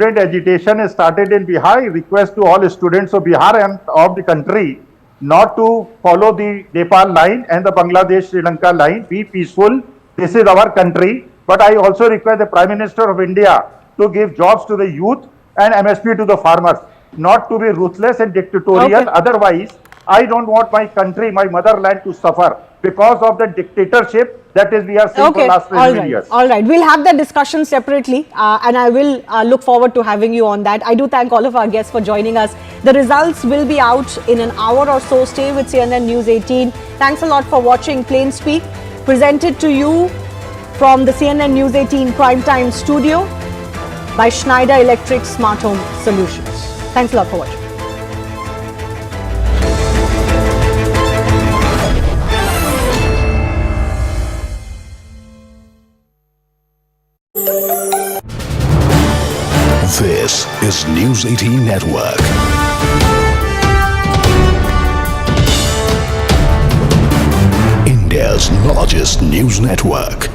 student agitation is started in Bihar. I request to all students of Bihar and of the country not to follow the Nepal line and the Bangladesh Sri Lanka line. Be peaceful. This is our country. But I also request the Prime Minister of India to give jobs to the youth and MSP to the farmers, not to be ruthless and dictatorial. Okay. Otherwise, I don't want my country, my motherland to suffer because of the dictatorship that is we are seeing for the last 20 years. All right. We'll have that discussion separately and I will look forward to having you on that. I do thank all of our guests for joining us. The results will be out in an hour or so. Stay with CNN News 18. Thanks a lot for watching Plain Speak, presented to you from the CNN News 18 Primetime Studio by Schneider Electric Smart Home Solutions. Thanks a lot for watching. This is News 18 Network. India's largest news network.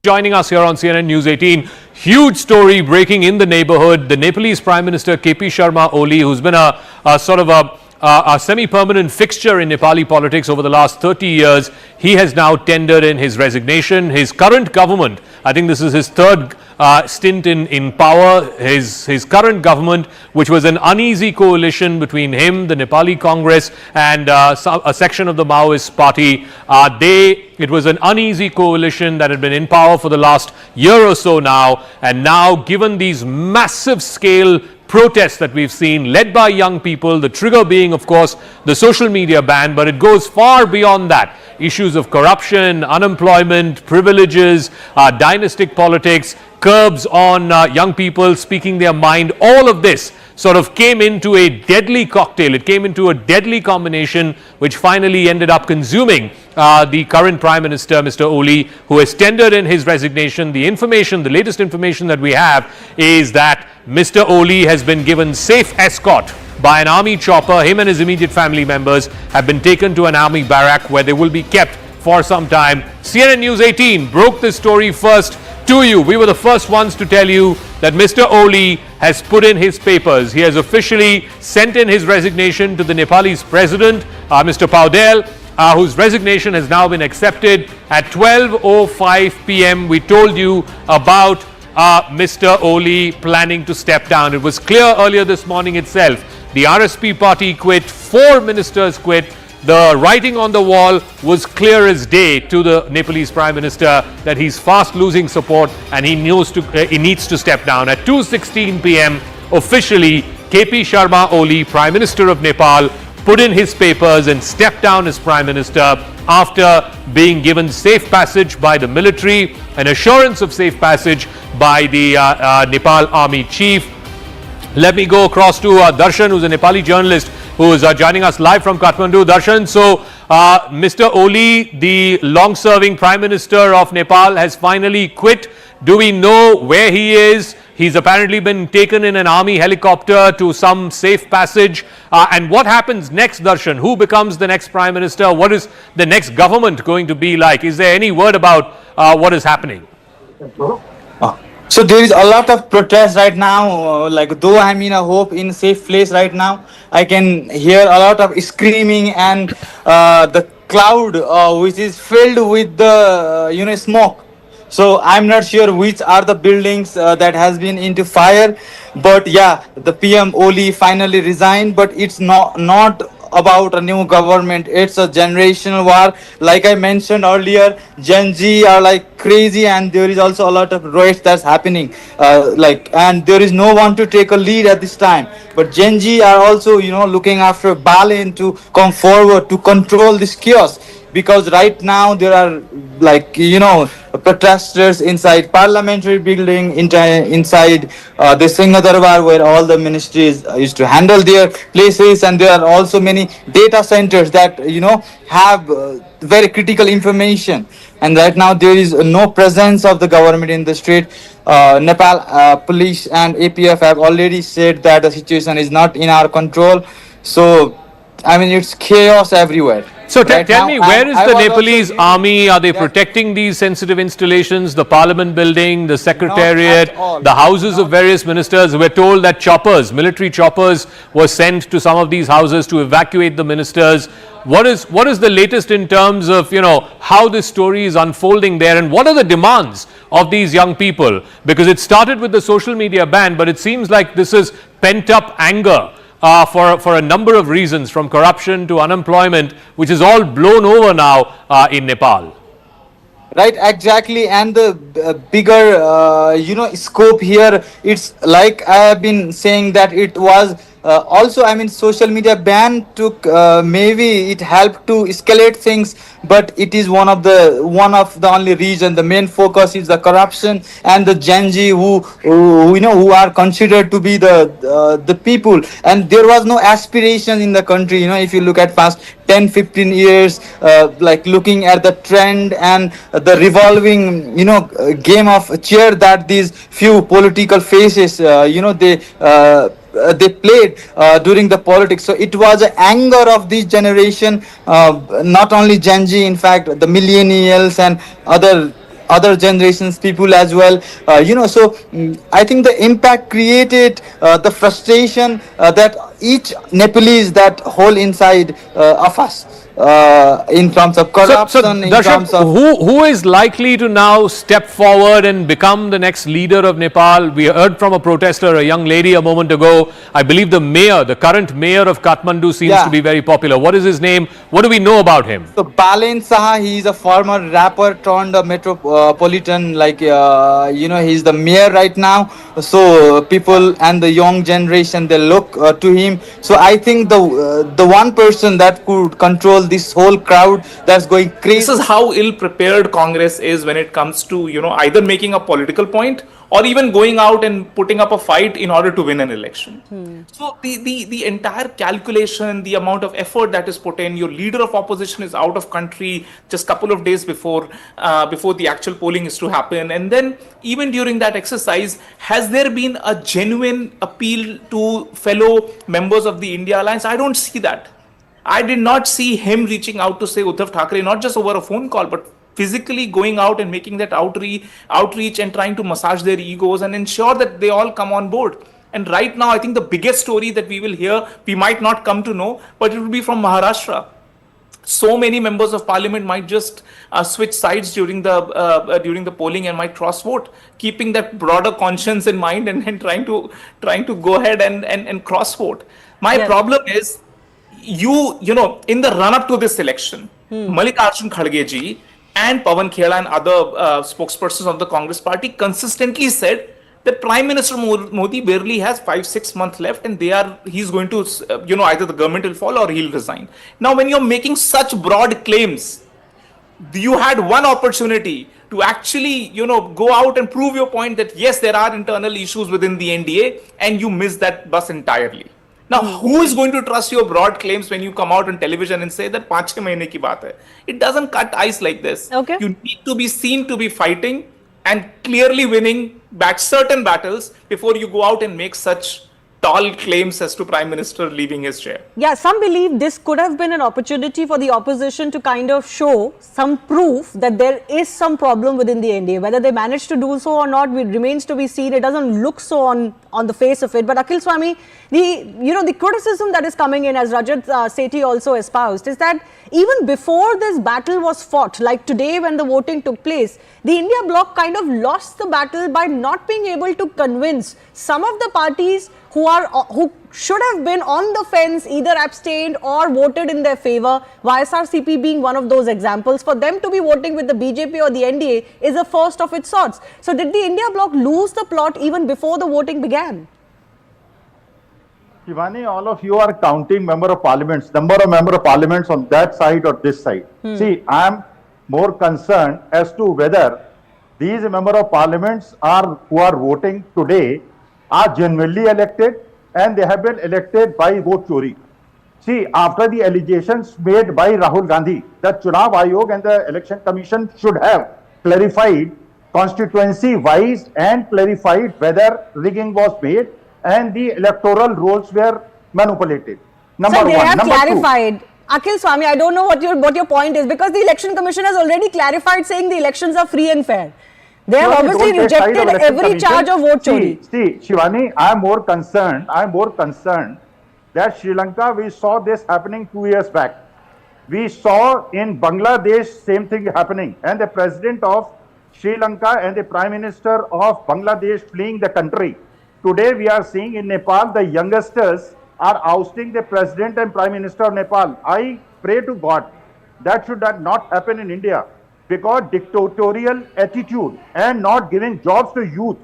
Joining us here on CNN News 18, huge story breaking in the neighborhood. The Nepalese Prime Minister KP Sharma Oli, who's been a sort of a semi-permanent fixture in Nepali politics over the last 30 years, he has now tendered in his resignation. His current government, I think this is his third stint in power, his current government, which was an uneasy coalition between him, the Nepali Congress and a section of the Maoist party. It was an uneasy coalition that had been in power for the last year or so now, and now given these massive scale protests that we've seen led by young people, the trigger being of course the social media ban, but it goes far beyond that. Issues of corruption, unemployment, privileges, dynastic politics, curbs on young people speaking their mind, all of this sort of came into a deadly cocktail. It came into a deadly combination which finally ended up consuming the current Prime Minister, Mr. Oli, who has tendered in his resignation. The latest information that we have is that Mr. Oli has been given safe escort by an army chopper. Him and his immediate family members have been taken to an army barrack where they will be kept for some time. CNN News 18 broke this story first to you. We were the first ones to tell you that Mr. Oli has put in his papers. He has officially sent in his resignation to the Nepalese president, Mr. Paudel, whose resignation has now been accepted at 12:05 p.m. We told you about Mr. Oli planning to step down. It was clear earlier this morning itself. The RSP party quit, 4 ministers quit. The writing on the wall was clear as day to the Nepalese Prime Minister that he's fast losing support and he needs to step down. At 2:16 p.m. officially, KP Sharma Oli, Prime Minister of Nepal, put in his papers and stepped down as Prime Minister after being given safe passage by the military, an assurance of safe passage by the Nepal Army Chief. Let me go across to Darshan, who's a Nepali journalist, who is joining us live from Kathmandu. Darshan, so Mr. Oli, the long-serving Prime Minister of Nepal, has finally quit. Do we know where he is? He's apparently been taken in an army helicopter to some safe passage. And what happens next, Darshan? Who becomes the next Prime Minister? What is the next government going to be like? Is there any word about what is happening? So there is a lot of protest right now, like though I'm in a hope in safe place right now, I can hear a lot of screaming and the cloud which is filled with the smoke. So I'm not sure which are the buildings that has been into fire, but yeah, the PM Oli finally resigned, but it's not about a new government. It's a generational war. Like I mentioned earlier, Gen Z are like crazy, and there is also a lot of riots that's happening. And there is no one to take a lead at this time. But Gen Z are also, looking after Balin to come forward to control this chaos. Because right now there are protesters inside parliamentary building, inside the Singha Darbar where all the ministries used to handle their places, and there are also many data centers that have very critical information. And right now there is no presence of the government in the street. Nepal police and APF have already said that the situation is not in our control. So, I mean, it's chaos everywhere. So right tell now. me, And where is I the was also Nepalese reading- army? Are they Yeah. protecting these sensitive installations, the parliament building, the secretariat, all. the houses of various ministers? We're told that choppers, military choppers, were sent to some of these houses to evacuate the ministers. What is the latest in terms of, how this story is unfolding there, and what are the demands of these young people? Because it started with the social media ban, but it seems like this is pent up anger. For a number of reasons, from corruption to unemployment, which is all blown over now in Nepal. Right, exactly. And the bigger scope here, it's like I have been saying that it was also, I mean, social media ban took, maybe it helped to escalate things, but it is one of the only reason. The main focus is the corruption and the Gen Z who are considered to be the people, and there was no aspiration in the country. If you look at past 10-15 years, like looking at the trend and the revolving game of chair that these few political faces they played during the politics. So it was an anger of this generation, not only Gen Z, in fact the millennials and other generations people as well. So I think the impact created the frustration that each Nepalese that whole inside of us, in terms of corruption, in Darshan, terms of who is likely to now step forward and become the next leader of Nepal? We heard from a protester, a young lady, a moment ago. I believe the current mayor of Kathmandu seems to be very popular. What is his name? What do we know about him? So Balen Saha, he is a former rapper turned a metropolitan, he's the mayor right now. So people and the young generation, they look to him. So I think the one person that could control this whole crowd that's going crazy. This is how ill prepared Congress is when it comes to, either making a political point or even going out and putting up a fight in order to win an election. So the entire calculation, the amount of effort that is put in, your leader of opposition is out of country just couple of days before the actual polling is to happen. And then even during that exercise, has there been a genuine appeal to fellow members of the India Alliance? I don't see that. I did not see him reaching out to say Uddhav Thackeray, not just over a phone call, but physically going out and making that outreach and trying to massage their egos and ensure that they all come on board. And right now, I think the biggest story that we will hear, we might not come to know, but it will be from Maharashtra. So many members of parliament might just switch sides during the polling and might cross vote, keeping that broader conscience in mind and trying to go ahead and cross vote. My problem is, in the run up to this election, Mallikarjun Kharge ji and Pawan Khela and other spokespersons of the Congress party consistently said that Prime Minister Modi barely has 5-6 months left, and he's going to, either the government will fall or he'll resign. Now, when you're making such broad claims, you had one opportunity to actually, go out and prove your point that yes, there are internal issues within the NDA, and you missed that bus entirely. Now, who is going to trust your broad claims when you come out on television and say that 5-6 mahine ki baat hai? It doesn't cut ice like this. Okay. You need to be seen to be fighting and clearly winning certain battles before you go out and make such tall claims as to Prime Minister leaving his chair. Yeah, some believe this could have been an opportunity for the opposition to kind of show some proof that there is some problem within the NDA. Whether they managed to do so or not, remains to be seen. It doesn't look so on the face of it. But Akhil Swami, the criticism that is coming in, as Rajat Sethi also espoused, is that even before this battle was fought, like today when the voting took place, the India bloc kind of lost the battle by not being able to convince some of the parties who should have been on the fence, either abstained or voted in their favor, YSRCP being one of those examples. For them to be voting with the BJP or the NDA is a first of its sorts. So did the India bloc lose the plot even before the voting began? Shivani, all of you are counting number of parliaments on that side or this side. See, I am more concerned as to whether these member of parliaments who are voting today are genuinely elected, and they have been elected by vote chori. See, after the allegations made by Rahul Gandhi, the Chunav Ayog and the Election Commission should have clarified constituency-wise and clarified whether rigging was made and the electoral rolls were manipulated. Number So they one. have Number clarified. Akhil Swami, I don't know what your point is, because the Election Commission has already clarified, saying the elections are free and fair. They have Shivani, obviously don't take side of rejected Election every charge of vote chori. See, Shivani, I am more concerned that Sri Lanka, we saw this happening 2 years back. We saw in Bangladesh same thing happening, and the president of Sri Lanka and the prime minister of Bangladesh fleeing the country. Today we are seeing in Nepal, the youngsters are ousting the president and prime minister of Nepal. I pray to God that should not happen in India, because dictatorial attitude and not giving jobs to youth,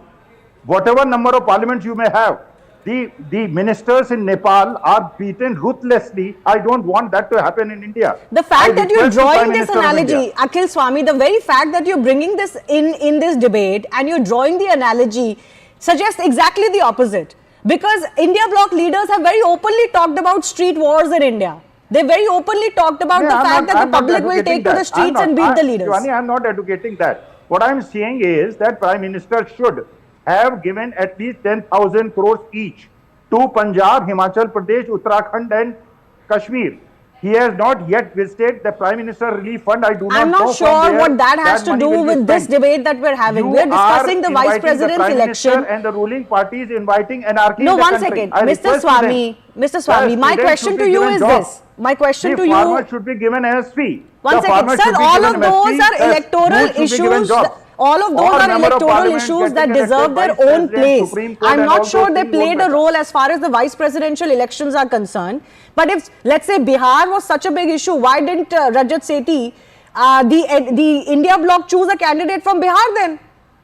whatever number of parliaments you may have, the ministers in Nepal are beaten ruthlessly. I don't want that to happen in India. The fact that you're request the drawing Prime this Minister of analogy, India. Akhil Swami, the very fact that you're bringing this in this debate and you're drawing the analogy suggests exactly the opposite. Because India bloc leaders have very openly talked about street wars in India. They very openly talked about the fact that the public will take to the streets and beat the leaders. Shivani, I'm not advocating that. What I'm saying is that Prime Minister should have given at least 10,000 crores each to Punjab, Himachal Pradesh, Uttarakhand and Kashmir. He has not yet visited the Prime Minister Relief Fund. I do not I'm know not from sure where what that has to money do will be with this spent. debate that we're having. You We're discussing are the Vice inviting President's Prime Minister election. and the ruling party is inviting anarchy No, in the one country. second. I Mr. request Swami, Mr. Swami, my students question should to be you given is jobs. this. My question to Farmers you. should be given MSP. One The second, farmers sir, should be all given of those MSP, are the electoral youth should be given issues. jobs. All of those Or are member of electoral parliament issues that getting deserve their elected, own Vice President, place. Supreme Court I'm and not all sure those they things won't played a matter. role as far as the vice presidential elections are concerned. But if, let's say, Bihar was such a big issue, why didn't Rajat Sethi, the India bloc, choose a candidate from Bihar then?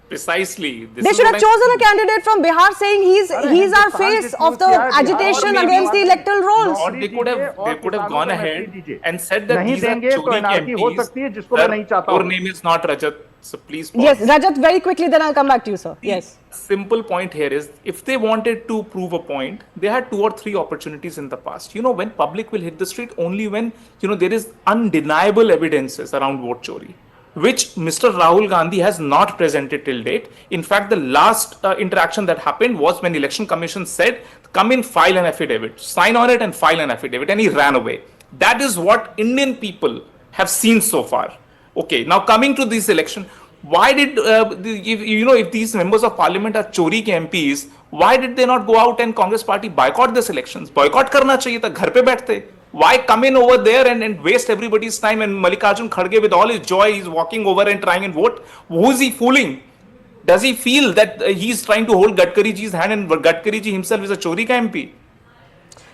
Precisely. This They is should what have chosen a candidate from Bihar, saying he's our face of the agitation Or maybe- against the electoral rolls. Or they could have gone ahead and said that नहीं these are देंगे तो chori anarchy हो MPs. सकती है, जिसको मैं नहीं चाहता Your हूँ। name is not Rajat, so please pause. Yes, Rajat, very quickly, then I'll come back to you, sir. Yes. Simple point here is, if they wanted to prove a point, they had 2 or 3 opportunities in the past. You know, when public will hit the street, only when, you know, there is undeniable evidences around vote chori, which Mr. Rahul Gandhi has not presented till date. In fact, the last interaction that happened was when Election Commission said, come in, file an affidavit, sign on it and file an affidavit, and he ran away. That is what Indian people have seen so far. Okay, now coming to this election, why did, if these members of parliament are chori ke MPs, why did they not go out and Congress party boycott this elections? Boycott karna chahiye tha, ghar pe baiठते. Why come in over there and waste everybody's time? And Mallikarjun Kharge, with all his joy, he's walking over and trying and vote. Who is he fooling? Does he feel that he's trying to hold Gadkari ji's hand and Gadkari ji himself is a chori ka MP?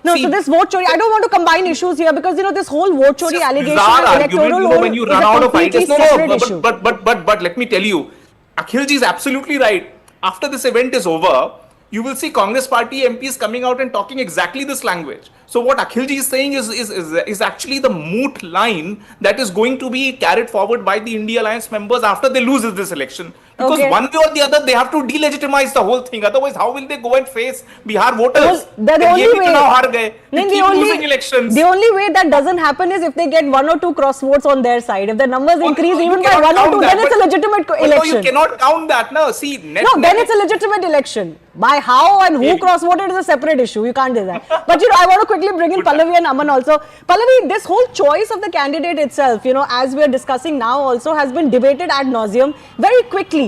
No, See, so this vote chori, I don't want to combine issues here, because, you know, this whole vote chori allegation bizarre and electoral argument, you know, roll when you is run a out of completely ideas. separate issue. But let me tell you, Akhil ji is absolutely right. After this event is over, you will see Congress party MPs coming out and talking exactly this language. So what Akhil ji is saying is actually the moot line that is going to be carried forward by the India Alliance members after they lose this election. Because Okay. one way or the other, they have to delegitimize the whole thing. Otherwise, how will they go and face Bihar voters? Well, the Ye only bhi way, chunav haar gaye. They No, keep losing elections. the only way that doesn't happen is if they get 1 or 2 cross votes on their side. If the numbers increase No, you even by cannot 1 or count 2, that, then it's a but- legitimate but election. No, you cannot count that. No, see, No, then it's a legitimate election. By how and who Maybe. cross-voted is a separate issue. You can't do that. But, you know, I want to quickly bring in Pallavi and Aman also. Pallavi, this whole choice of the candidate itself, you know, as we're discussing now also, has been debated ad nauseum very quickly.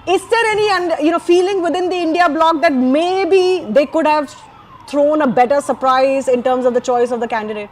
Is there any, feeling within the India bloc that maybe they could have thrown a better surprise in terms of the choice of the candidate?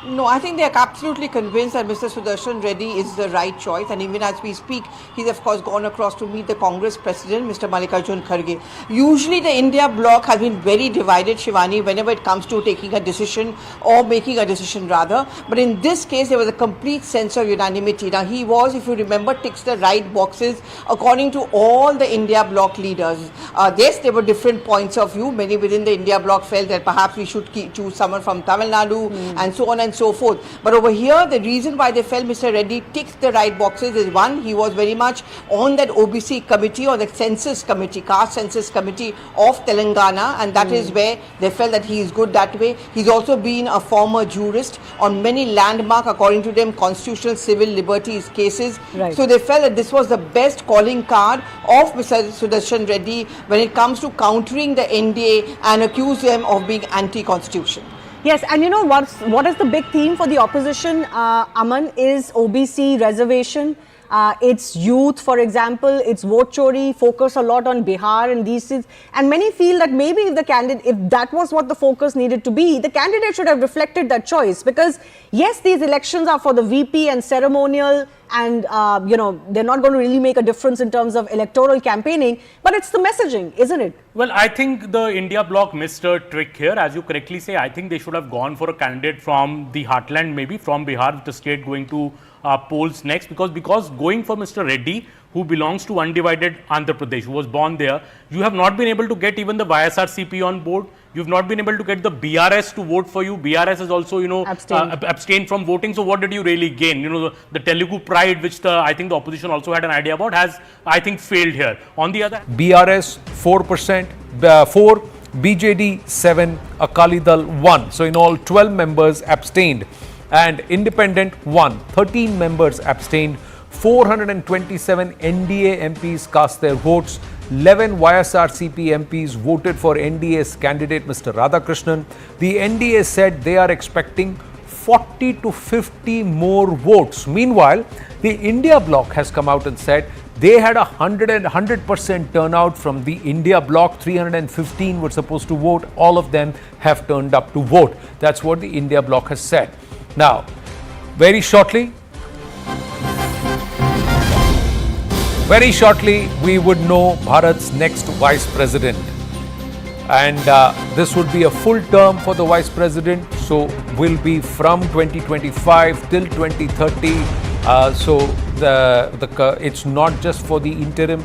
No, I think they are absolutely convinced that Mr. Sudershan Reddy is the right choice, and even as we speak, he's of course gone across to meet the Congress President, Mr. Mallikarjun Kharge. Usually the India bloc has been very divided, Shivani, whenever it comes to taking a decision or making a decision rather, but in this case there was a complete sense of unanimity. Now he was, if you remember, ticks the right boxes according to all the India bloc leaders. Yes, there were different points of view. Many within the India bloc felt that perhaps we should choose someone from Tamil Nadu and so on and so forth. But over here, the reason why they felt Mr. Reddy ticked the right boxes is one, he was very much on that OBC committee or the census committee, caste census committee of Telangana, and that is where they felt that he is good that way. He's also been a former jurist on many landmark, according to them, constitutional civil liberties cases. Right. So they felt that this was the best calling card of Mr. Sudershan Reddy when it comes to countering the NDA and accuse them of being anti-constitution. Yes, and you know what is the big theme for the opposition, Aman, is OBC reservation. It's youth, for example, it's vote chori, focus a lot on Bihar and these things. And many feel that maybe if that was what the focus needed to be, the candidate should have reflected that choice. Because yes, these elections are for the VP and ceremonial, and they're not going to really make a difference in terms of electoral campaigning, but it's the messaging, isn't it? Well, I think the India bloc missed a trick here. As you correctly say, I think they should have gone for a candidate from the heartland, maybe from Bihar, with the state going to polls next, because going for Mr. Reddy, who belongs to undivided Andhra Pradesh, who was born there, you have not been able to get even the YSRCP on board. You've not been able to get the BRS to vote for you. BRS has also, abstained from voting. So what did you really gain? The Telugu pride, which I think the opposition also had an idea about, has, I think, failed here. On the other, BRS 4%, 4, BJD 7, Akali Dal 1. So in all 12 members abstained, and independent 1. 13 members abstained. 427 NDA MPs cast their votes. 11 YSRCP MPs voted for NDA's candidate Mr. Radhakrishnan. The NDA said they are expecting 40 to 50 more votes. Meanwhile, the India bloc has come out and said they had 100% turnout from the India bloc. 315 were supposed to vote. All of them have turned up to vote. That's what the India bloc has said. Now, very shortly, we would know Bharat's next vice president. And this would be a full term for the vice president. So, will be from 2025 till 2030. It's not just for the interim,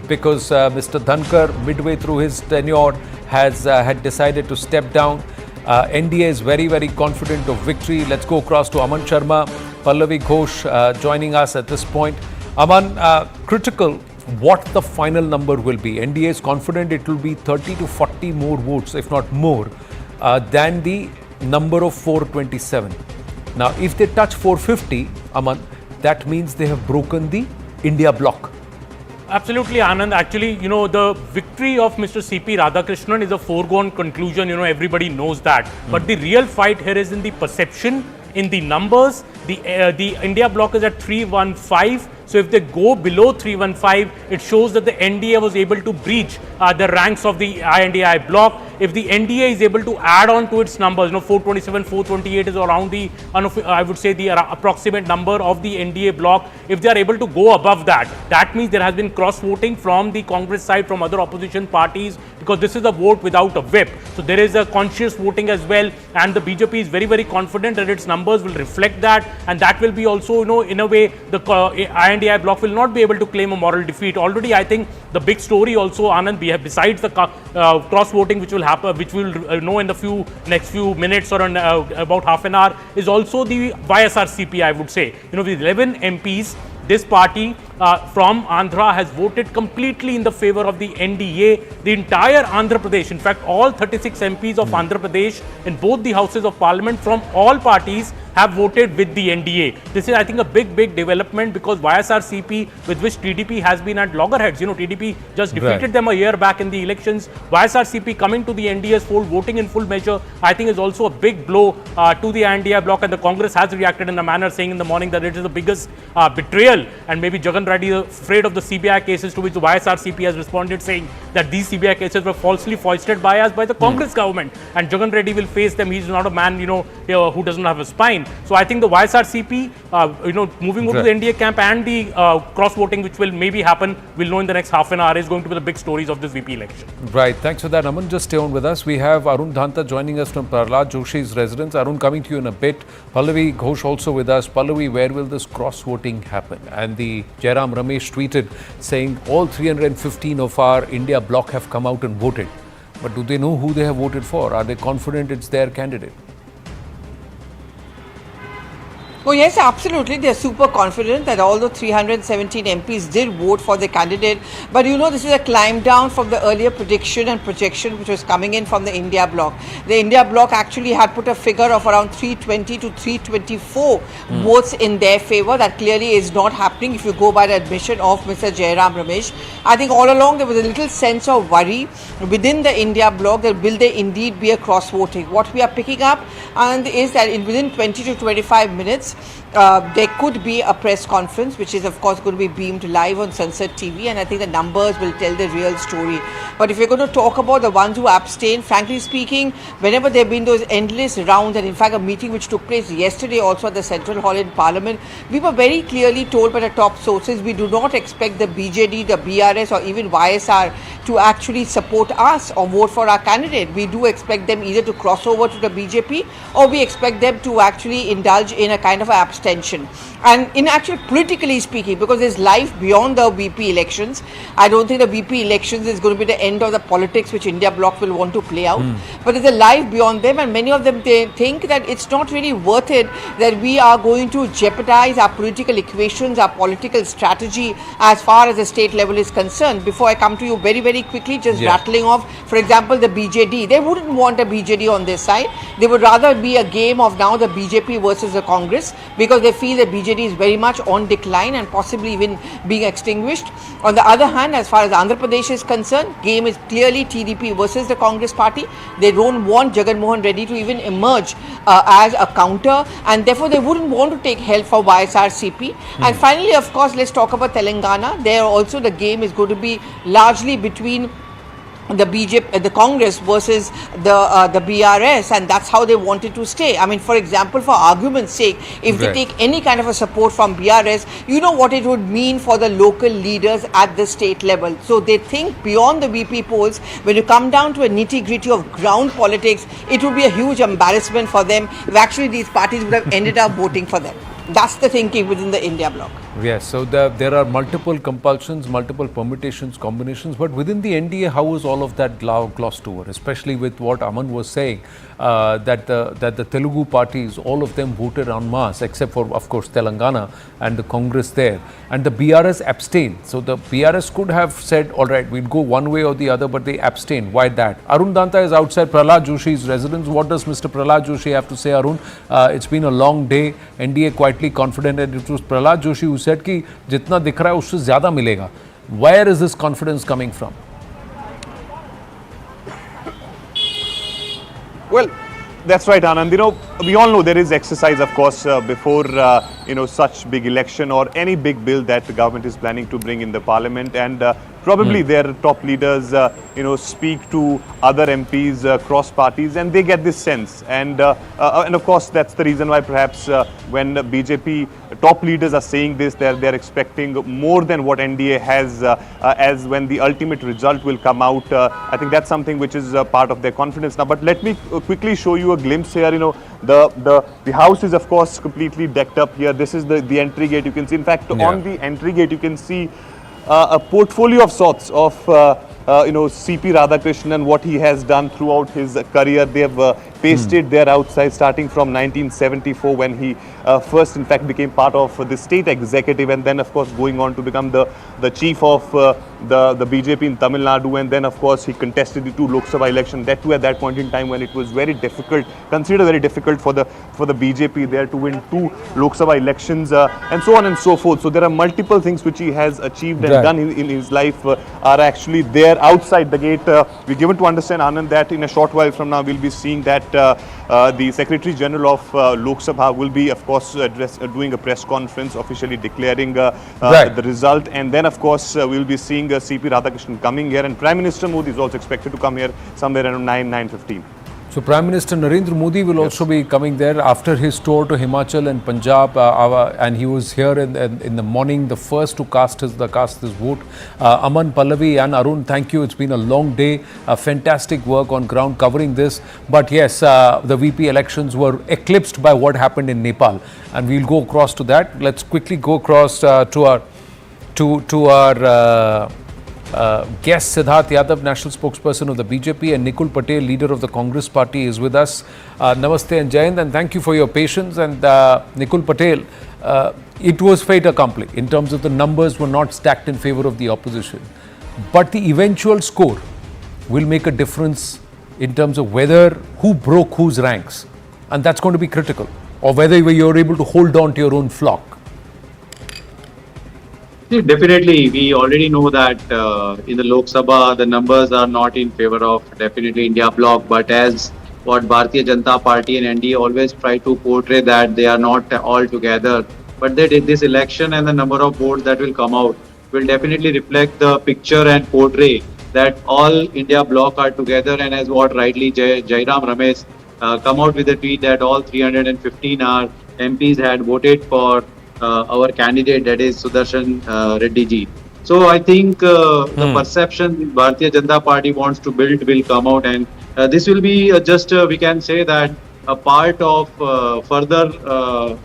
because Mr. Dhankar, midway through his tenure, had decided to step down. NDA is very, very confident of victory. Let's go across to Aman Sharma, Pallavi Ghosh joining us at this point. Aman, critical what the final number will be. NDA is confident it will be 30 to 40 more votes, if not more, than the number of 427. Now, if they touch 450, Aman, that means they have broken the India bloc. absolutely, Anand. Actually, the victory of Mr. CP Radhakrishnan is a foregone conclusion. Everybody knows that. But the real fight here is in the perception, in the numbers. The India bloc is at 315. So if they go below 315, it shows that the NDA was able to breach the ranks of the INDI bloc. If the NDA is able to add on to its numbers, 427, 428 is around the, I would say, the approximate number of the NDA bloc. If they are able to go above that, that means there has been cross-voting from the Congress side, from other opposition parties, because this is a vote without a whip. So there is a conscious voting as well, and the BJP is very, very confident that its numbers will reflect that, and that will be also, in a way, the INDI bloc will not be able to claim a moral defeat. Already, I think the big story also, Anand, besides the cross-voting which will happen, which we will know in the next few minutes or in about half an hour, is also the YSRCP, I would say. With 11 MPs, this party from Andhra has voted completely in the favor of the NDA. The entire Andhra Pradesh, in fact, all 36 MPs of Andhra Pradesh in both the houses of parliament from all parties have voted with the NDA. This is, I think, a big, big development, because YSRCP, with which TDP has been at loggerheads, TDP just defeated them a year back in the elections. YSRCP coming to the NDA's fold, voting in full measure, I think is also a big blow to the INDI bloc, and the Congress has reacted in a manner saying in the morning that it is the biggest betrayal, and maybe Jagan Reddy is afraid of the CBI cases, to which the YSRCP has responded saying that these CBI cases were falsely foisted by us, by the Congress government, and Jagan Reddy will face them. He's not a man, who doesn't have a spine. So I think the YSRCP, moving over to the NDA camp, and the cross-voting which will maybe happen, we'll know in the next half an hour, is going to be the big stories of this VP election. Right. Thanks for that, Aman. Just stay on with us. We have Arun Dhanta joining us from Prahlad Joshi's residence. Arun, coming to you in a bit. Pallavi Ghosh also with us. Pallavi, where will this cross-voting happen? And the Jairam Ramesh tweeted saying all 315 of our India bloc have come out and voted. But do they know who they have voted for? Are they confident it's their candidate? Oh yes, absolutely. They're super confident that all the 317 MPs did vote for the candidate. But you know, this is a climb down from the earlier prediction and projection which was coming in from the India bloc. The India bloc actually had put a figure of around 320 to 324 votes in their favor. That clearly is not happening if you go by the admission of Mr. Jairam Ramesh. I think all along there was a little sense of worry within the India bloc that will there indeed be a cross voting. What we are picking up and is that within 20 to 25 minutes, there could be a press conference which is of course going to be beamed live on Sunset TV, and I think the numbers will tell the real story. But if you're going to talk about the ones who abstain, frankly speaking, whenever there have been those endless rounds, and in fact a meeting which took place yesterday also at the Central Hall in Parliament, we were very clearly told by the top sources we do not expect the BJD, the BRS or even YSR to actually support us or vote for our candidate. We do expect them either to cross over to the BJP or we expect them to actually indulge in a kind of abstention. And in actual politically speaking, because there's life beyond the VP elections, I don't think the VP elections is going to be the end of the politics which India bloc will want to play out. But there's a life beyond them, and many of them they think that it's not really worth it that we are going to jeopardize our political equations, our political strategy as far as the state level is concerned. Before I come to you very quickly, just rattling off, for example, the BJD, they wouldn't want a BJD on this side. They would rather be a game of now the BJP versus the Congress, because they feel that BJD is very much on decline and possibly even being extinguished. On the other hand, as far as Andhra Pradesh is concerned, game is clearly TDP versus the Congress party. They don't want Jagan Reddy to even emerge as a counter, and therefore they wouldn't want to take help for YSRCP. And finally, of course, let's talk about Telangana. There also the game is going to be largely between the BJP, the Congress versus the BRS, and that's how they wanted to stay. I mean, for example, for argument's sake, if they take any kind of a support from BRS, you know what it would mean for the local leaders at the state level. So they think beyond the VP polls. When you come down to a nitty-gritty of ground politics, it would be a huge embarrassment for them if actually these parties would have ended up voting for them. That's the thinking within the India bloc. Yes, so there are multiple compulsions, multiple permutations, combinations, but within the NDA, how is all of that glossed over? Especially with what Aman was saying, that the Telugu parties, all of them voted en masse, except for, of course, Telangana and the Congress there, and the BRS abstained. So the BRS could have said, all right, we'll go one way or the other, but they abstained. Why that? Arun Danta is outside Prahlad Joshi's residence. What does Mr. Prahlad Joshi have to say, Arun? It's been a long day. NDA quietly confident, and it was Prahlad Joshi who said कि जितना दिख रहा है उससे ज़्यादा मिलेगा. Where is this confidence coming from? Well, that's right, Anand. You know, we all know there is exercise, of course, before such big election or any big bill that the government is planning to bring in the parliament, and probably their top leaders, speak to other MPs cross parties, and they get this sense. And of course, that's the reason why perhaps when BJP top leaders are saying this, they're expecting more than what NDA has as when the ultimate result will come out. I think that's something which is part of their confidence now. But let me quickly show you a glimpse here. You know, the house is of course completely decked up here. This is the entry gate. You can see, in fact, on the entry gate, you can see a portfolio of sorts of CP Radhakrishnan, what he has done throughout his career. They have pasted there outside, starting from 1974, when he first in fact became part of the state executive, and then of course going on to become the chief of the BJP in Tamil Nadu, and then of course he contested the 2 Lok Sabha election, that too at that point in time when it was very difficult, considered very difficult for the BJP there to win 2 Lok Sabha elections, and so on and so forth. So there are multiple things which he has achieved and done in his life are actually there outside the gate. We're given to understand, Anand, that in a short while from now we'll be seeing that the Secretary General of Lok Sabha will be, of course, doing a press conference officially declaring the result, and then of course we'll be seeing CP Radhakrishnan coming here, and Prime Minister Modi is also expected to come here somewhere around 9:15. So Prime Minister Narendra Modi will also be coming there after his tour to Himachal and Punjab, and he was here in the morning, the first to cast his vote. Aman, Pallavi and Arun, thank you. It's been a long day, fantastic work on ground covering this. But yes, the VP elections were eclipsed by what happened in Nepal, and we'll go across to that. Let's quickly go across to our guest Siddharth Yadav, national spokesperson of the BJP, and Nikul Patel, leader of the Congress party, is with us. Namaste and Jai Hind, and thank you for your patience. And Nikul Patel, it was fait accompli in terms of the numbers were not stacked in favor of the opposition. But the eventual score will make a difference in terms of whether who broke whose ranks. And that's going to be critical. Or whether you're able to hold on to your own flock. See, definitely, we already know that in the Lok Sabha, the numbers are not in favor of definitely India bloc. But as what Bharatiya Janata Party and NDA always try to portray that they are not all together. But they did this election and the number of votes that will come out will definitely reflect the picture and portray that all India bloc are together. And as what rightly Jairam Ramesh come out with a tweet that all 315 our MPs had voted for our candidate, that is Sudershan Reddy ji. So I think the perception Bharatiya Janata Party wants to build will come out, and this will be just we can say that a part of further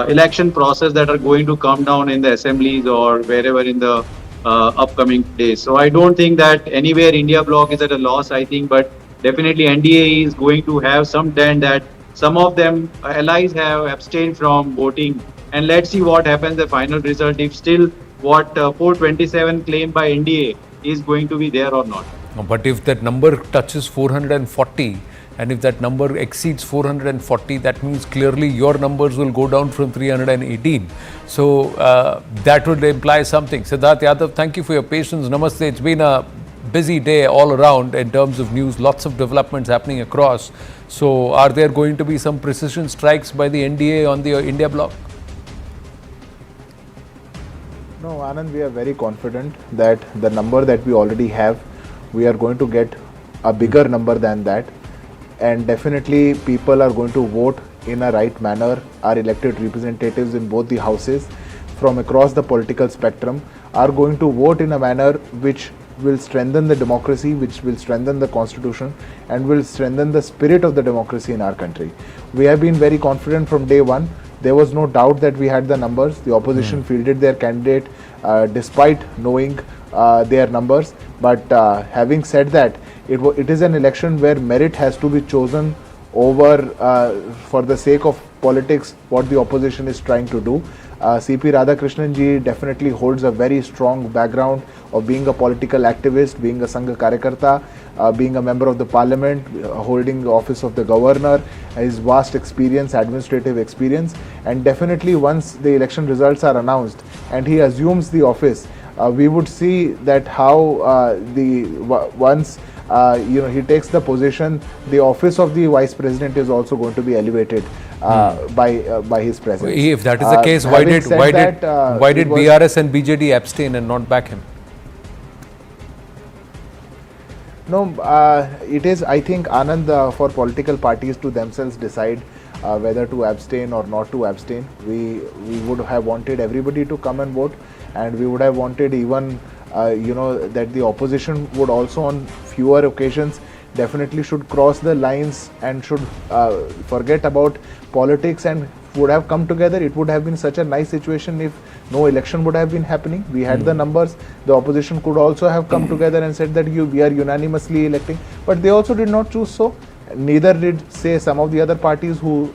election process that are going to come down in the assemblies or wherever in the upcoming days. So I don't think that anywhere India bloc is at a loss, I think, but definitely NDA is going to have some dent that some of them allies have abstained from voting. And let's see what happens, the final result, if still what 427 claimed by NDA is going to be there or not. But if that number touches 440 and if that number exceeds 440, that means clearly your numbers will go down from 318. So that would imply something. Siddharth Yadav, thank you for your patience. Namaste. It's been a busy day all around in terms of news, lots of developments happening across. So are there going to be some precision strikes by the NDA on the India bloc? No, Anand, we are very confident that the number that we already have, we are going to get a bigger number than that. And definitely people are going to vote in a right manner. Our elected representatives in both the houses from across the political spectrum are going to vote in a manner which will strengthen the democracy, which will strengthen the constitution, and will strengthen the spirit of the democracy in our country. We have been very confident from day one. There was no doubt that we had the numbers. The opposition fielded their candidate despite knowing their numbers. But having said that, it is an election where merit has to be chosen over for the sake of politics, what the opposition is trying to do. CP Radhakrishnan ji definitely holds a very strong background of being a political activist, being a Sangha Karyakarta, being a member of the parliament, holding the office of the governor, his vast experience, administrative experience, and definitely once the election results are announced and he assumes the office, we would see that how once he takes the position, the office of the vice president is also going to be elevated by his presence. If that is the case, why did BRS and BJD abstain and not back him? No, it is, I think, Anand, for political parties to themselves decide whether to abstain or not to abstain. We would have wanted everybody to come and vote, and we would have wanted even that the opposition would also on fewer occasions definitely should cross the lines and should forget about politics and would have come together. It would have been such a nice situation if no election would have been happening. We had the numbers. The opposition could also have come together and said that we are unanimously electing, but they also did not choose so. Neither did, say, some of the other parties who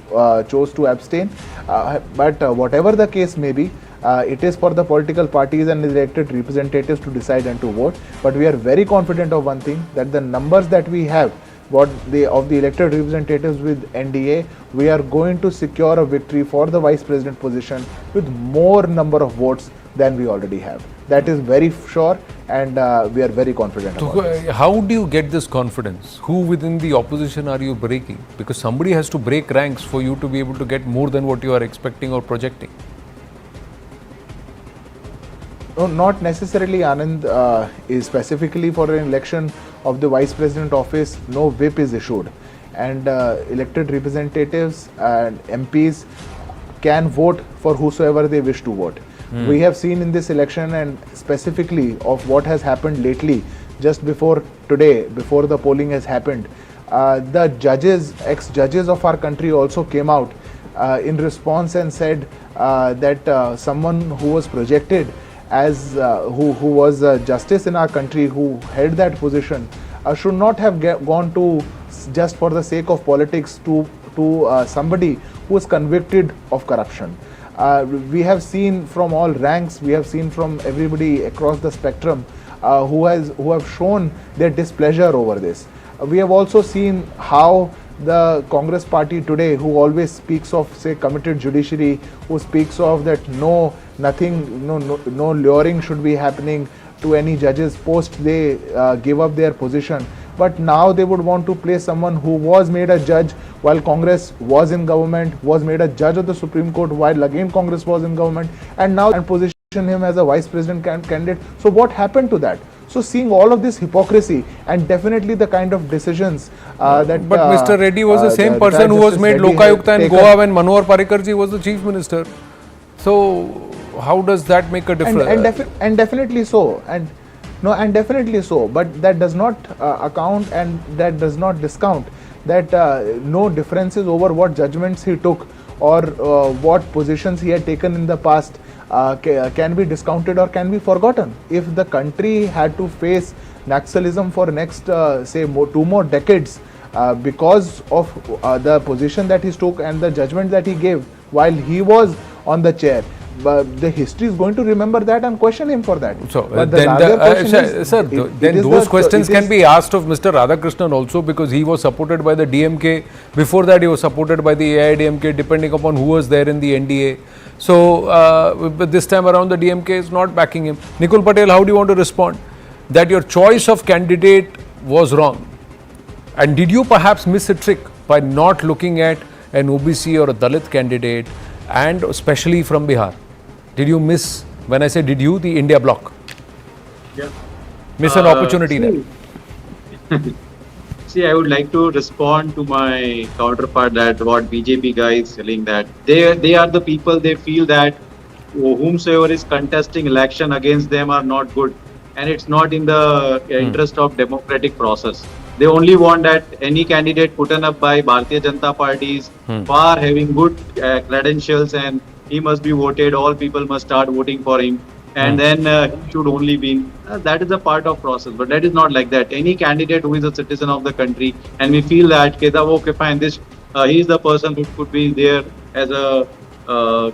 chose to abstain. But whatever the case may be, it is for the political parties and elected representatives to decide and to vote. But we are very confident of one thing, that the numbers that we have, of the elected representatives with NDA, we are going to secure a victory for the vice president position with more number of votes than we already have. That is very sure, and we are very confident about it. How do you get this confidence? Who within the opposition are you breaking? Because somebody has to break ranks for you to be able to get more than what you are expecting or projecting. No, not necessarily, Anand. Is specifically for an election of the vice president office, no whip is issued, and elected representatives and MPs can vote for whosoever they wish to vote. We have seen in this election, and specifically of what has happened lately, just before today, before the polling has happened, the judges, ex-judges of our country also came out in response and said that someone who was projected as who was a justice in our country, who held that position, should not have gone to just for the sake of politics to somebody who is convicted of corruption. We have seen from all ranks, we have seen from everybody across the spectrum who have shown their displeasure over this. We have also seen how the Congress party today, who always speaks of, say, committed judiciary, who speaks of that no luring should be happening to any judges post they give up their position. But now they would want to place someone who was made a judge while Congress was in government, was made a judge of the Supreme Court while again Congress was in government, and now and position him as a vice president candidate. So what happened to that? So seeing all of this hypocrisy and definitely the kind of decisions that... But Mr. Reddy was the same person who was made Lokayukta in Goa when Manohar Parrikar ji was the chief minister. So how does that make a difference? And definitely so. And definitely so. But that does not account and that does not discount that no differences over what judgments he took or what positions he had taken in the past can be discounted or can be forgotten. If the country had to face Naxalism for next say 2 more decades because of the position that he took and the judgment that he gave while he was on the chair, but the history is going to remember that and question him for that. So then those questions can be asked of Mr. Radhakrishnan also, because he was supported by the DMK. Before that, he was supported by the AIDMK, depending upon who was there in the NDA. So, but this time around, the DMK is not backing him. Nikul Patel, how do you want to respond? That your choice of candidate was wrong. And did you perhaps miss a trick by not looking at an OBC or a Dalit candidate, and especially from Bihar? Did you miss, when I say did you, the India bloc? Yeah. Miss an opportunity there? See, I would like to respond to my counterpart that what BJP guy is telling, that they are the people, they feel that whomsoever is contesting election against them are not good, and it's not in the interest of democratic process. They only want that any candidate put up by Bharatiya Janata Party is far having good credentials and he must be voted, all people must start voting for him, and then he should only win. That is a part of process, but that is not like that. Any candidate who is a citizen of the country and we feel that okay fine, this he is the person who could be there as a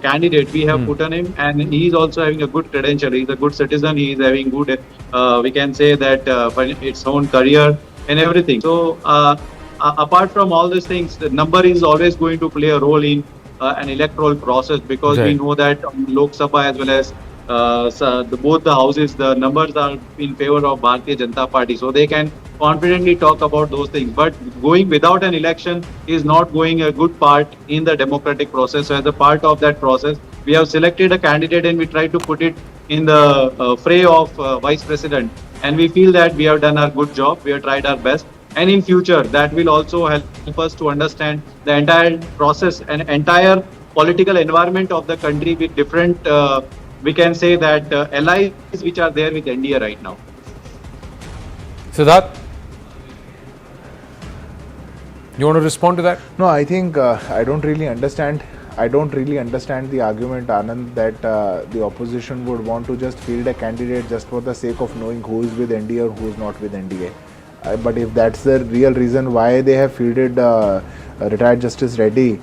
candidate, we have put on him, and he is also having a good credential, he is a good citizen, he is having good we can say that its own career and everything. So apart from all these things, the number is always going to play a role in an electoral process, because we know that Lok Sabha as well as both the houses, the numbers are in favor of Bharatiya Janata Party, so they can confidently talk about those things. But going without an election is not going a good part in the democratic process. So as a part of that process, we have selected a candidate and we try to put it in the fray of vice president, and we feel that we have done our good job, we have tried our best. And in future, that will also help us to understand the entire process and entire political environment of the country with different, we can say that allies which are there with NDA right now. Siddharth, you want to respond to that? No, I think I don't really understand the argument, Anand, that the opposition would want to just field a candidate just for the sake of knowing who is with NDA or who is not with NDA. But if that's the real reason why they have fielded retired Justice Reddy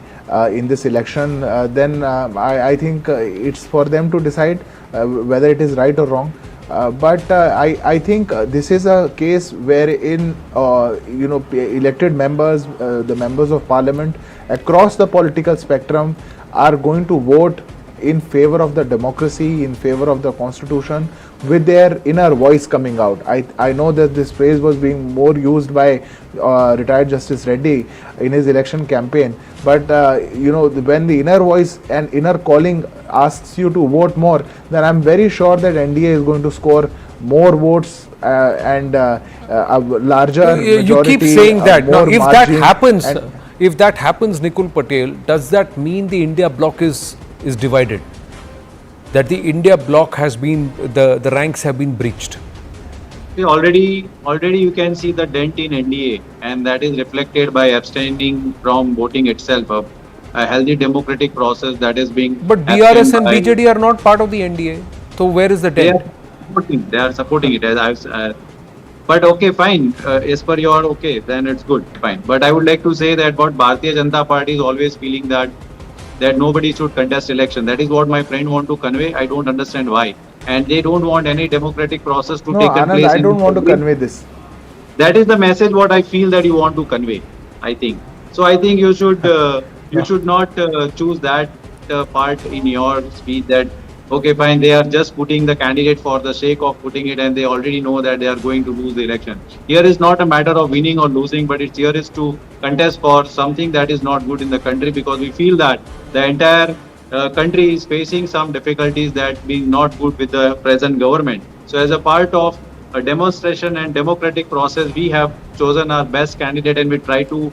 in this election, then I think it's for them to decide whether it is right or wrong. But I think this is a case wherein elected members, the members of parliament across the political spectrum are going to vote in favor of the democracy, in favor of the constitution, with their inner voice coming out. I know that this phrase was being more used by retired Justice Reddy in his election campaign, but when the inner voice and inner calling asks you to vote more, then I'm very sure that NDA is going to score more votes and a larger majority. You keep saying that. Now, if that happens, Nikul Patel, does that mean the India bloc is divided? That the India bloc has been, the ranks have been breached? Already you can see the dent in NDA, and that is reflected by abstaining from voting itself. A healthy democratic process that is being... But BRS and BJD are not part of the NDA. So where is the They dent? are supporting it. But okay, fine. As per your okay, then it's good, fine. But I would like to say that what Bharatiya Janata Party is always feeling that nobody should contest election. That is what my friend want to convey. I don't understand why, and they don't want any democratic process to No, take Anand, place. I don't want to convey this. That is the message what I feel that you want to convey. I think so. I think you should not choose that part in your speech that okay, fine, they are just putting the candidate for the sake of putting it, and they already know that they are going to lose the election. Here is not a matter of winning or losing, but it's here is to contest for something that is not good in the country, because we feel that the entire country is facing some difficulties that being not good with the present government. So as a part of a demonstration and democratic process, we have chosen our best candidate, and we try to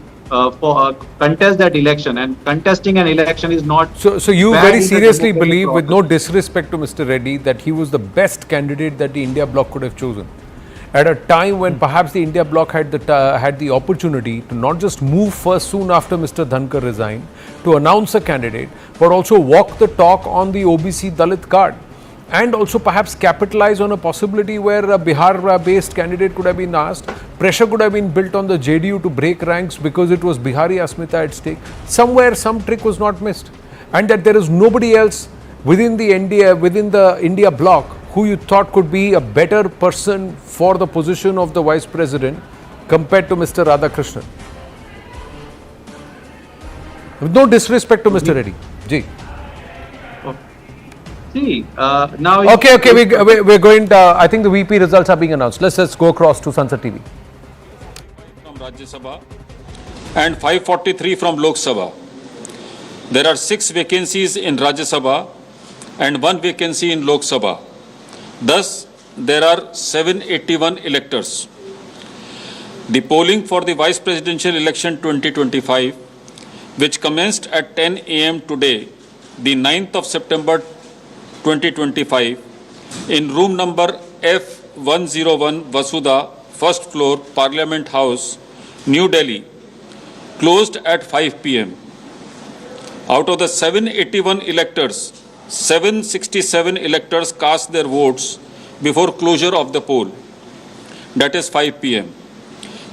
contest that election. And contesting an election is not. So you bad very in the seriously democratic believe, with process. no disrespect to Mr. Reddy, that he was the best candidate that the India bloc could have chosen at a time when perhaps the India bloc had the opportunity to not just move first soon after Mr. Dhankar resigned to announce a candidate, but also walk the talk on the OBC Dalit card, and also perhaps capitalize on a possibility where a Bihar-based candidate could have been asked. Pressure could have been built on the JDU to break ranks because it was Bihari Asmita at stake. Somewhere, some trick was not missed, and that there is nobody else within the NDA, within the India bloc, who you thought could be a better person for the position of the Vice President compared to Mr. Radhakrishnan. With no disrespect to Mr. Reddy. Ji. See, now. Okay, we're going to, I think the VP results are being announced. Let's go across to Sansad TV. From Rajya Sabha and 543 from Lok Sabha. There are 6 vacancies in Rajya Sabha and 1 vacancy in Lok Sabha. Thus, there are 781 electors. The polling for the Vice Presidential Election 2025, which commenced at 10 a.m. today, the 9th of September 2025, in room number F101 Vasudha, first floor, Parliament House, New Delhi, closed at 5 p.m. Out of the 781 electors, 767 electors cast their votes before closure of the poll, that is 5 p.m.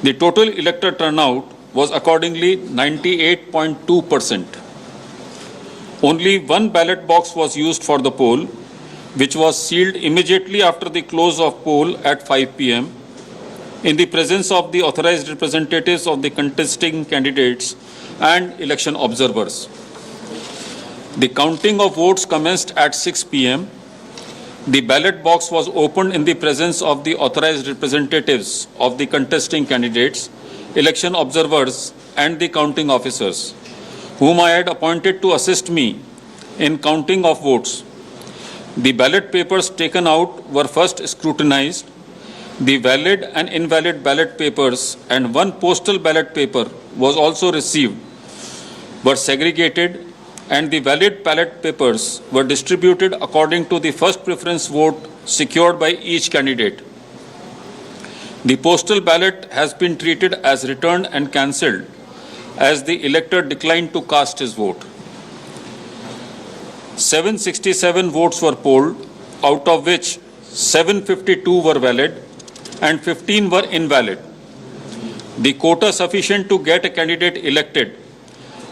The total elector turnout was accordingly 98.2%. Only 1 ballot box was used for the poll, which was sealed immediately after the close of poll at 5 p.m. in the presence of the authorized representatives of the contesting candidates and election observers. The counting of votes commenced at 6 p.m. The ballot box was opened in the presence of the authorized representatives of the contesting candidates, election observers, and the counting officers, whom I had appointed to assist me in counting of votes. The ballot papers taken out were first scrutinized. The valid and invalid ballot papers and 1 postal ballot paper was also received, were segregated, and the valid ballot papers were distributed according to the first preference vote secured by each candidate. The postal ballot has been treated as returned and cancelled, as the elector declined to cast his vote. 767 votes were polled, out of which 752 were valid and 15 were invalid. The quota sufficient to get a candidate elected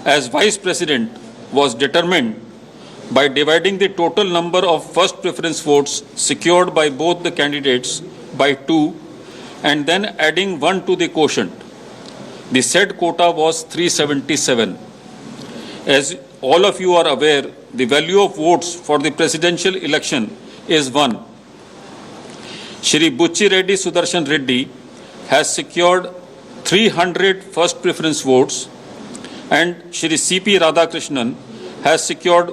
as Vice President was determined by dividing the total number of first preference votes secured by both the candidates by 2 and then adding 1 to the quotient. The said quota was 377. As all of you are aware, the value of votes for the presidential election is 1. Shri Bucci Reddy Sudershan Reddy has secured 300 first preference votes, and Shri C.P. Radhakrishnan has secured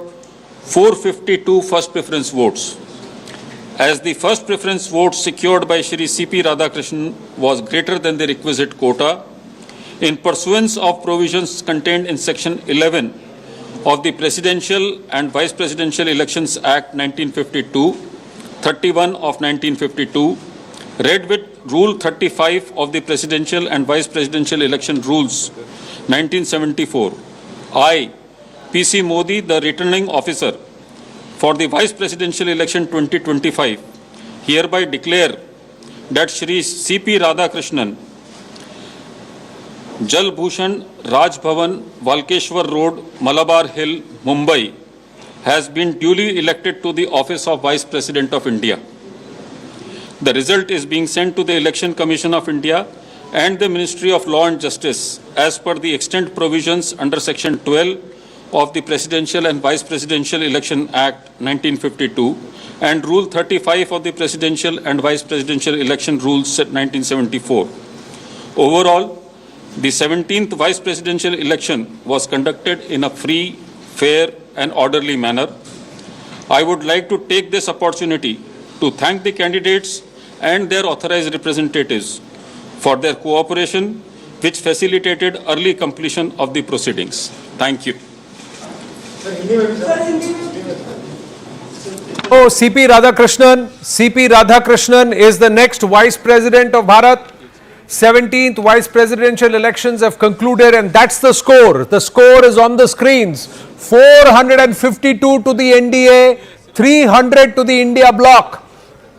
452 first preference votes. As the first preference vote secured by Shri C.P. Radhakrishnan was greater than the requisite quota, in pursuance of provisions contained in Section 11 of the Presidential and Vice Presidential Elections Act 1952, 31 of 1952, read with Rule 35 of the Presidential and Vice Presidential Election Rules 1974, I, P.C. Modi, the returning officer for the Vice Presidential Election 2025 hereby declare that Shri C.P. Radhakrishnan, Jal Bhushan Raj Bhavan, Valkeshwar Road, Malabar Hill, Mumbai, has been duly elected to the office of Vice President of India. The result is being sent to the Election Commission of India and the Ministry of Law and Justice as per the extant provisions under Section 12 of the Presidential and Vice Presidential Election Act 1952 and Rule 35 of the Presidential and Vice Presidential Election Rules 1974. Overall, the 17th Vice Presidential election was conducted in a free, fair and orderly manner. I would like to take this opportunity to thank the candidates and their authorized representatives for their cooperation, which facilitated early completion of the proceedings. Thank you. Oh, C.P. Radhakrishnan. C.P. Radhakrishnan is the next Vice President of Bharat. 17th Vice Presidential elections have concluded and that's the score. The score is on the screens. 452 to the NDA, 300 to the India bloc.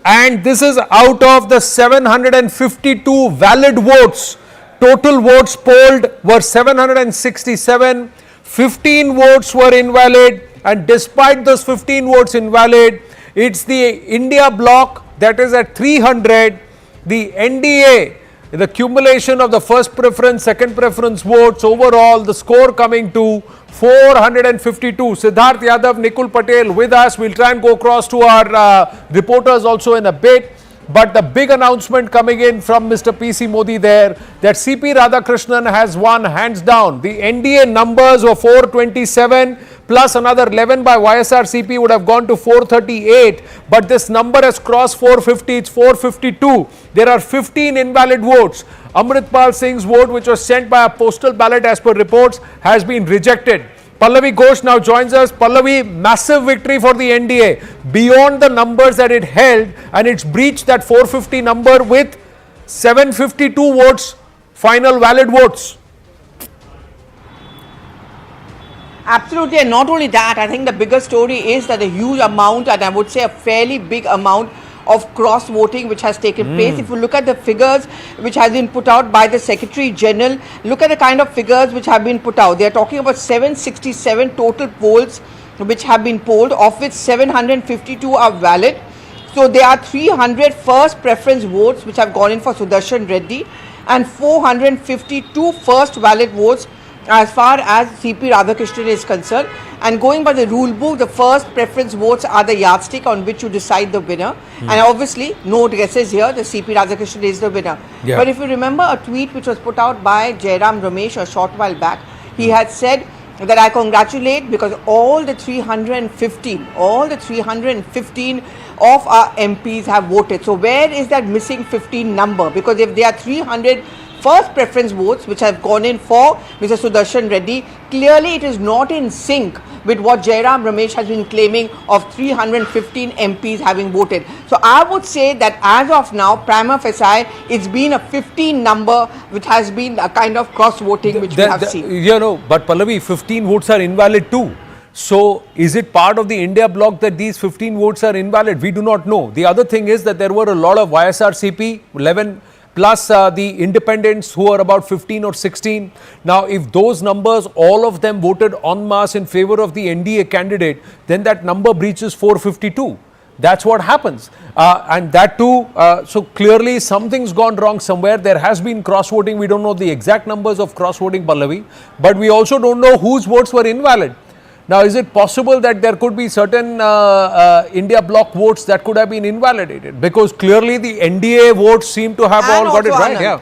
And this is out of the 752 valid votes. Total votes polled were 767. 15 votes were invalid. And despite those 15 votes invalid, it's the India bloc that is at 300. The NDA, the accumulation of the first preference, second preference votes, overall the score coming to 452. Siddharth Yadav, Nikul Patel with us. We'll try and go across to our reporters also in a bit. But the big announcement coming in from Mr. PC Modi there that C.P. Radhakrishnan has won hands down. The NDA numbers were 427 plus another 11 by YSRCP would have gone to 438. But this number has crossed 450. It's 452. There are 15 invalid votes. Amritpal Singh's vote, which was sent by a postal ballot as per reports, has been rejected. Pallavi Ghosh now joins us. Pallavi, massive victory for the NDA beyond the numbers that it held, and it's breached that 450 number with 752 votes, final valid votes. Absolutely, and not only that, I think the bigger story is that a huge amount, and I would say a fairly big amount of cross voting which has taken place. If you look at the figures which has been put out by the Secretary General, look at the kind of figures which have been put out. They are talking about 767 total polls which have been polled, of which 752 are valid. So there are 300 first preference votes which have gone in for Sudershan Reddy and 452 first valid votes as far as C.P. Radhakrishnan is concerned. And going by the rule book, the first preference votes are the yardstick on which you decide the winner. And obviously, no guesses here, the C.P. Radhakrishnan is the winner. Yeah. But if you remember a tweet which was put out by Jairam Ramesh a short while back, he had said that I congratulate because all the 315 of our MPs have voted. So where is that missing 15 number? Because if there are 300 first preference votes which have gone in for Mr. Sudershan Reddy, clearly it is not in sync with what Jairam Ramesh has been claiming of 315 MPs having voted. So I would say that as of now, prima facie, it's been a 15 number which has been a kind of cross voting which we have seen. You know, but Pallavi, 15 votes are invalid too. So is it part of the India bloc that these 15 votes are invalid? We do not know. The other thing is that there were a lot of YSRCP, 11 plus the independents who are about 15 or 16. Now, if those numbers, all of them voted en masse in favor of the NDA candidate, then that number breaches 452. That's what happens. And that too, so clearly something's gone wrong somewhere. There has been cross-voting. We don't know the exact numbers of cross-voting, Pallavi, but we also don't know whose votes were invalid. Now, is it possible that there could be certain India bloc votes that could have been invalidated? Because clearly the NDA votes seem to have all got it right. Yeah.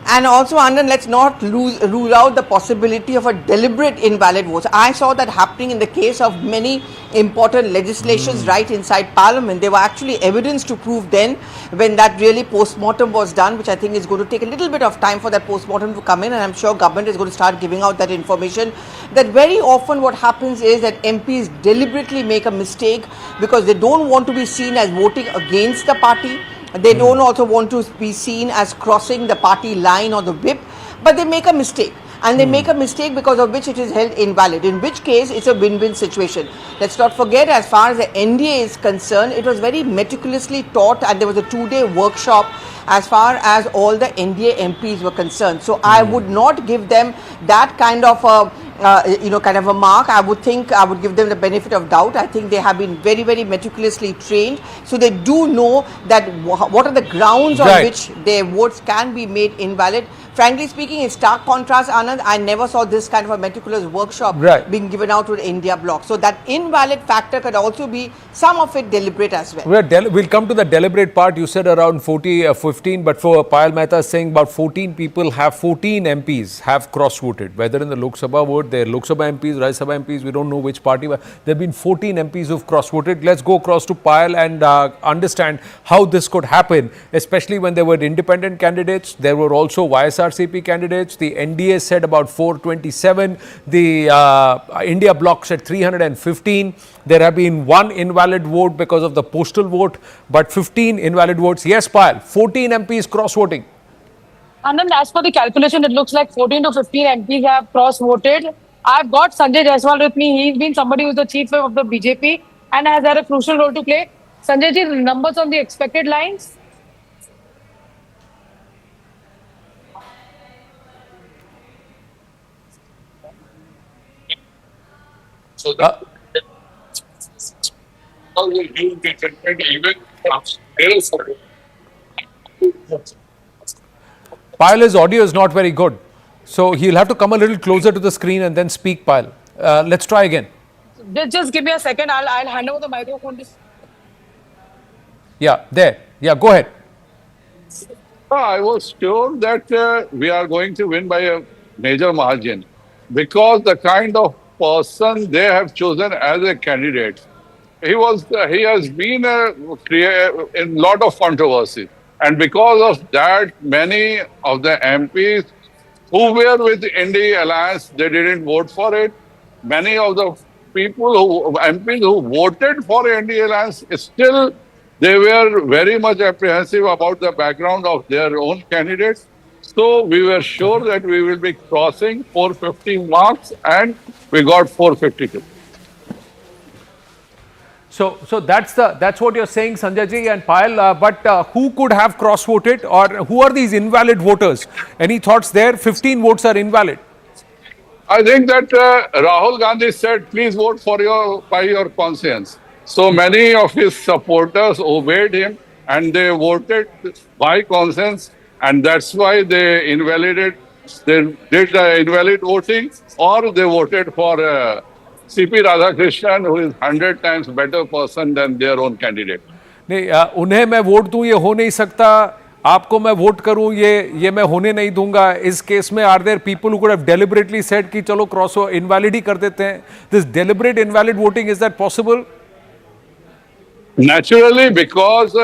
And also, Anand, let's not rule out the possibility of a deliberate invalid vote. I saw that happening in the case of many important legislations right inside Parliament. There were actually evidence to prove then when that really post-mortem was done, which I think is going to take a little bit of time for that post-mortem to come in, and I'm sure government is going to start giving out that information, that very often what happens is that MPs deliberately make a mistake because they don't want to be seen as voting against the party. They don't also want to be seen as crossing the party line or the whip, but they make a mistake. and they make a mistake because of which it is held invalid, in which case it's a win-win situation. Let's not forget, as far as the NDA is concerned, it was very meticulously taught, and there was a 2-day workshop as far as all the NDA MPs were concerned. So I would not give them that kind of a mark. I would think I would give them the benefit of doubt. I think they have been very, very meticulously trained, so they do know that what are the grounds on which their votes can be made invalid. Frankly speaking, in stark contrast, Anand, I never saw this kind of a meticulous workshop being given out to the India bloc. So that invalid factor could also be some of it deliberate as well. We'll come to the deliberate part. You said around 15, but for Payal Mehta saying about 14 MPs have cross-voted, whether in the Lok Sabha vote, they're Lok Sabha MPs, Rajya Sabha MPs, we don't know which party, but there have been 14 MPs who've cross-voted. Let's go across to Payal and understand how this could happen, especially when there were independent candidates. There were also YSRCP candidates. The NDA said about 427. The India bloc said 315. There have been one invalid vote because of the postal vote, but 15 invalid votes. Yes, Payal, 14 MPs cross-voting. And then as per the calculation, it looks like 14 to 15 MPs have cross-voted. I've got Sanjay Jaiswal with me. He's been somebody who's the chief of the BJP and has had a crucial role to play. Sanjay ji, numbers on the expected lines? So that how will you be treated even Payal's audio is not very good, so he'll have to come a little closer to the screen and then speak, Payal. Let's try again. Just give me a second. I'll hand over the microphone to... Yeah, there. Yeah, go ahead. I was sure that we are going to win by a major margin because the kind of person they have chosen as a candidate, he has been in lot of controversy, and because of that, many of the MPs who were with the NDA alliance, they didn't vote for it. Many of the MPs who voted for NDA alliance, still they were very much apprehensive about the background of their own candidates. So we were sure that we will be crossing 450 marks, and we got 452. So that's what you're saying, Sanjay ji and Payal. But who could have cross-voted, or who are these invalid voters? Any thoughts there? 15 votes are invalid. I think that Rahul Gandhi said, please vote by your conscience. So many of his supporters obeyed him and they voted by conscience, and that's why they did the invalid voting, or they voted for CP Radhakrishnan, who is 100 times better person than their own candidate. नहीं, उन्हें मैं vote दूं ये हो नहीं सकता, आपको मैं वोट करूं ये मैं होने नहीं दूंगा. इस केस में are there people who could have deliberately said कि चलो क्रॉस इनवैलिड ही कर देते हैं. This deliberate invalid voting, is that possible? Naturally, because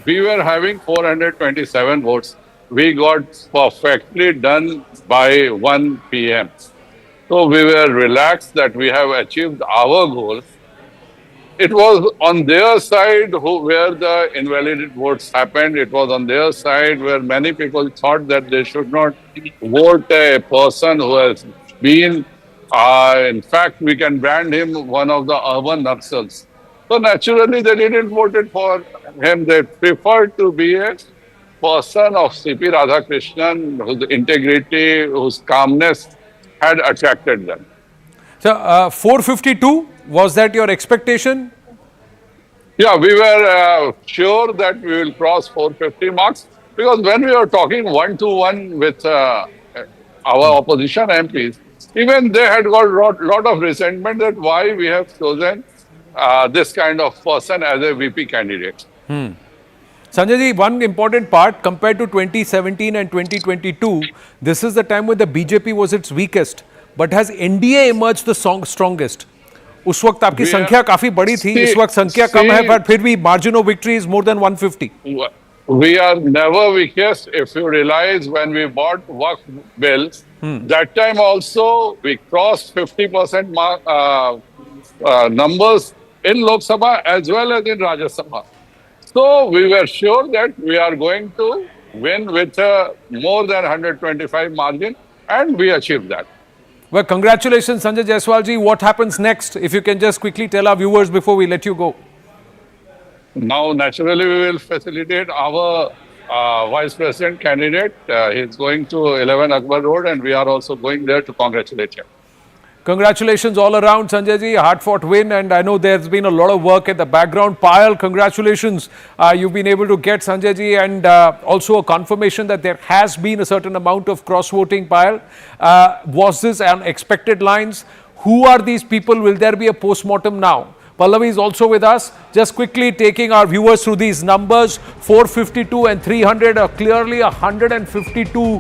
we were having 427 votes, we got perfectly done by 1 p.m. So we were relaxed that we have achieved our goal. It was on their side where the invalidated votes happened. It was on their side where many people thought that they should not vote a person who has been, in fact, we can brand him one of the urban Naxals. So naturally, they didn't vote for him. They preferred to be a person of CP Radhakrishnan, whose integrity, whose calmness had attracted them. So, 452, was that your expectation? Yeah, we were sure that we will cross 450 marks, because when we were talking one-to-one with our opposition MPs, even they had got a lot of resentment that why we have chosen this kind of person as a VP candidate. Sanjay ji, one important part, compared to 2017 and 2022, this is the time when the BJP was its weakest. But has NDA emerged the strongest? उस वक्त आपकी संख्या काफी बड़ी थी, इस वक्त संख्या कम है, but फिर भी margin of victory is more than 150. We are never weakest. If you realize, when we bought Waqf bill, that time also we crossed 50% numbers in Lok Sabha as well as in Rajya Sabha. So we were sure that we are going to win with a more than 125 margin, and we achieved that. Well, congratulations, Sanjay Jaiswalji. What happens next? If you can just quickly tell our viewers before we let you go. Now, naturally, we will facilitate our vice president candidate. He's going to 11 Akbar Road, and we are also going there to congratulate him. Congratulations all around, Sanjay ji. Hard-fought win, and I know there's been a lot of work at the background. Payal, congratulations. You've been able to get Sanjay ji, and also a confirmation that there has been a certain amount of cross-voting. Payal, was this on expected lines? Who are these people? Will there be a post-mortem now? Pallavi is also with us. Just quickly taking our viewers through these numbers. 452 and 300 are clearly 152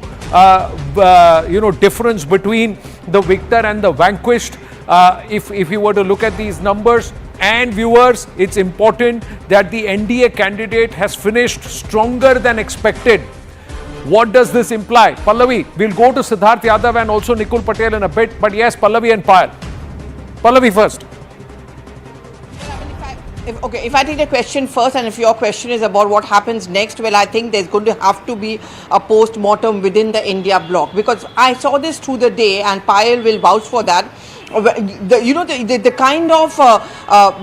difference between the victor and the vanquished. If you were to look at these numbers, and viewers, it's important that the NDA candidate has finished stronger than expected. What does this imply? Pallavi, we'll go to Siddharth Yadav and also Nikul Patel in a bit, but yes, Pallavi and Payal. Pallavi first. If I take the question first, and if your question is about what happens next, well, I think there's going to have to be a post-mortem within the India bloc, because I saw this through the day, and Payal will vouch for that. The kind of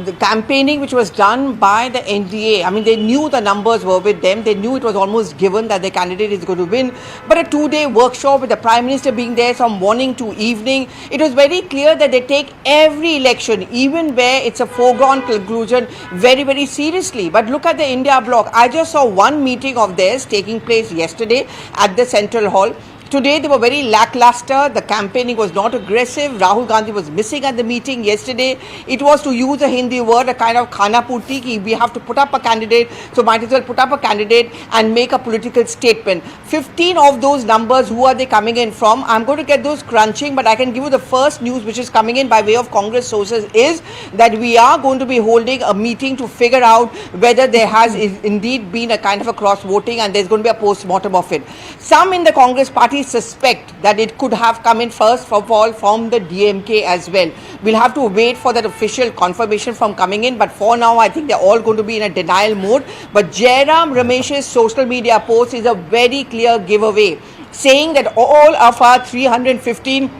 the campaigning which was done by the NDA, I mean, they knew the numbers were with them. They knew it was almost given that the candidate is going to win. But a 2-day workshop with the Prime Minister being there from morning to evening, it was very clear that they take every election, even where it's a foregone conclusion, very, very seriously. But look at the India bloc. I just saw one meeting of theirs taking place yesterday at the Central Hall. Today they were very lackluster. The campaigning was not aggressive. Rahul Gandhi was missing at the meeting yesterday. It was, to use a Hindi word, a kind of khana purti ki we have to put up a candidate, so might as well put up a candidate and make a political statement. 15 of those numbers, who are they coming in from? I'm going to get those crunching, but I can give you the first news which is coming in by way of Congress sources is that we are going to be holding a meeting to figure out whether there has indeed been a kind of a cross voting, and there's going to be a post-mortem of it. Some in the Congress party suspect that it could have come in first of all from the DMK as well. We'll have to wait for that official confirmation from coming in, but for now I think they're all going to be in a denial mode. But Jairam Ramesh's social media post is a very clear giveaway, saying that all of our 315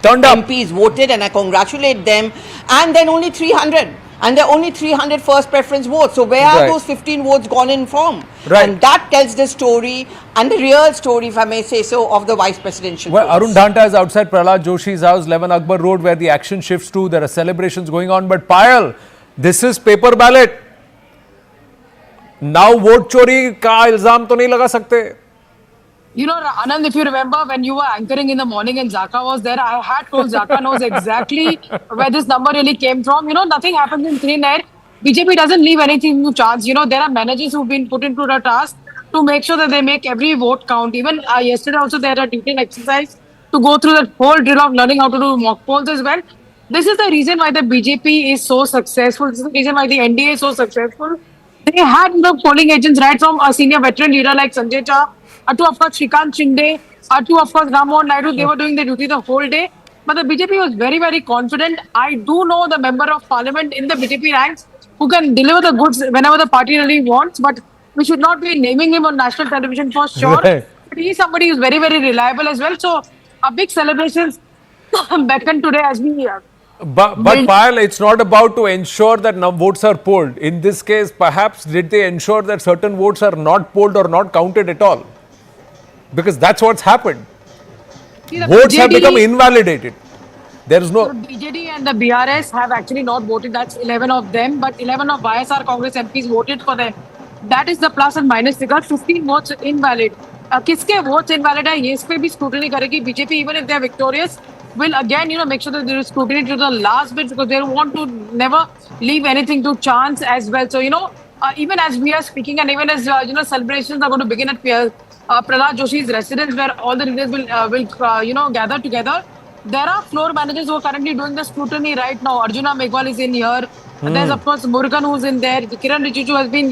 MPs voted, and I congratulate them, and then only 300. And there are only 300 first preference votes. So where are those 15 votes gone in from? And that tells the story, and the real story, if I may say so, of the vice presidential. Well, Arun Dhanta is outside Prahlad Joshi's house, 11 Akbar Road, where the action shifts to. There are celebrations going on. But Payal, this is paper ballot. Now vote chori ka ilzam to nahi laga sakte. You know, Anand, if you remember when you were anchoring in the morning and Zaka was there, I had told Zaka knows exactly where this number really came from. You know, nothing happens in thin air. BJP doesn't leave anything to chance. You know, there are managers who've been put into the task to make sure that they make every vote count. Even yesterday also they had a detailed exercise to go through the whole drill of learning how to do mock polls as well. This is the reason why the BJP is so successful. This is the reason why the NDA is so successful. They had polling agents right from a senior veteran leader like Sanjay Cha, to of course Shrikant Shinde, to of course Ram Mohan Naidu. They were doing the duty the whole day. But the BJP was very, very confident. I do know the member of parliament in the BJP ranks who can deliver the goods whenever the party really wants. But we should not be naming him on national television for sure. But he is somebody who's very, very reliable as well. So a big celebrations beckon today as we But Payal, it's not about to ensure that votes are polled. In this case, perhaps did they ensure that certain votes are not polled or not counted at all? Because that's what's happened. See, the votes have BJD become invalidated. There is no. The BJD and the BRS have actually not voted. That's 11 of them, but 11 of YSR Congress MPs voted for them. That is the plus and minus figure. 15 votes invalid. किसके votes invalid है? ये इस पे भी scrutiny करेगी BJP. Even if they are victorious, will again make sure that there is scrutiny to the last bit, because they want to never leave anything to chance as well. So even as we are speaking, and even as celebrations are going to begin at Prahlad Joshi's residence, where all the leaders will gather together. There are floor managers who are currently doing the scrutiny right now. Arjuna Megwal is in here. There's of course Murugan who's in there. Kiran Rijiju has been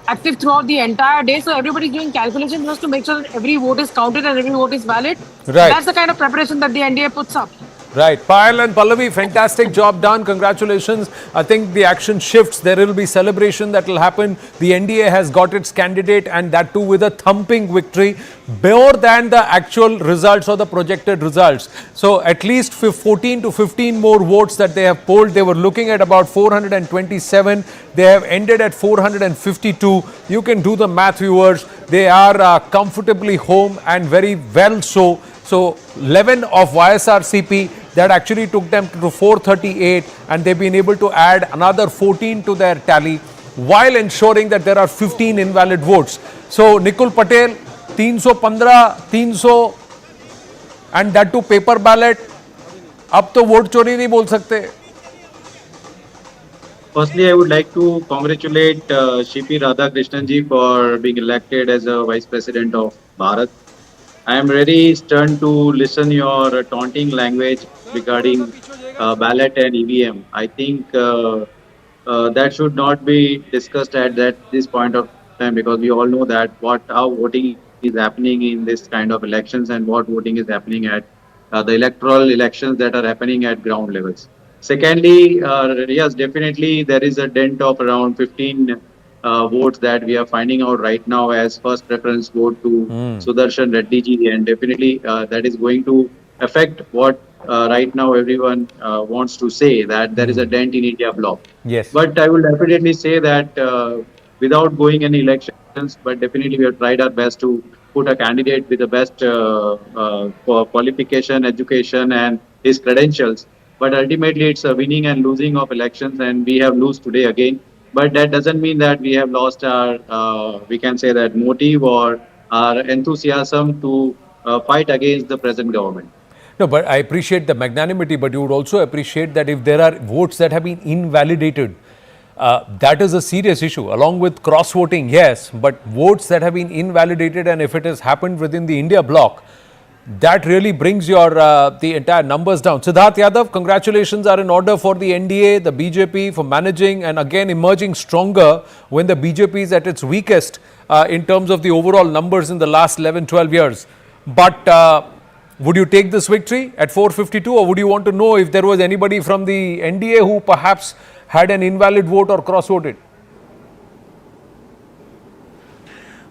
active throughout the entire day. So everybody's doing calculations just to make sure that every vote is counted and every vote is valid. Right. That's the kind of preparation that the NDA puts up. Right. Payal and Pallavi, fantastic job done. Congratulations. I think the action shifts. There will be celebration that will happen. The NDA has got its candidate, and that too with a thumping victory, more than the actual results or the projected results. So at least 14 to 15 more votes that they have polled. They were looking at about 427. They have ended at 452. You can do the math, viewers. They are comfortably home, and very well so. So 11 of YSRCP, that actually took them to 438, and they've been able to add another 14 to their tally while ensuring that there are 15 invalid votes. So Nikul Patel, 315, 300, and that too paper ballot. अब तो vote चोरी नहीं बोल सकते. Firstly, I would like to congratulate CP Radhakrishnan ji for being elected as a Vice President of Bharat. I am very stunned to listen your taunting language regarding ballot and EVM. I think that should not be discussed at this point of time, because we all know that how voting is happening in this kind of elections and what voting is happening at the electoral elections that are happening at ground levels. Secondly, yes, definitely there is a dent of around 15 votes that we are finding out right now as first preference vote to Sudershan Reddy ji, and definitely that is going to affect what right now everyone wants to say, that there is a dent in India bloc. Yes. But I will definitely say that without going any elections, but definitely we have tried our best to put a candidate with the best qualification, education and his credentials. But ultimately it's a winning and losing of elections, and we have lost today again. But that doesn't mean that we have lost our, we can say that motive or our enthusiasm to fight against the present government. No, but I appreciate the magnanimity, but you would also appreciate that if there are votes that have been invalidated, that is a serious issue. Along with cross-voting, yes, but votes that have been invalidated, and if it has happened within the India bloc, that really brings your the entire numbers down. Siddharth Yadav, congratulations are in order for the NDA, the BJP for managing and again emerging stronger when the BJP is at its weakest in terms of the overall numbers in the last 11-12 years. But would you take this victory at 452, or would you want to know if there was anybody from the NDA who perhaps had an invalid vote or cross-voted?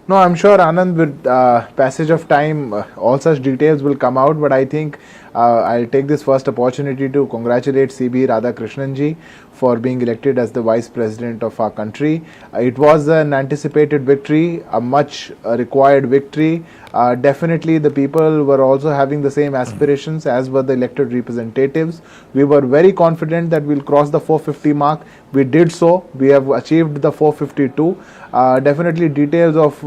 No, I'm sure, Anand, with passage of time, all such details will come out. But I think I'll take this first opportunity to congratulate CB Radhakrishnan ji for being elected as the Vice President of our country. It was an anticipated victory, a much required victory. Definitely the people were also having the same aspirations as were the elected representatives. We were very confident that we'll cross the 450 mark. We did so. We have achieved the 452. Definitely details of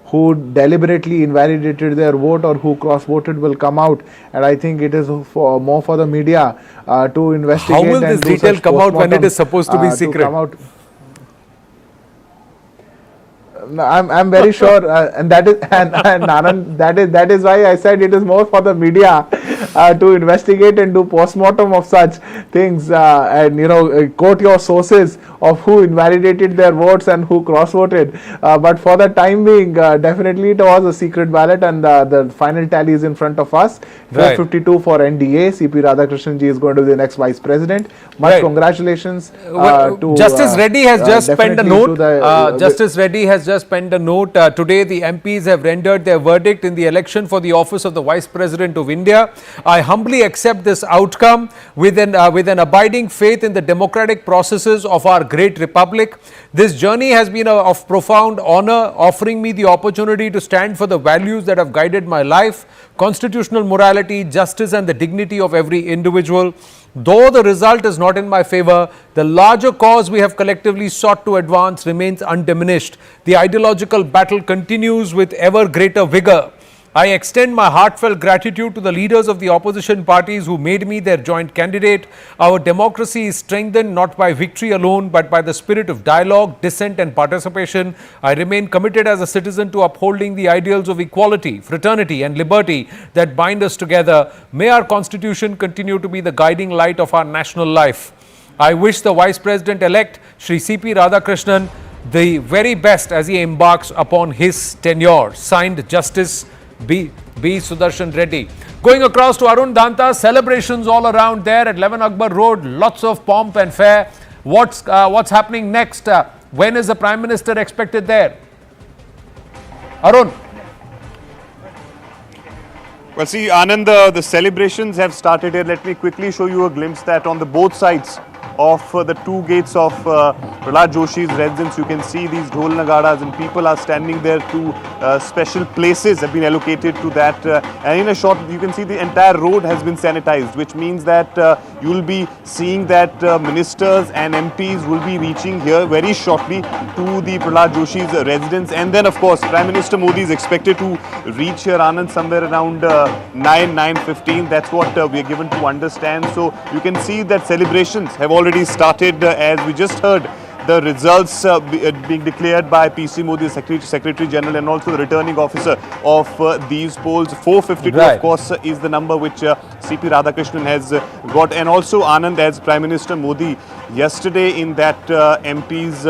who deliberately invalidated their vote or who cross-voted will come out, and I think it is more for the media to investigate. How will this detail come out when it is supposed to be secret? I'm very sure, and that is and Anand, that is why I said it is more for the media to investigate and do post-mortem of such things, and quote your sources of who invalidated their votes and who cross-voted. But for the time being, definitely it was a secret ballot, and the final tally is in front of us. 452 for NDA. CP Radhakrishnan ji is going to be the next Vice President. Much congratulations to Justice Reddy has just penned a note. Justice Reddy has just penned a note. Today the MPs have rendered their verdict in the election for the office of the Vice President of India. I humbly accept this outcome with an abiding faith in the democratic processes of our great republic. This journey has been of profound honor, offering me the opportunity to stand for the values that have guided my life: constitutional morality, justice and the dignity of every individual. Though the result is not in my favor, the larger cause we have collectively sought to advance remains undiminished. The ideological battle continues with ever greater vigor. I extend my heartfelt gratitude to the leaders of the opposition parties who made me their joint candidate. Our democracy is strengthened not by victory alone, but by the spirit of dialogue, dissent and participation. I remain committed as a citizen to upholding the ideals of equality, fraternity and liberty that bind us together. May our constitution continue to be the guiding light of our national life. I wish the Vice President-elect, Shri CP Radhakrishnan, the very best as he embarks upon his tenure. Signed, Justice B. Sudershan Reddy. Going across to Arun Danta, celebrations all around there at 11 Akbar Road, lots of pomp and fare. What's happening next? When is the Prime Minister expected there? Arun. Well, see, Anand, the celebrations have started here. Let me quickly show you a glimpse that on the both sides of the two gates of Prahlad Joshi's residence, you can see these dhol nagaras and people are standing there. Two special places have been allocated to that. And in a short, you can see the entire road has been sanitized, which means that you will be seeing that ministers and MPs will be reaching here very shortly to the Prahlad Joshi's residence. And then, of course, Prime Minister Modi is expected to reach here, Anand, somewhere around 9:15. That's what we are given to understand. So you can see that celebrations have already started, as we just heard the results being declared by PC Modi, Secretary General, and also the returning officer of these polls. 452, right, of course, is the number which CP Radhakrishnan has got. And also, Anand, as Prime Minister Modi yesterday in that MP's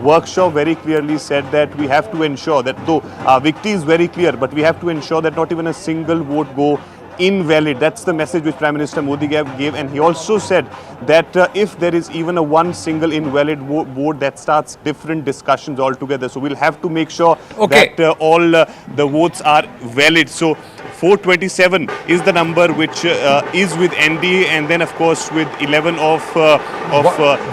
workshop very clearly said that we have to ensure that, though our victory is very clear, but we have to ensure that not even a single vote go invalid. That's the message which Prime Minister Modi gave, and he also said that if there is even a one single invalid vote, that starts different discussions altogether. So we'll have to make sure that all the votes are valid. So 427 is the number which is with NDA, and then of course with 11 of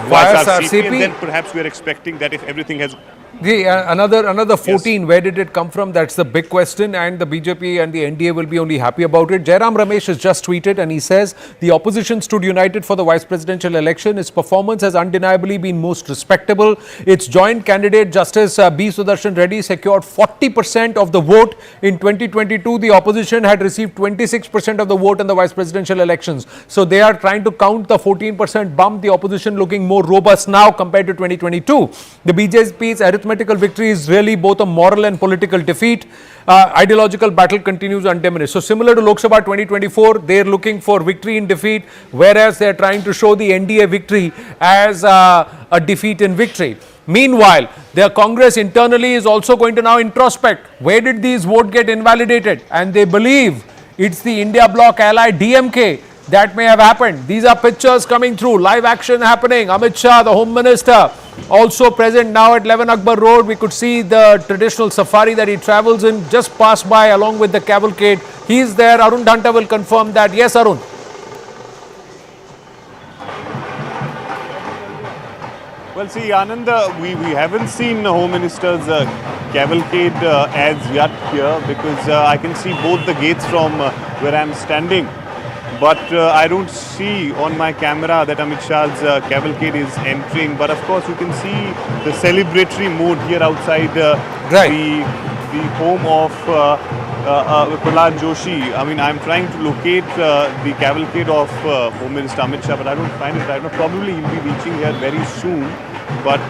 YSRCP, and then perhaps we are expecting that if everything has another 14, yes, where did it come from? That's the big question, and the BJP and the NDA will be only happy about it. Jairam Ramesh has just tweeted and he says, the opposition stood united for the vice presidential election. Its performance has undeniably been most respectable. Its joint candidate, Justice B. Sudershan Reddy, secured 40% of the vote. In 2022, the opposition had received 26% of the vote in the vice presidential elections. So they are trying to count the 14% bump, the opposition looking more robust now compared to 2022. The BJP's arithmetical victory is really both a moral and political defeat. Ideological battle continues undiminished. So similar to Lok Sabha 2024, they are looking for victory in defeat, whereas they are trying to show the NDA victory as a defeat in victory. Meanwhile, their Congress internally is also going to now introspect. Where did these votes get invalidated? And they believe it's the India bloc ally DMK that may have happened. These are pictures coming through, live action happening. Amit Shah, the Home Minister, also present now at 11 Akbar Road. We could see the traditional safari that he travels in just pass by along with the cavalcade. He is there. Arun Danta will confirm that. Yes, Arun. Well, see, Anand, we haven't seen the Home Minister's cavalcade as yet here, because I can see both the gates from where I'm standing. But I don't see on my camera that Amit Shah's cavalcade is entering. But of course, you can see the celebratory mood here outside the home of Prahlad Joshi. I mean, I'm trying to locate the cavalcade of Home Minister Amit Shah, but I don't find it right now. Probably he'll be reaching here very soon. But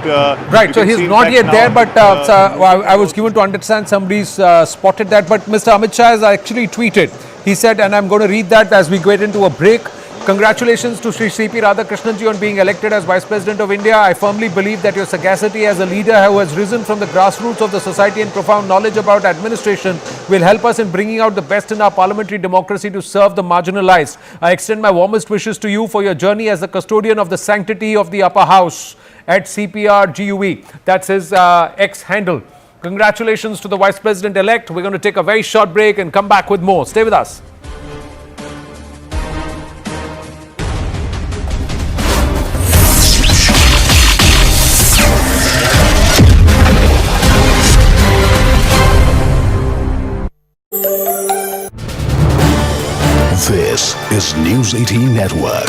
right, so he's not yet there, but I was given to understand somebody's spotted that. But Mr. Amit Shah has actually tweeted. He said, and I'm going to read that as we get into a break. Congratulations to Sri CP Radhakrishnan ji on being elected as Vice President of India. I firmly believe that your sagacity as a leader who has risen from the grassroots of the society and profound knowledge about administration will help us in bringing out the best in our parliamentary democracy to serve the marginalized. I extend my warmest wishes to you for your journey as the custodian of the sanctity of the upper house at CPR GUE. That's his X handle. Congratulations to the Vice President-elect. We're going to take a very short break and come back with more. Stay with us. This is News 18 Network.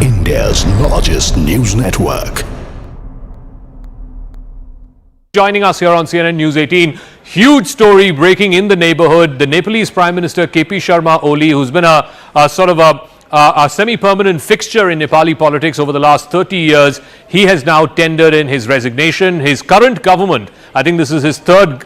India's largest news network. Joining us here on CNN News 18, huge story breaking in the neighborhood. The Nepalese Prime Minister KP Sharma Oli, who's been a sort of a semi-permanent fixture in Nepali politics over the last 30 years, he has now tendered in his resignation. His current government I think this is his third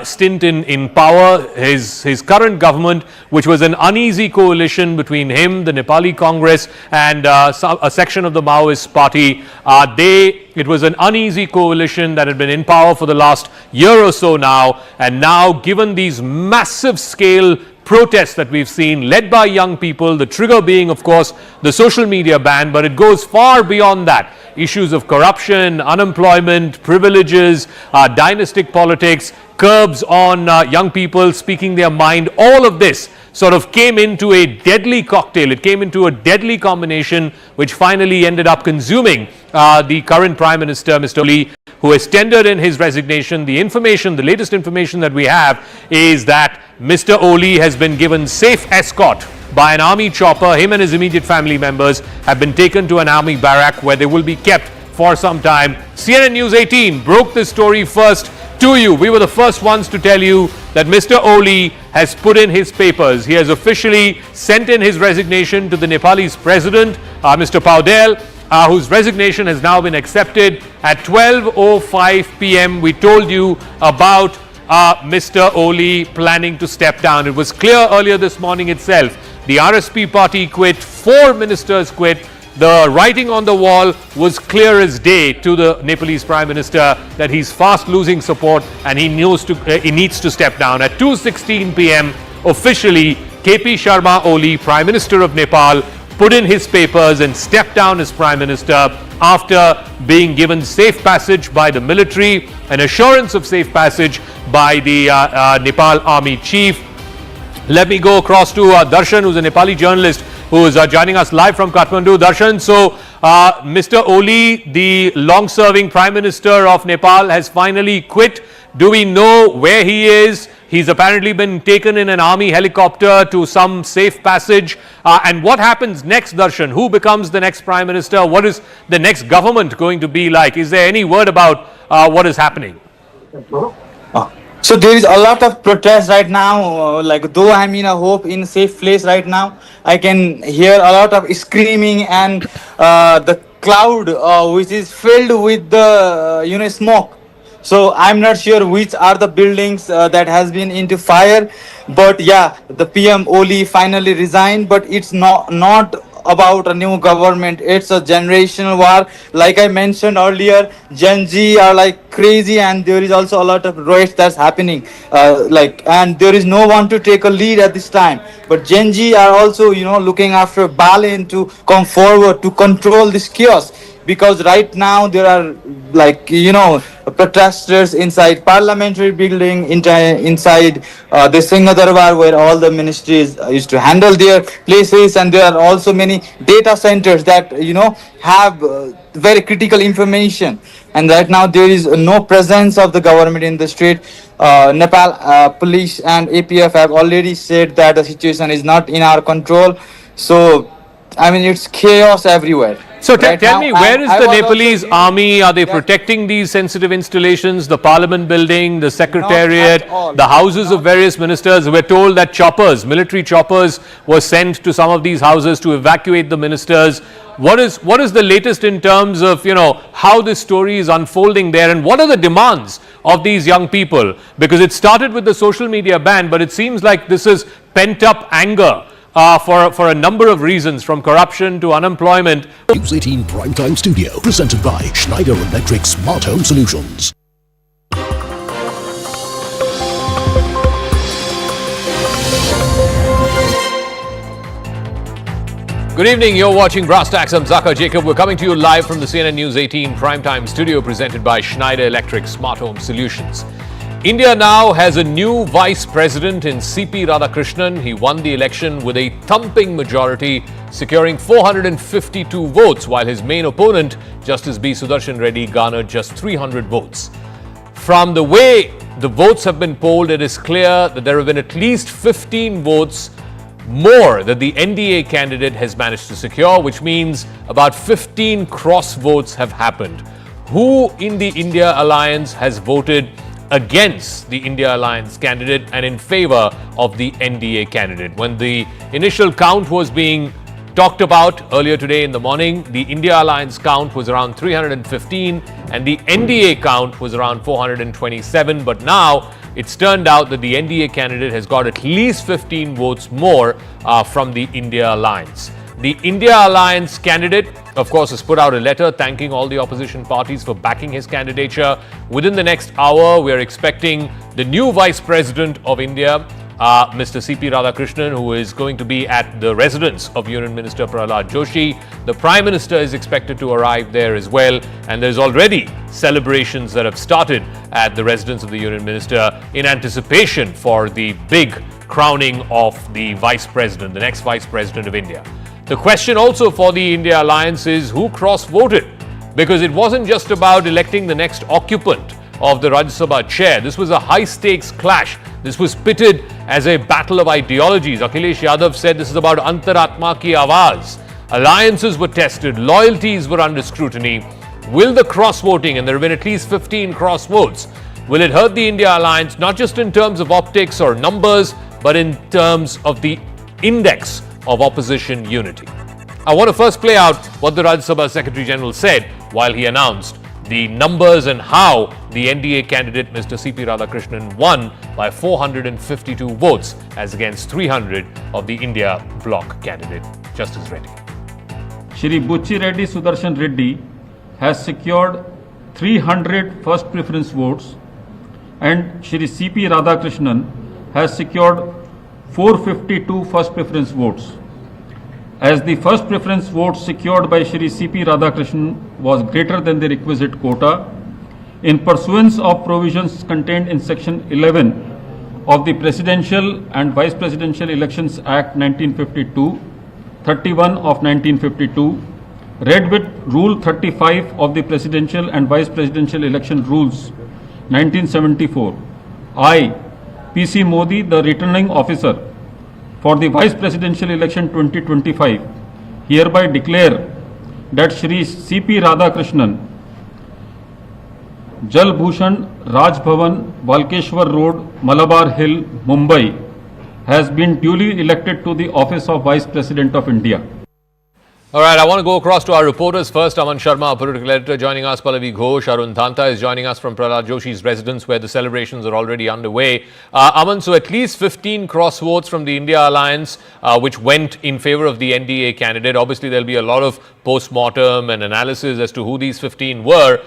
stint in power. His current government, which was an uneasy coalition between him, the Nepali Congress, and a section of the Maoist party, it was an uneasy coalition that had been in power for the last year or so now, and now given these massive scale protests that we've seen led by young people, the trigger being of course the social media ban, but it goes far beyond that. Issues of corruption, unemployment, privileges, dynastic politics, curbs on young people speaking their mind, all of this sort of came into a deadly cocktail. It came into a deadly combination which finally ended up consuming the current Prime Minister, Mr. Oli, who has tendered in his resignation. The latest information that we have is that Mr. Oli has been given safe escort by an army chopper. Him and his immediate family members have been taken to an army barrack where they will be kept for some time. CNN News 18 broke this story first to you. We were the first ones to tell you that Mr. Oli has put in his papers. He has officially sent in his resignation to the Nepalese president, Mr. Paudel, whose resignation has now been accepted at 12:05 p.m. We told you about Mr. Oli planning to step down. It was clear earlier this morning itself. The RSP party quit, 4 ministers quit. The writing on the wall was clear as day to the Nepalese Prime Minister that he's fast losing support and he needs to step down. At 2:16 p.m. officially, KP Sharma Oli, Prime Minister of Nepal, put in his papers and stepped down as Prime Minister after being given safe passage by the military, an assurance of safe passage by the Nepal Army Chief. Let me go across to Darshan, who's a Nepali journalist, who is joining us live from Kathmandu. Darshan, so Mr. Oli, the long-serving Prime Minister of Nepal, has finally quit. Do we know where he is? He's apparently been taken in an army helicopter to some safe passage. And what happens next, Darshan? Who becomes the next Prime Minister? What is the next government going to be like? Is there any word about what is happening? So there is a lot of protest right now. Like though I'm in a hope in a safe place right now, I can hear a lot of screaming and the cloud which is filled with the smoke. So I'm not sure which are the buildings that has been into fire, but yeah, the PM Oli finally resigned. But it's not about a new government. It's a generational war. Like I mentioned earlier, Gen Z are like crazy, and there is also a lot of riots that's happening. And there is no one to take a lead at this time. But Gen Z are also looking after Balin to come forward to control this chaos. Because right now there are protesters inside parliamentary building, inside the Singha Darbar where all the ministries used to handle their places, and there are also many data centers that have very critical information. And right now there is no presence of the government in the street. Nepal police and APF have already said that the situation is not in our control. So I mean, it's chaos everywhere. So tell me, where is the Nepalese army? Are they protecting these sensitive installations, the parliament building, the secretariat, the houses of various ministers? We're told that military choppers were sent to some of these houses to evacuate the ministers. What is the latest in terms of, how this story is unfolding there, and what are the demands of these young people? Because it started with the social media ban, but it seems like this is pent up anger. For a number of reasons, from corruption to unemployment. News 18 Primetime Studio, presented by Schneider Electric Smart Home Solutions. Good evening, you're watching Brass Tacks. I'm Zaka Jacob. We're coming to you live from the CNN News 18 Primetime Studio, presented by Schneider Electric Smart Home Solutions. India now has a new vice president in CP Radhakrishnan. He won the election with a thumping majority, securing 452 votes, while his main opponent, Justice B. Sudershan Reddy, garnered just 300 votes. From the way the votes have been polled, it is clear that there have been at least 15 votes more that the NDA candidate has managed to secure, which means about 15 cross votes have happened. Who in the India Alliance has voted against the India Alliance candidate and in favor of the NDA candidate? When the initial count was being talked about earlier today in the morning, the India Alliance count was around 315 and the NDA count was around 427. But now it's turned out that the NDA candidate has got at least 15 votes more from the India Alliance. The India Alliance candidate, of course, has put out a letter thanking all the opposition parties for backing his candidature. Within the next hour, we are expecting the new Vice President of India, Mr. C.P. Radhakrishnan, who is going to be at the residence of Union Minister Prahlad Joshi. The Prime Minister is expected to arrive there as well, and there's already celebrations that have started at the residence of the Union Minister in anticipation for the big crowning of the Vice President, the next Vice President of India. The question also for the India Alliance is who cross-voted, because it wasn't just about electing the next occupant of the Rajya Sabha chair. This was a high-stakes clash. This was pitted as a battle of ideologies. Akhilesh Yadav said this is about Antaratma ki Awaaz. Alliances were tested, loyalties were under scrutiny. Will the cross-voting, and there have been at least 15 cross-votes, will it hurt the India Alliance, not just in terms of optics or numbers, but in terms of the index of opposition unity? I want to first play out what the Rajya Sabha Secretary General said while he announced the numbers and how the NDA candidate Mr. C.P. Radhakrishnan won by 452 votes as against 300 of the India bloc candidate Justice Reddy. Shri Buchi Reddy Sudershan Reddy has secured 300 first preference votes and Shri C.P. Radhakrishnan has secured 452 first preference votes. As the first preference votes secured by Shri C.P. Radhakrishnan was greater than the requisite quota, in pursuance of provisions contained in Section 11 of the Presidential and Vice Presidential Elections Act 1952, 31 of 1952, read with Rule 35 of the Presidential and Vice Presidential Election Rules 1974, I, P.C. Modi, the returning officer for the Vice Presidential Election 2025, hereby declare that Shri C.P. Radhakrishnan, Jal Bhushan, Raj Bhavan, Walkeshwar Road, Malabar Hill, Mumbai, has been duly elected to the office of Vice President of India. All right, I want to go across to our reporters first. Aman Sharma, our political editor, joining us. Pallavi Ghosh, Arun Thanta is joining us from Prahlad Joshi's residence, where the celebrations are already underway. Aman, so at least 15 cross votes from the India Alliance, which went in favor of the NDA candidate. Obviously, there'll be a lot of post-mortem and analysis as to who these 15 were.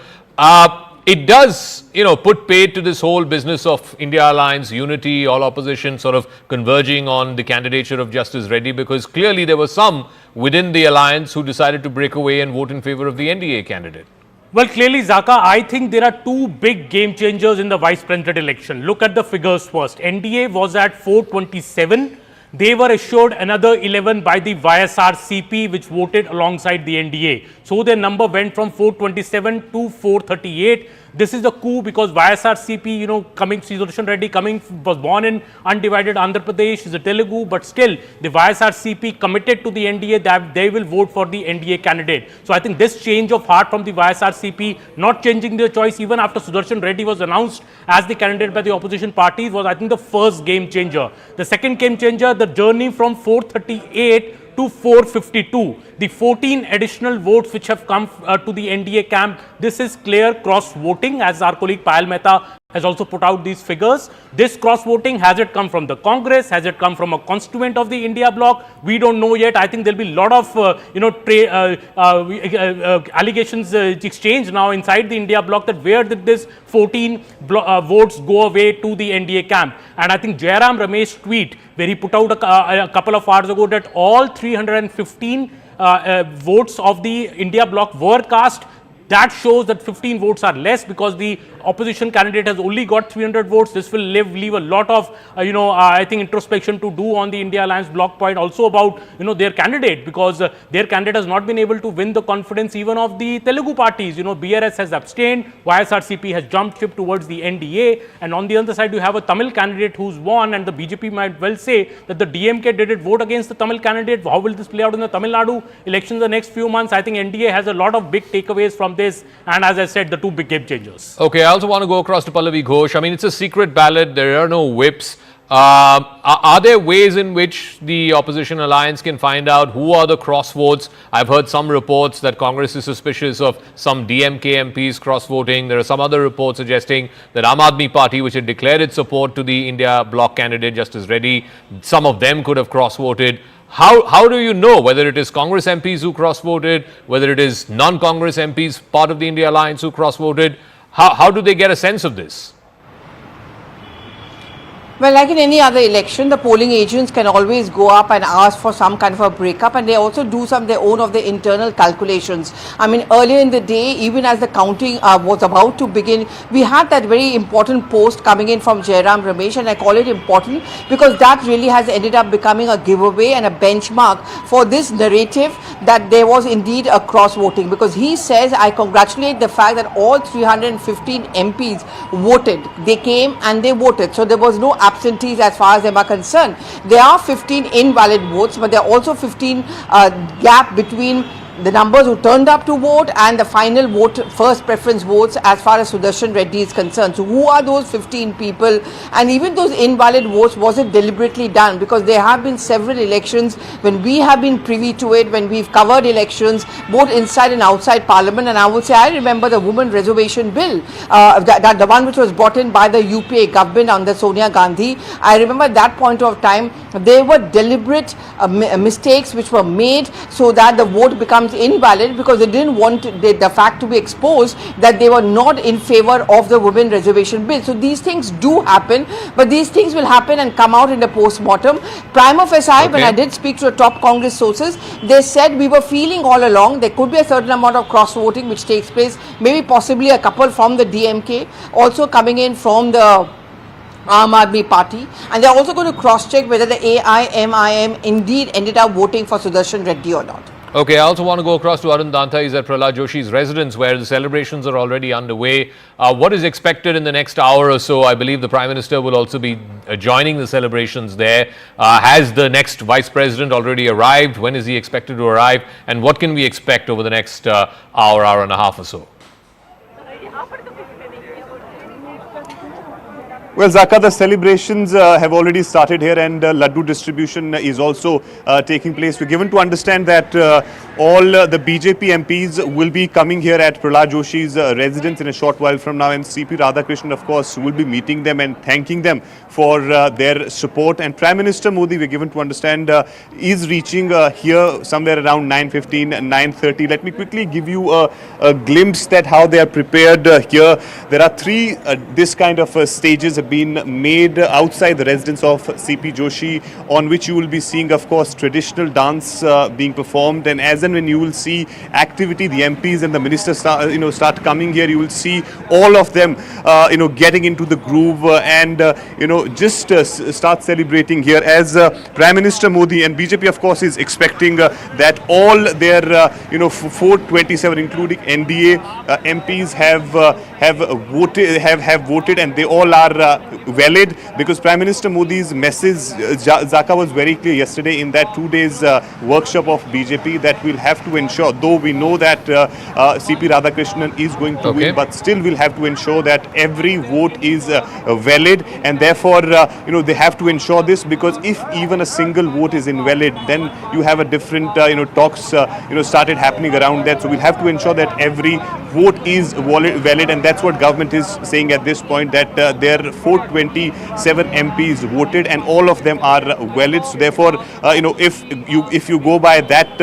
It does, put paid to this whole business of India Alliance, unity, all opposition sort of converging on the candidature of Justice Reddy, because clearly there were some within the alliance who decided to break away and vote in favor of the NDA candidate. Well, clearly, Zaka, I think there are two big game changers in the vice president election. Look at the figures first. NDA was at 427. They were assured another 11 by the YSRCP, which voted alongside the NDA. So their number went from 427 to 438. This is the coup because YSRCP, Sudershan Reddy was born in undivided Andhra Pradesh, is a Telugu, but still the YSRCP committed to the NDA that they will vote for the NDA candidate. So I think this change of heart from the YSRCP, not changing their choice even after Sudershan Reddy was announced as the candidate by the opposition parties, was I think the first game changer. The second game changer, the journey from 438 to 452, the 14 additional votes which have come to the NDA camp. This is clear cross-voting, as our colleague Payal Mehta has also put out these figures. This cross-voting, has it come from the Congress? Has it come from a constituent of the India bloc? We don't know yet. I think there'll be a lot of, allegations exchanged now inside the India bloc that where did this 14 votes go away to the NDA camp? And I think Jairam Ramesh tweet, where he put out a couple of hours ago that all 315 votes of the India bloc were cast. That shows that 15 votes are less because the opposition candidate has only got 300 votes. This will leave a lot of, I think introspection to do on the India Alliance bloc point, also about, their candidate, because their candidate has not been able to win the confidence even of the Telugu parties. BRS has abstained, YSRCP has jumped ship towards the NDA, and on the other side you have a Tamil candidate who's won, and the BJP might well say that the DMK didn't vote against the Tamil candidate. How will this play out in the Tamil Nadu elections the next few months? I think NDA has a lot of big takeaways from this, and as I said, the two big game changers. Okay, I also want to go across to Pallavi Ghosh. I mean, it's a secret ballot. There are no whips. Are there ways in which the opposition alliance can find out who are the cross votes? I've heard some reports that Congress is suspicious of some DMK MPs cross voting. There are some other reports suggesting that Aam Aadmi Party, which had declared its support to the India bloc candidate Justice Reddy, some of them could have cross voted. How do you know whether it is Congress MPs who cross voted, whether it is non-Congress MPs, part of the India alliance, who cross voted? How do they get a sense of this? Well, like in any other election, the polling agents can always go up and ask for some kind of a breakup, and they also do some their own of the internal calculations. I mean, earlier in the day, even as the counting was about to begin, we had that very important post coming in from Jairam Ramesh, and I call it important because that really has ended up becoming a giveaway and a benchmark for this narrative that there was indeed a cross voting, because he says, I congratulate the fact that all 315 MPs voted. They came and they voted, so there was no absentees as far as them are concerned. There are 15 invalid votes, but there are also 15 gap between the numbers who turned up to vote and the final vote, first preference votes as far as Sudershan Reddy is concerned. So who are those 15 people? And even those invalid votes, was it deliberately done? Because there have been several elections when we have been privy to it, when we've covered elections both inside and outside Parliament. And I would say I remember the women reservation bill, the one which was brought in by the UPA government under Sonia Gandhi. I remember at that point of time there were deliberate mistakes which were made so that the vote becomes invalid, because they didn't want the fact to be exposed that they were not in favor of the women reservation bill. So these things do happen, but these things will happen and come out in the post-mortem. Prima facie, when I did speak to the top Congress sources, they said we were feeling all along there could be a certain amount of cross-voting which takes place, maybe possibly a couple from the DMK, also coming in from the Aam Aadmi Party, and they're also going to cross-check whether the AIMIM indeed ended up voting for Sudershan Reddy or not. Okay, I also want to go across to Arun Danta. He's at Prahlad Joshi's residence where the celebrations are already underway. What is expected in the next hour or so? I believe the Prime Minister will also be joining the celebrations there. Has the next Vice President already arrived? When is he expected to arrive? And what can we expect over the next hour and a half or so? Well, Zaka, the celebrations have already started here, and laddu distribution is also taking place. We're given to understand that all the BJP MPs will be coming here at Prahlad Joshi's residence in a short while from now, and CP Radhakrishnan, of course, will be meeting them and thanking them for their support. And Prime Minister Modi, we're given to understand, is reaching here somewhere around 9:15, 9:30. Let me quickly give you a glimpse that how they are prepared here. There are three this kind of stages have been made outside the residence of CP Joshi, on which you will be seeing, of course, traditional dance being performed, and as and when you will see activity, the MPs and the ministers start coming here, you will see all of them getting into the groove and just start celebrating here, as Prime Minister Modi and BJP, of course, is expecting that all their 427 including NDA MPs have voted, and they all are valid, because Prime Minister Modi's message, Zaka, was very clear yesterday in that 2 days workshop of BJP, that we'll have to ensure, though we know that CP Radhakrishnan is going to win, but still we'll have to ensure that every vote is valid, and therefore they have to ensure this, because if even a single vote is invalid, then you have a different talks started happening around that. So we'll have to ensure that every vote is valid, and that's what government is saying at this point, that their 427 MPs voted and all of them are valid. So therefore, if you go by that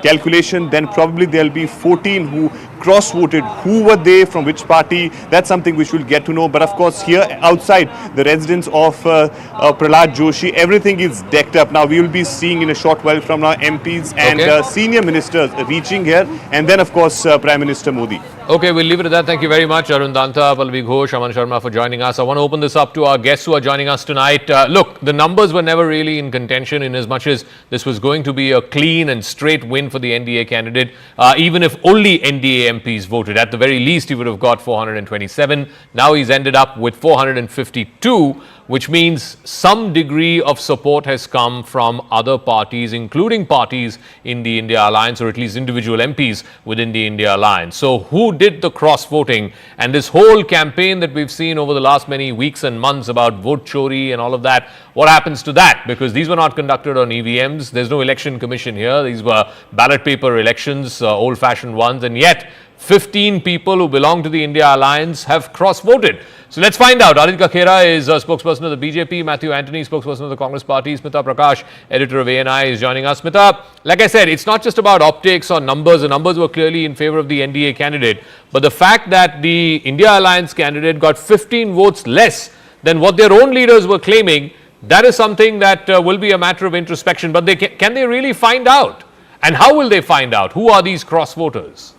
calculation, then probably there'll be 14 who cross-voted. Who were they, from which party? That's something which we'll get to know. But of course, here outside the residence of Prahlad Joshi, everything is decked up. Now we will be seeing in a short while from now MPs and senior ministers reaching here, and then of course Prime Minister Modi. Okay, we'll leave it at that. Thank you very much, Arun Danta, Pallavi Ghosh, Aman Sharma, for joining us. I want to open this up to our guests who are joining us tonight. Look, the numbers were never really in contention, in as much as this was going to be a clean and straight win for the NDA candidate. Even if only NDA MPs voted, at the very least he would have got 427. Now he's ended up with 452. which means some degree of support has come from other parties, including parties in the India alliance, or at least individual MPs within the India alliance. So who did the cross-voting? And this whole campaign that we've seen over the last many weeks and months about vote chori and all of that, what happens to that? Because these were not conducted on EVMs. There's no election commission here. These were ballot paper elections, old-fashioned ones, and yet 15 people who belong to the India alliance have cross-voted. So let's find out. Aditya Khera is a spokesperson of the BJP. Matthew Antony, spokesperson of the Congress Party. Smita Prakash, editor of ANI, is joining us. Smita, like I said, it's not just about optics or numbers. The numbers were clearly in favor of the NDA candidate. But the fact that the India alliance candidate got 15 votes less than what their own leaders were claiming, that is something that will be a matter of introspection. But can they really find out? And how will they find out? Who are these cross-voters?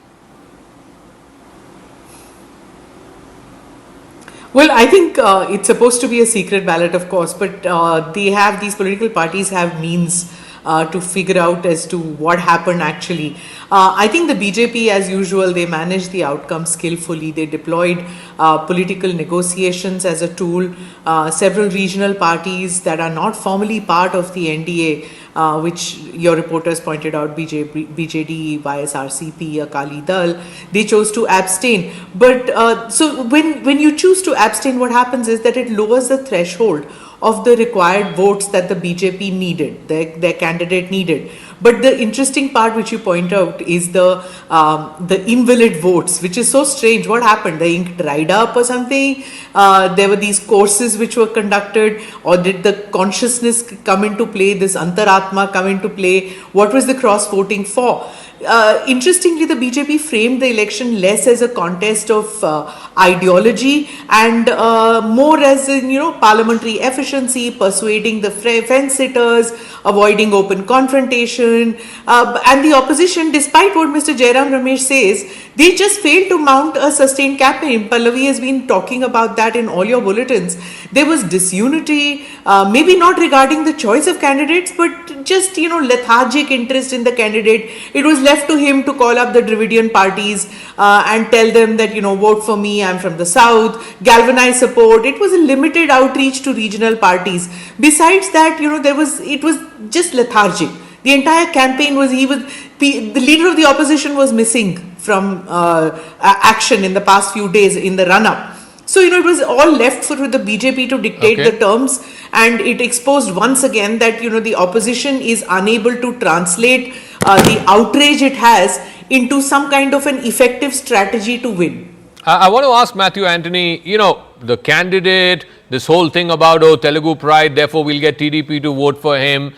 Well, I think it's supposed to be a secret ballot, of course, but these political parties have means to figure out as to what happened actually. I think the BJP, as usual, they managed the outcome skillfully. They deployed political negotiations as a tool. Several regional parties that are not formally part of the NDA, which your reporters pointed out, BJD, YSRCP, Akali Dal, they chose to abstain. But so when you choose to abstain, what happens is that it lowers the threshold of the required votes that the BJP needed, their candidate needed. But the interesting part which you point out is the invalid votes, which is so strange. What happened? The ink dried up or something? There were these courses which were conducted, or did the consciousness come into play, this antaratma come into play? What was the cross-voting for? Interestingly, the BJP framed the election less as a contest of ideology and more as in, parliamentary efficiency, persuading the fence-sitters, avoiding open confrontation, and the opposition, despite what Mr. Jairam Ramesh says, they just failed to mount a sustained campaign. Pallavi has been talking about that in all your bulletins. There was disunity, maybe not regarding the choice of candidates, but just, lethargic interest in the candidate. It was left to him to call up the Dravidian parties and tell them that, vote for me, I'm from the south, galvanize support. It was a limited outreach to regional parties. Besides that, it was just lethargic. The entire campaign was, the leader of the opposition was missing from action in the past few days in the run-up. So, it was all left for the BJP to dictate the terms, and it exposed once again that, the opposition is unable to translate the outrage it has into some kind of an effective strategy to win. I want to ask Matthew Antony, the candidate, this whole thing about, Telugu pride, therefore we'll get TDP to vote for him.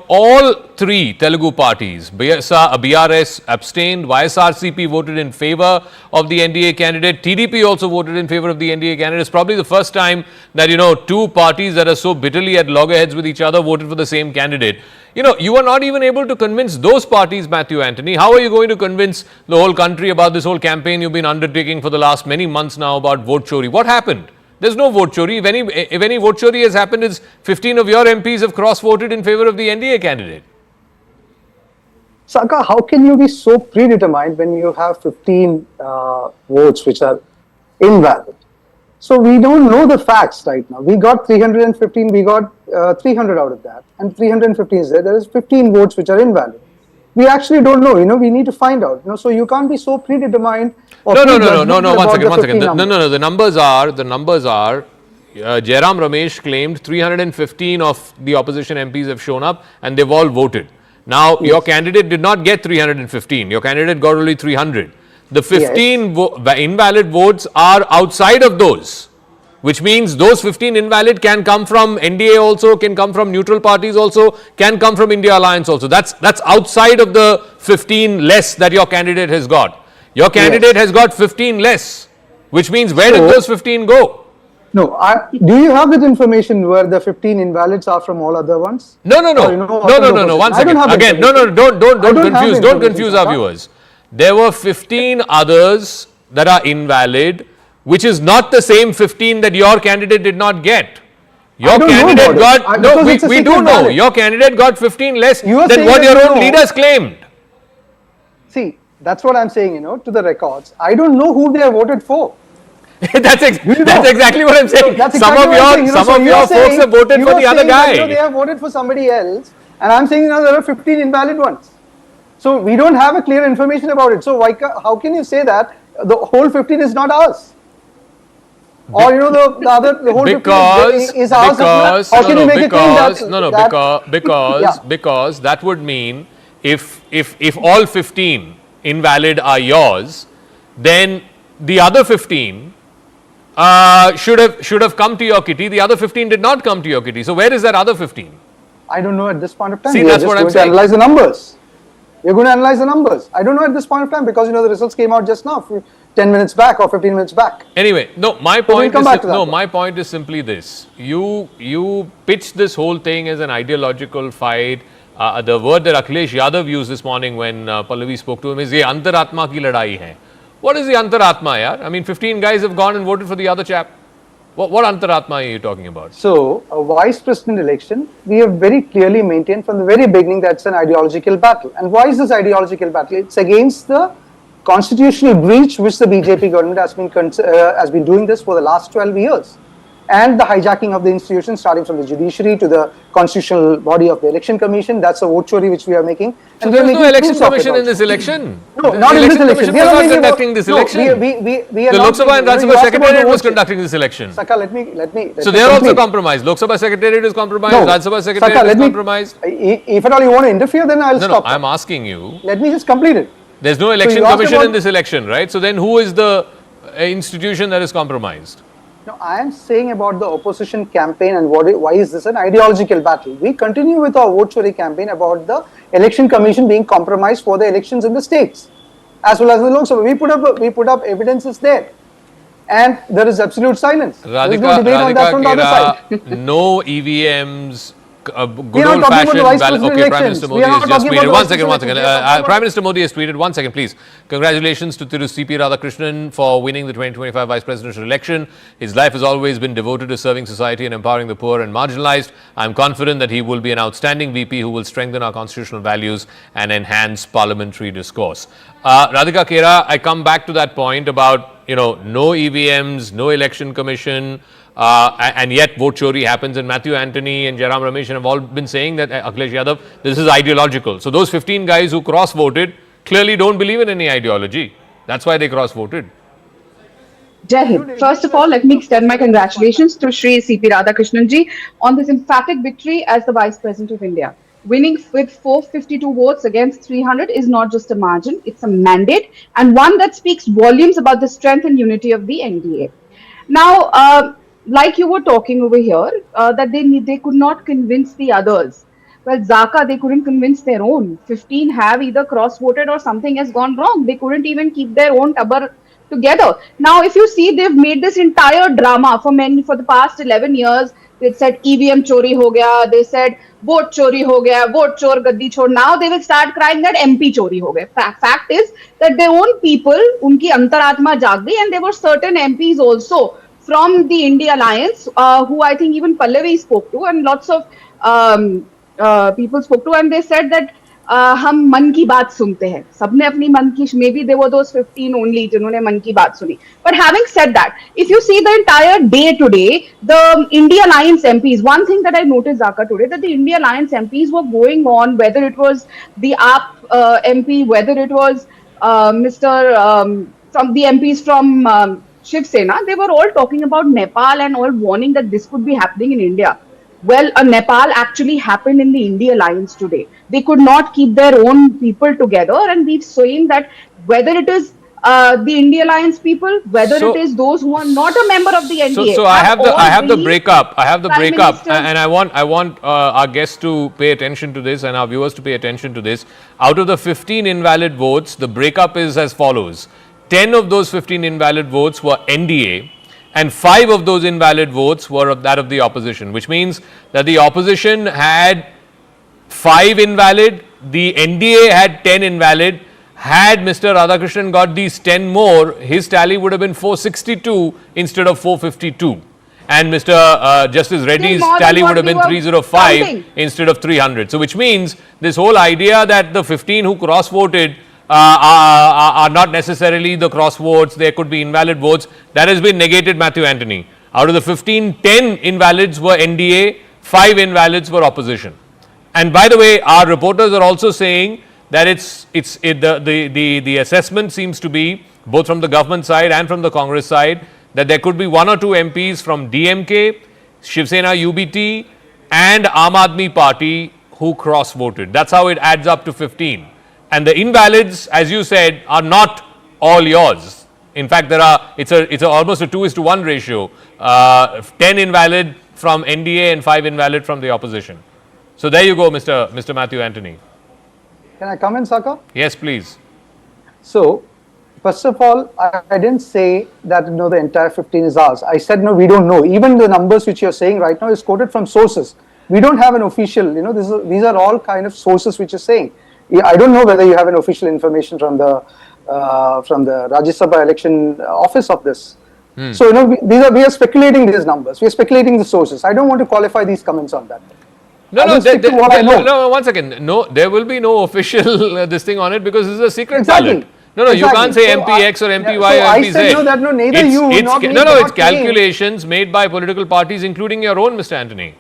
All three Telugu parties, BRS abstained, YSRCP voted in favor of the NDA candidate, TDP also voted in favor of the NDA candidate. It's probably the first time that, two parties that are so bitterly at loggerheads with each other voted for the same candidate. You are not even able to convince those parties, Matthew Antony. How are you going to convince the whole country about this whole campaign you've been undertaking for the last many months now about vote chori? What happened? There's no vote chori. If any vote chori has happened, it's 15 of your MPs have cross-voted in favor of the NDA candidate. Saka, how can you be so predetermined when you have 15 votes which are invalid? So we don't know the facts right now. We got 315, we got 300 out of that, and 315 is there. There is 15 votes which are invalid. We actually don't know. We need to find out. So you can't be so predetermined. No. One second. The numbers are. Jairam Ramesh claimed 315 of the opposition MPs have shown up, and they've all voted. Now, your candidate did not get 315. Your candidate got only 300. The 15 invalid votes are outside of those, which means those 15 invalid can come from NDA also, can come from neutral parties also, can come from India Alliance also. That's outside of the 15 less that your candidate has got. Your candidate has got 15 less, which means where did those 15 go? No, do you have that information where the 15 invalids are from all other ones? No. One second. Again, don't confuse our viewers. There were 15 others that are invalid, which is not the same 15 that your candidate did not get. Your candidate got, we do know, your candidate got 15 less than what your own leaders claimed. See, that's what I'm saying, to the records. I don't know who they have voted for. That's exactly what I'm saying. That's Some exactly of what I'm your saying. some of your folks have voted for the other guy. They have voted for somebody else, and I'm saying now there are 15 invalid ones. So we don't have a clear information about it. So how can you say that the whole 15 is not ours? Or the whole 15 is ours. How can you make a claim that? Because that would mean if all 15 invalid are yours, then the other 15 should have come to your kitty. The other 15 did not come to your kitty. So where is that other 15? I don't know at this point of time. See, that's what I'm saying. Analyze the numbers. We're going to analyze the numbers. I don't know at this point of time because the results came out just now, 10 minutes back or 15 minutes back. Anyway, no, my point is simply this. You pitch this whole thing as an ideological fight. The word that Akhilesh Yadav used this morning when Pallavi spoke to him is ye antaratma ki ladai hai. What is the antaratma, yaar? I mean, 15 guys have gone and voted for the other chap. What antaratma are you talking about? So, a vice president election, we have very clearly maintained from the very beginning that it's an ideological battle. And why is this ideological battle? It's against the constitutional breach which the BJP government has been doing this for the last 12 years. And the hijacking of the institutions, starting from the judiciary to the constitutional body of the election commission. That's a vote chori which we are making. So there is no election commission in this election. No, not in this election. We are not conducting this election. The Lok Sabha and Rajya Sabha Secretariat was conducting this election. Saka, let me. So they are also compromised. Lok Sabha Secretariat is compromised. Rajya Sabha Secretariat is compromised. If at all you want to interfere, then I'll stop. No, I'm asking you. Let me just complete it. There's no election commission in this election, right? So then who is the institution that is compromised? No, I am saying about the opposition campaign and why is this an ideological battle. We continue with our vote chori campaign about the election commission being compromised for the elections in the states as well as the Lok Sabha. We put up evidences there, and there is absolute silence. There is no debate on that from the other side. No EVMs. Good old fashioned ballot. Okay, Prime Minister Modi has just tweeted. One second. Prime Minister Modi has tweeted. 1 second, please. Congratulations to CP Radhakrishnan for winning the 2025 vice presidential election. His life has always been devoted to serving society and empowering the poor and marginalized. I'm confident that he will be an outstanding VP who will strengthen our constitutional values and enhance parliamentary discourse. Radhika Kera, I come back to that point about no EVMs, no election commission. And yet vote chori happens, and Matthew Antony and Jairam Ramesh have all been saying that Akhilesh Yadav, this is ideological. So those 15 guys who cross-voted clearly don't believe in any ideology. That's why they cross-voted. Jai Hind. First of all, let me extend my congratulations to Shri CP Radhakrishnan ji on this emphatic victory as the Vice President of India. Winning with 452 votes against 300 is not just a margin, it's a mandate, and one that speaks volumes about the strength and unity of the NDA. Now, like you were talking over here, that they could not convince the others. Well, Zaka, they couldn't convince their own. 15 have either cross-voted or something has gone wrong. They couldn't even keep their own tabbar together. Now, if you see, they've made this entire drama for the past 11 years. They said EVM chori ho gaya. They said vote chori ho gaya. Vote chor gaddi chor. Now they will start crying that MP chori ho gaya. Fact is that their own people, unki antaratma jag gayi, and there were certain MPs also from the India Alliance, who I think even Pallavi spoke to, and lots of people spoke to, and they said that हम मन की बात सुनते हैं. सबने अपनी मन की, maybe there were those 15 only जिन्होंने मन की बात सुनी. But having said that, if you see the entire day today, the India Alliance MPs, one thing that I noticed, Zaka, today, that the India Alliance MPs were going on, whether it was the AAP MP, whether it was from the MPs from Shiv Sena, they were all talking about Nepal and all warning that this could be happening in India. Well, Nepal actually happened in the India Alliance today. They could not keep their own people together, and we've seen that whether it is the India Alliance people, whether it is those who are not a member of the NDA. So I have the breakup. And I want our guests to pay attention to this and our viewers to pay attention to this. Out of the 15 invalid votes, the breakup is as follows. 10 of those 15 invalid votes were NDA, and 5 of those invalid votes were of that of the opposition, which means that the opposition had 5 invalid, the NDA had 10 invalid. Had Mr. Radhakrishnan got these 10 more, his tally would have been 462 instead of 452. And Mr. Justice Reddy's tally would have been 305 instead of 300. So which means this whole idea that the 15 who cross-voted are not necessarily the cross votes. There could be invalid votes. That has been negated, Matthew Anthony. Out of the 15, 10 invalids were NDA, 5 invalids were opposition. And by the way, our reporters are also saying that the assessment seems to be, both from the government side and from the Congress side, that there could be 1 or 2 MPs from DMK, Shiv Sena UBT and Aam Aadmi Party who cross voted. That's how it adds up to 15. And the invalids, as you said, are not all yours. In fact, it's almost a 2:1 ratio. 10 invalid from NDA and 5 invalid from the opposition. So there you go, Mr. Matthew Anthony. Can I come in, Saka? Yes, please. So, first of all, I didn't say that the entire 15 is ours. I said no, we don't know. Even the numbers which you're saying right now is quoted from sources. We don't have an official. These are all kind of sources which are saying. I don't know whether you have an official information from the Rajya Sabha election office of this. So we are speculating these numbers. We are speculating the sources. I don't want to qualify these comments on that. No, 1 second. No, there will be no official this thing on it because this is a secret ballot. No, you can't say MPX or MPY or MPZ. I said neither you nor me. It's calculations made by political parties, including your own, Mr. Anthony.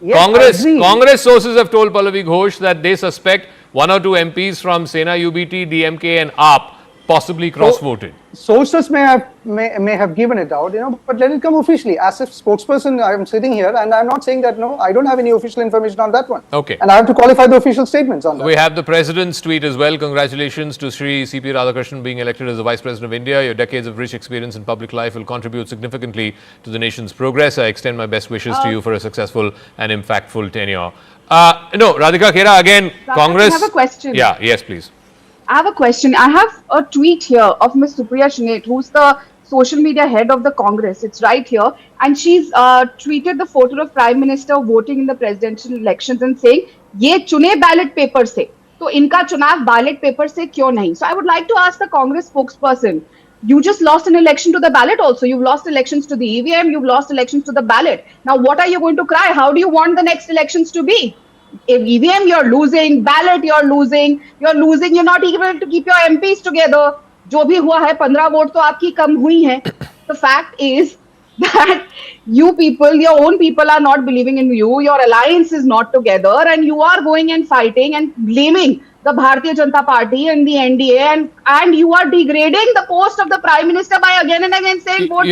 Yes, Congress sources have told Pallavi Ghosh that they suspect 1 or 2 MPs from Sena UBT, DMK and AAP possibly cross-voted. Sources may have given it out, but let it come officially. As a spokesperson, I am sitting here and I am not saying that, I don't have any official information on that one. Okay. And I have to qualify the official statements on that. We have the President's tweet as well. Congratulations to Shri C.P. Radhakrishnan being elected as the Vice President of India. Your decades of rich experience in public life will contribute significantly to the nation's progress. I extend my best wishes to you for a successful and impactful tenure. No, Radhika Khera, again, Congress. I have a question. Yeah, yes, please. I have a question. I have a tweet here of Ms. Supriya Shrinet, who's the social media head of the Congress. It's right here. And she's tweeted the photo of Prime Minister voting in the presidential elections and saying, "Ye chune ballot paper se. So inka chunav ballot paper se kyo nahi?" So I would like to ask the Congress spokesperson, you just lost an election to the ballot also. You've lost elections to the EVM. You've lost elections to the ballot. Now, what are you going to cry? How do you want the next elections to be? If EVM you're losing, ballot you're losing, you're not able to keep your MPs together. जो भी हुआ है 15 vote तो आपकी कम हुई हैं. The fact is that you people, your own people are not believing in you. Your alliance is not together, and you are going and fighting and blaming the Bharatiya Janata Party and the NDA, and you are degrading the post of the Prime Minister by again and again saying vote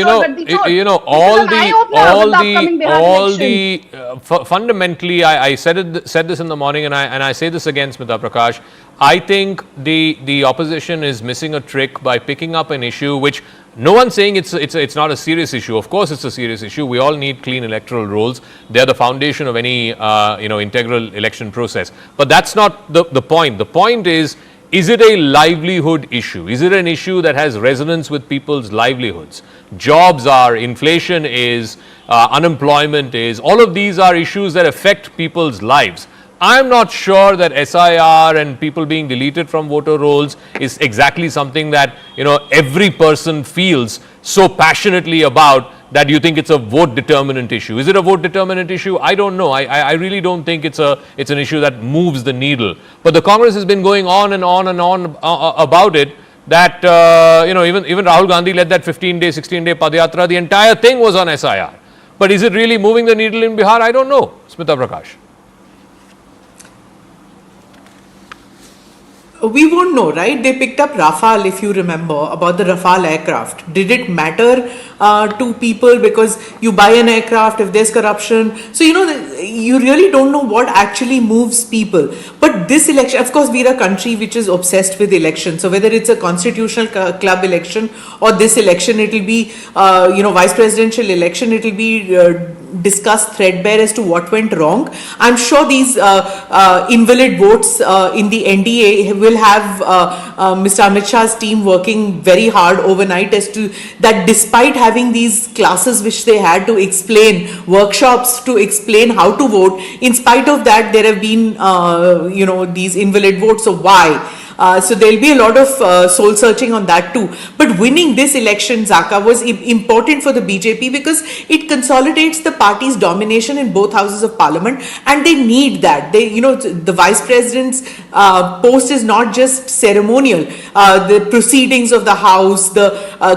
fundamentally, I said this in the morning, and I say this again, Smita Prakash. I think the opposition is missing a trick by picking up an issue which no one's saying it's not a serious issue. Of course, it's a serious issue. We all need clean electoral rolls. They're the foundation of any integral election process. But that's not the point. The point is it a livelihood issue? Is it an issue that has resonance with people's livelihoods? Jobs are, inflation is, unemployment is. All of these are issues that affect people's lives. I'm not sure that SIR and people being deleted from voter rolls is exactly something that every person feels so passionately about that you think it's a vote determinant issue. Is it a vote determinant issue? I don't know. I really don't think it's an issue that moves the needle. But the Congress has been going on and on and on about it. That even Rahul Gandhi led that 15-day, 16-day Padyatra. The entire thing was on SIR. But is it really moving the needle in Bihar? I don't know. Smita Prakash. We won't know, right? They picked up Rafale, if you remember, about the Rafale aircraft. Did it matter to people because you buy an aircraft if there's corruption? So, you really don't know what actually moves people. But this election, of course, we're a country which is obsessed with elections. So whether it's a constitutional club election or this election, it will be, vice presidential election, it will be discussed threadbare as to what went wrong. I'm sure these invalid votes in the NDA will have Mr. Amit Shah's team working very hard overnight as to that despite having these classes which they had to explain, workshops to explain how to vote, in spite of that there have been these invalid votes. So why? So there'll be a lot of soul searching on that too. But winning this election, Zaka, was important for the BJP because it consolidates the party's domination in both houses of parliament, and they need that. The vice president's post is not just ceremonial. The proceedings of the house, the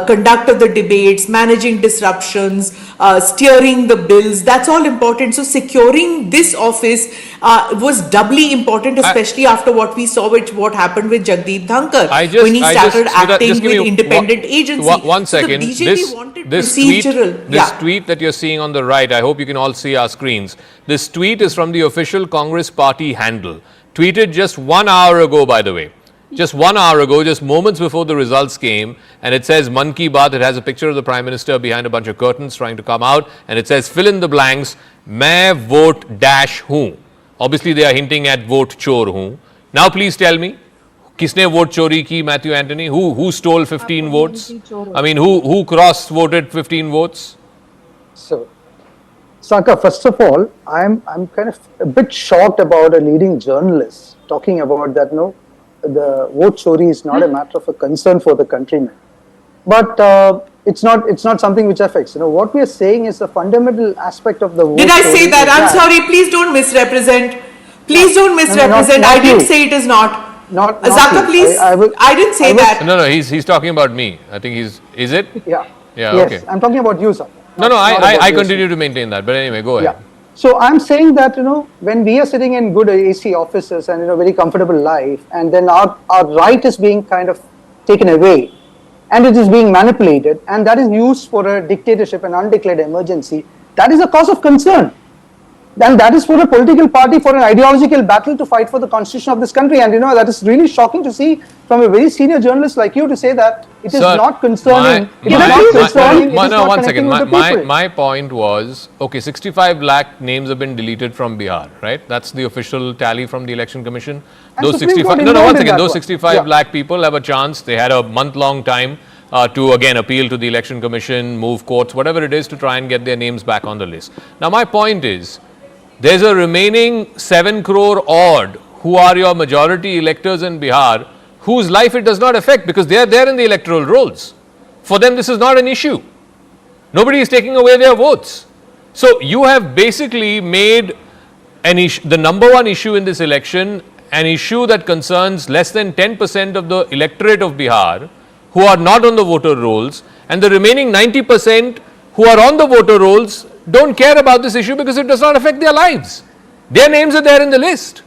conduct of the debates, managing disruptions, steering the bills, that's all important. So securing this office was doubly important, especially after what we saw with what happened with Jagdeep Dhankar when he started acting with independent agency. One second. So the BJP wanted procedural. This tweet that you're seeing on the right, I hope you can all see our screens. This tweet is from the official Congress party handle. Tweeted just 1 hour ago, by the way. Just 1 hour ago, just moments before the results came, and it says Man Ki Baat. It has a picture of the Prime Minister behind a bunch of curtains trying to come out, and it says fill in the blanks, main vote dash hoon. Obviously, they are hinting at vote chor hoon. Now, please tell me, kisne vote chori ki, Matthew Anthony? Who stole 15 votes? I mean, who cross-voted 15 votes? So, Saka, first of all, I'm kind of a bit shocked about a leading journalist talking about that, the vote chori is not a matter of a concern for the countrymen. But it's not something which affects. What we are saying is the fundamental aspect of the vote. Did I say that? I'm sorry. Please don't misrepresent. Please don't misrepresent. I didn't say it is not. Not Zaka, please. I didn't say that. No, he's talking about me. I think is it? Yeah. Yeah, yes, okay. I'm talking about you, sir. No, I continue to maintain that. But anyway, go ahead. Yeah. So I'm saying that, when we are sitting in good AC offices and, very comfortable life, and then our right is being kind of taken away, and it is being manipulated, and that is used for a dictatorship, an undeclared emergency, that is a cause of concern. And that is for a political party, for an ideological battle to fight for the constitution of this country. And that is really shocking to see from a very senior journalist like you to say that it is not concerning. One second. My point was, okay, 65 lakh names have been deleted from Bihar, right? That's the official tally from the Election Commission. Those 65, one second. Those 65 lakh people have a chance. They had a month-long time to again appeal to the Election Commission, move courts, whatever it is, to try and get their names back on the list. Now, my point is, there's a remaining 7 crore odd who are your majority electors in Bihar, whose life it does not affect because they are there in the electoral rolls. For them, this is not an issue. Nobody is taking away their votes. So you have basically made the number one issue in this election an issue that concerns less than 10% of the electorate of Bihar who are not on the voter rolls, and the remaining 90% who are on the voter rolls don't care about this issue because it does not affect their lives. Their names are there in the list.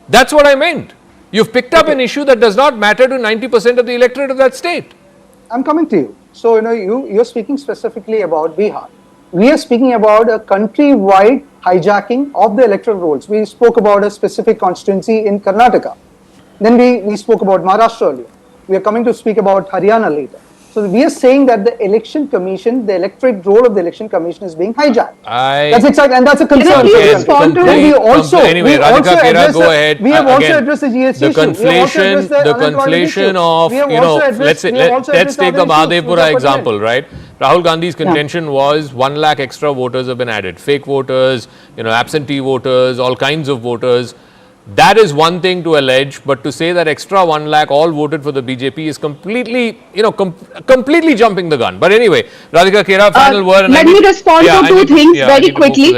That's what I meant. You've picked up an issue that does not matter to 90% of the electorate of that state. I'm coming to you. So, you're speaking specifically about Bihar. We are speaking about a country-wide hijacking of the electoral rolls. We spoke about a specific constituency in Karnataka. Then we spoke about Maharashtra earlier. We are coming to speak about Haryana later. So we are saying that the election commission, the electorate role of the election commission is being hijacked. That's exactly, and that's a concern. Anyway, Radhika Kera, go ahead. We have also addressed the GST issue. The conflation of, let's take the Mahadevpura example, right? Rahul Gandhi's contention was 1 lakh extra voters have been added. Fake voters, absentee voters, all kinds of voters. That is one thing to allege, but to say that extra 1 lakh all voted for the BJP is completely, completely jumping the gun. But anyway, Radhika Kera, final word. Let me respond to two things very quickly.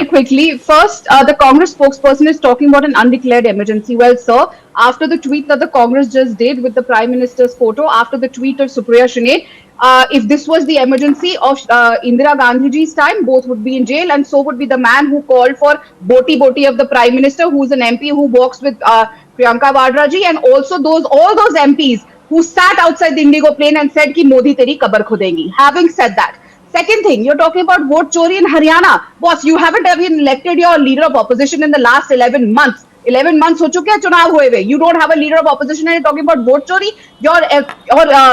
Quickly. First, the Congress spokesperson is talking about an undeclared emergency. Well, sir, after the tweet that the Congress just did with the Prime Minister's photo, after the tweet of Supriya Shene, if this was the emergency of Indira Gandhiji's time, both would be in jail, and so would be the man who called for Boti of the Prime Minister, who's an MP who walks with Priyanka Vadra ji, and also all those MPs who sat outside the Indigo plane and said ki Modi teri kabar khudengi. Having said that, second thing, you're talking about vote chori in Haryana. Boss, you haven't even elected your leader of opposition in the last 11 months. 11 months हो चुके हैं चुनाव हुए हुए. You don't have a leader of opposition and you're talking about vote chori. Your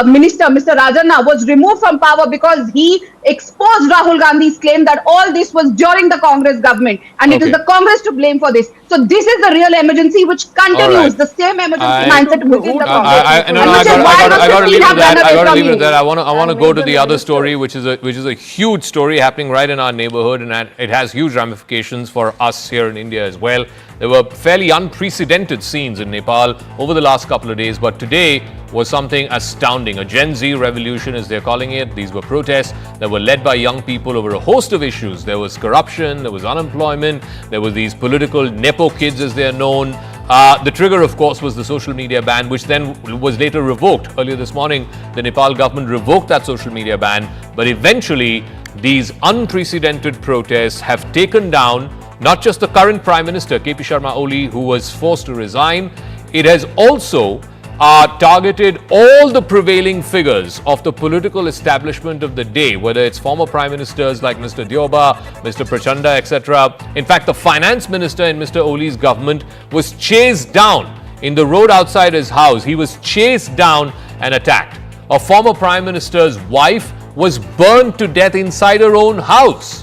minister, Mr. Rajanna, was removed from power because he exposed Rahul Gandhi's claim that all this was during the Congress government, and it is the Congress to blame for this. So this is the real emergency which continues the same emergency mindset within the Congress. I got to leave it at that. I got to leave it at that. I want to go to the other story, which is a huge story happening right in our neighborhood, and it has huge ramifications for us here in India as well. There were fairly unprecedented scenes in Nepal over the last couple of days, but today was something astounding. A Gen Z revolution, as they're calling it. These were protests that were led by young people over a host of issues. There was corruption, there was unemployment, there were these political Nepo kids, as they are known. The trigger, of course, was the social media ban, which then was later revoked. Earlier this morning, the Nepal government revoked that social media ban, but eventually these unprecedented protests have taken down not just the current Prime Minister, KP Sharma Oli, who was forced to resign. It has also targeted all the prevailing figures of the political establishment of the day, whether it's former Prime Ministers like Mr. Dioba, Mr. Prachanda, etc. In fact, the Finance Minister in Mr. Oli's government was chased down in the road outside his house. He was chased down and attacked. A former Prime Minister's wife was burned to death inside her own house.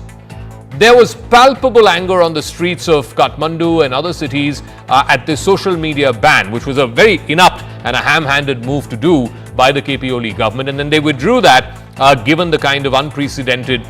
There was palpable anger on the streets of Kathmandu and other cities at the social media ban, which was a very inept and a ham-handed move to do by the KP Oli government. And then they withdrew that given the kind of unprecedented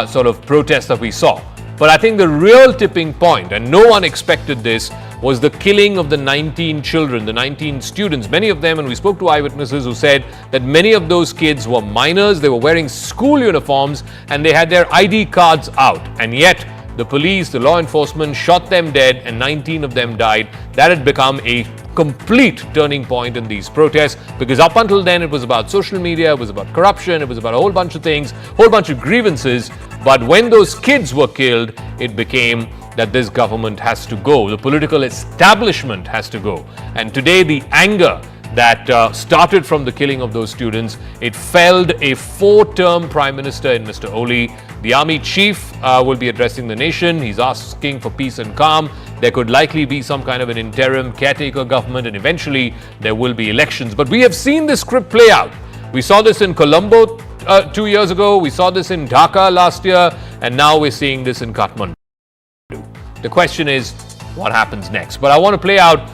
sort of protest that we saw. But I think the real tipping point, and no one expected this, was the killing of the 19 children, the 19 students, many of them, and we spoke to eyewitnesses who said that many of those kids were minors, they were wearing school uniforms, and they had their ID cards out. And yet, the police, the law enforcement shot them dead, and 19 of them died. That had become a complete turning point in these protests, because up until then it was about social media, it was about corruption, it was about a whole bunch of things, whole bunch of grievances. But when those kids were killed, it became that this government has to go, the political establishment has to go. And today the anger that started from the killing of those students, it felled a 4-term Prime Minister in Mr. Oli. The army chief will be addressing the nation. He's asking for peace and calm. There could likely be some kind of an interim caretaker government, and eventually there will be elections. But we have seen this script play out. We saw this in Colombo 2 years ago, we saw this in Dhaka last year, and now we're seeing this in Kathmandu. The question is, what happens next? But I want to play out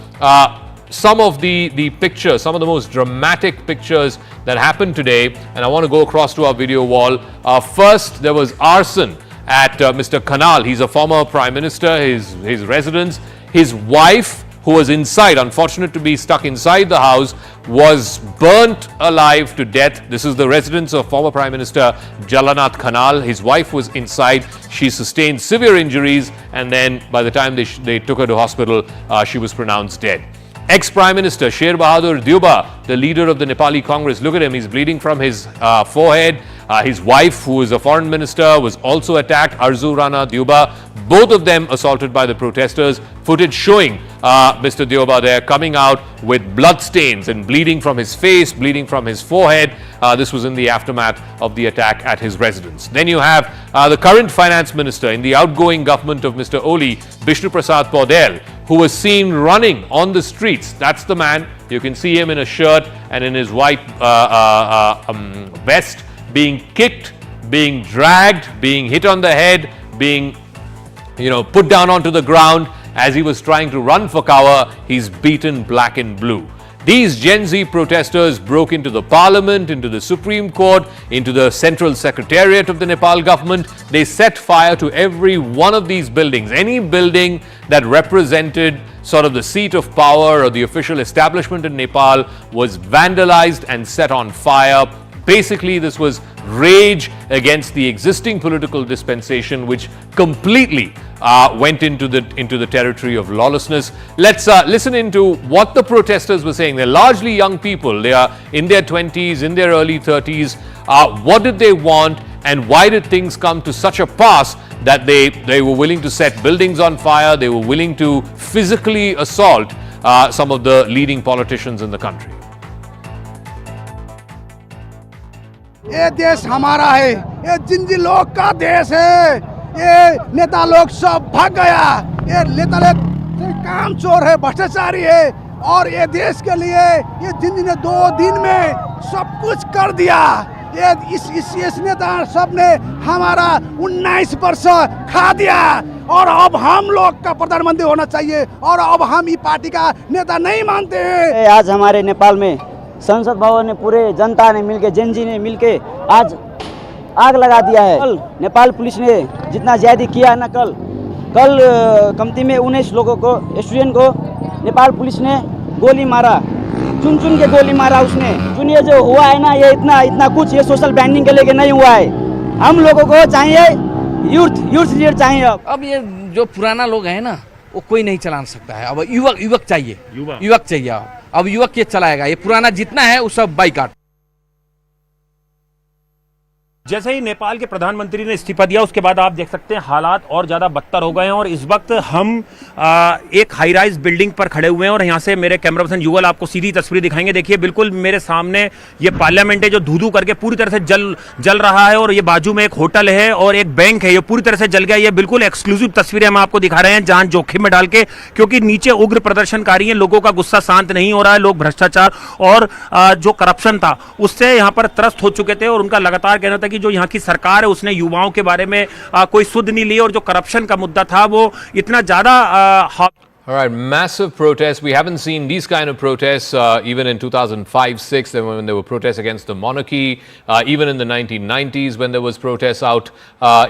some of the pictures, some of the most dramatic pictures that happened today, and I want to go across to our video wall. First, there was arson at Mr. Kanal. He's a former Prime Minister, his residence. His wife, who was inside, unfortunate to be stuck inside the house, was burnt alive to death. This is the residence of former Prime Minister Jalanath Kanal. His wife was inside. She sustained severe injuries, and then by the time they took her to hospital, she was pronounced dead. Ex-Prime Minister Sher Bahadur Deuba, the leader of the Nepali Congress, look at him, he's bleeding from his forehead. His wife, who is a foreign minister, was also attacked, Arzu Rana Deuba. Both of them assaulted by the protesters. Footage showing Mr. Deuba there coming out with blood stains and bleeding from his face, bleeding from his forehead. This was in the aftermath of the attack at his residence. Then you have the current finance minister in the outgoing government of Mr. Oli, Bishnu Prasad Paudel, who was seen running on the streets. That's the man. You can see him in a shirt and in his white vest, being kicked, being dragged, being hit on the head, being put down onto the ground as he was trying to run for cover. He's beaten black and blue. These Gen Z protesters broke into the parliament, into the Supreme Court, into the central secretariat of the Nepal government. They set fire to every one of these buildings. Any building that represented sort of the seat of power or the official establishment in Nepal was vandalized and set on fire. Basically, this was rage against the existing political dispensation, which completely went into the territory of lawlessness. Let's listen into what the protesters were saying. They're largely young people. They are in their 20s, in their early 30s. What did they want, and why did things come to such a pass that they were willing to set buildings on fire? They were willing to physically assault some of the leading politicians in the country. ये देश हमारा है, ये जिंजी लोग का देश है, ये नेता लोग सब भाग गया, ये नेता लोग काम चोर है, भ्रष्टाचारी है, और ये देश के लिए ये जिंजी ने 2 दिन में सब कुछ कर दिया। ये इस नेता सब ने हमारा 19 वर्ष खा दिया, और अब हम लोग का प्रधानमंत्री होना चाहिए, और अब हम ये पार्टी का नेता नहीं मानते हैं। आज हमारे नेपाल में संसद भवन ने पूरे जनता ने मिलके, जेनजी ने मिलके आज आग लगा दिया है। कल नेपाल पुलिस ने जितना ज्यादा किया है ना, कल कल कमती में 19 लोगों को स्टूडेंट को नेपाल पुलिस ने गोली मारा, चुन चुन के गोली मारा उसने। चुन ये जो हुआ है ना, ये इतना कुछ ये सोशल बैंडिंग के लेके नहीं हुआ है। हम लोगों को चाहिए यूथ लीडर चाहिए। अब ये जो पुराना लोग हैं ना, वो कोई नहीं चला सकता है। अब युवक चाहिए, युवक चाहिए। अब युवक ये चलाएगा, ये पुराना जितना है वो सब बाइकाट। जैसे ही नेपाल के प्रधानमंत्री ने इस्तीफा दिया, उसके बाद आप देख सकते हैं हालात और ज़्यादा बदतर हो गए हैं। और इस वक्त हम एक हाई राइज बिल्डिंग पर खड़े हुए हैं और यहाँ से मेरे कैमरा पर्सन युगल आपको सीधी तस्वीर दिखाएंगे। देखिए बिल्कुल मेरे सामने ये पार्लियामेंट है जो धू करके पूरी तरह से जल रहा है, और ये बाजू में एक होटल है और एक बैंक है, ये पूरी तरह से जल गया। ये बिल्कुल एक्सक्लूसिव तस्वीरें हम आपको दिखा रहे हैं जहाँ जोखिम में डाल के, क्योंकि नीचे उग्र प्रदर्शनकारी हैं, लोगों का गुस्सा शांत नहीं हो रहा है। लोग भ्रष्टाचार और जो करप्शन था उससे यहाँ पर त्रस्त हो चुके थे, और उनका लगातार कहना था कि जो यहाँ की सरकार है उसने युवाओं के बारे में कोई सुध नहीं ली, और जो करप्शन का मुद्दा था वो इतना ज्यादा All right, massive protests. We haven't seen these kind of protests even in 2005-06 when there were protests against the monarchy, even in the 1990s when there was protests out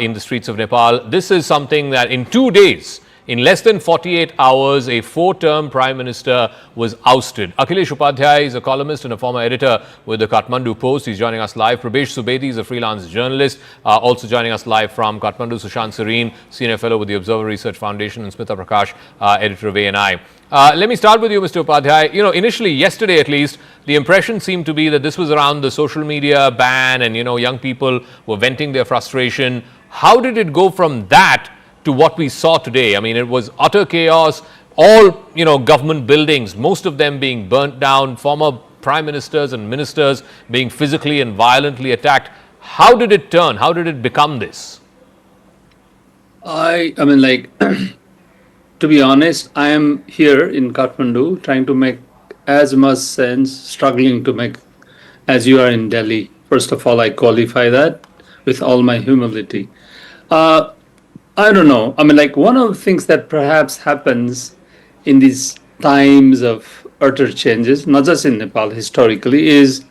in the streets of Nepal. This is something that in 2 days, in less than 48 hours, a 4-term Prime Minister was ousted. Akhilesh Upadhyay is a columnist and a former editor with the Kathmandu Post. He's joining us live. Prabesh Subedi is a freelance journalist, also joining us live from Kathmandu. Sushant Sareen, senior fellow with the Observer Research Foundation, and Smita Prakash, editor of ANI. Let me start with you, Mr. Upadhyay. You know, initially, yesterday at least, the impression seemed to be that this was around the social media ban and, you know, young people were venting their frustration. How did it go from that to what we saw today? I mean, it was utter chaos, all, you know, government buildings, most of them being burnt down, former prime ministers and ministers being physically and violently attacked. How did it turn? How did it become this? I mean, like, to be honest, I am here in Kathmandu trying to make as much sense, struggling to make, as you are in Delhi. First of all, I qualify that with all my humility. I don't know. I mean, like, one of the things that perhaps happens in these times of utter changes, not just in Nepal historically, is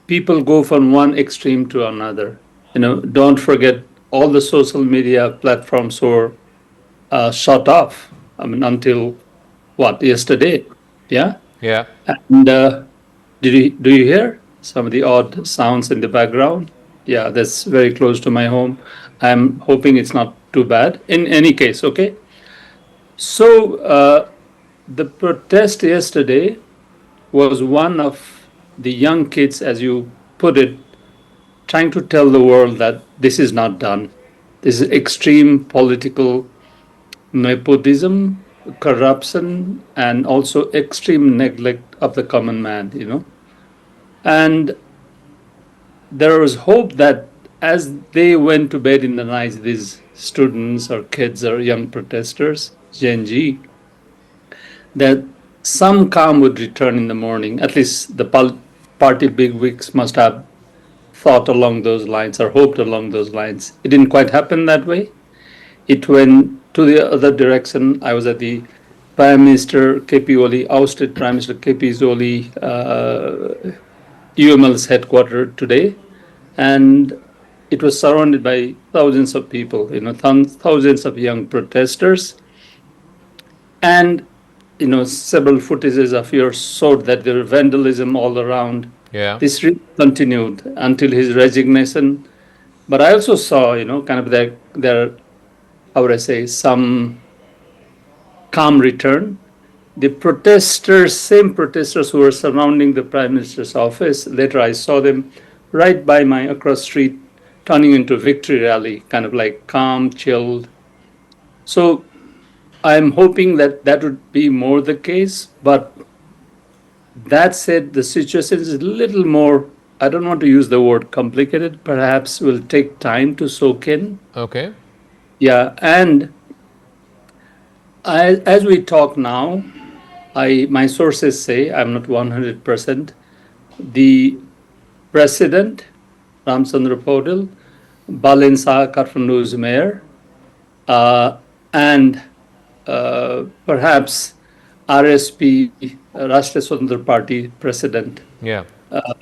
people go from one extreme to another. You know, don't forget all the social media platforms were shut off. I mean, until what, yesterday? Yeah? Yeah. And do you hear some of the odd sounds in the background? Yeah, that's very close to my home. I'm hoping it's not too bad. In any case, okay? So, the protest yesterday was one of the young kids, as you put it, trying to tell the world that this is not done. This is extreme political nepotism, corruption, and also extreme neglect of the common man, you know? And there was hope that as they went to bed in the night, these students or kids or young protesters, Gen Z, that some calm would return in the morning. At least the party bigwigs must have thought along those lines or hoped along those lines. It didn't quite happen that way. It went to the other direction. I was at the Prime Minister KP Oli, ousted Prime Minister KP Oli, UML's headquarters today, and it was surrounded by thousands of people, you know, thousands of young protesters, and, you know, several footages of yours showed that there was vandalism all around. Yeah. This really continued until his resignation. But I also saw, you know, kind of there, how would I say, some calm return. The protesters, same protesters who were surrounding the Prime Minister's office, later I saw them right by my across street, turning into victory rally, kind of like calm, chilled. So I'm hoping that that would be more the case. But that said, the situation is a little more, I don't want to use the word complicated, perhaps will take time to soak in. Okay. Yeah, and as we talk now, my sources say, I'm not 100%, the president, Ramchandra Paudel, Balen Shah, Kathmandu's mayor, and perhaps RSP, Rashtriya Swatantra Party president, Yeah.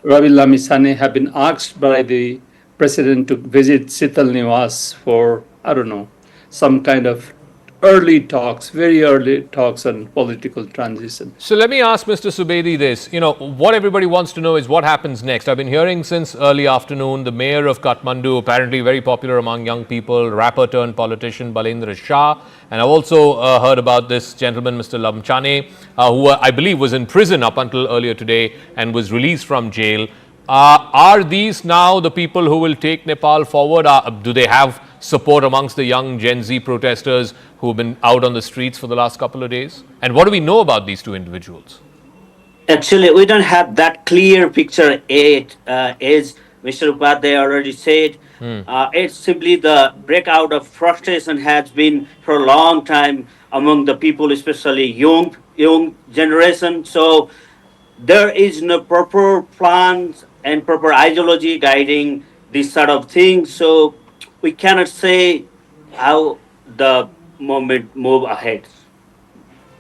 Ravi Lamisane, have been asked by the president to visit Sital Niwas for, I don't know, some kind of early talks, very early talks on political transition. So let me ask Mr. Subedi this. What everybody wants to know is what happens next. I've been hearing since early afternoon the mayor of Kathmandu, apparently very popular among young people, rapper turned politician Balendra Shah. And I've also heard about this gentleman, Mr. Lamchane, who I believe was in prison up until earlier today and was released from jail. Are these now the people who will take Nepal forward? Do they have support amongst the young Gen Z protesters who have been out on the streets for the last couple of days? And what do we know about these two individuals? Actually, we don't have that clear picture yet. As Mr. Upadhyay already said, it's simply the breakout of frustration has been for a long time among the people, especially young generation. So there is no proper plans and proper ideology guiding this sort of thing. So we cannot say how the movement move ahead.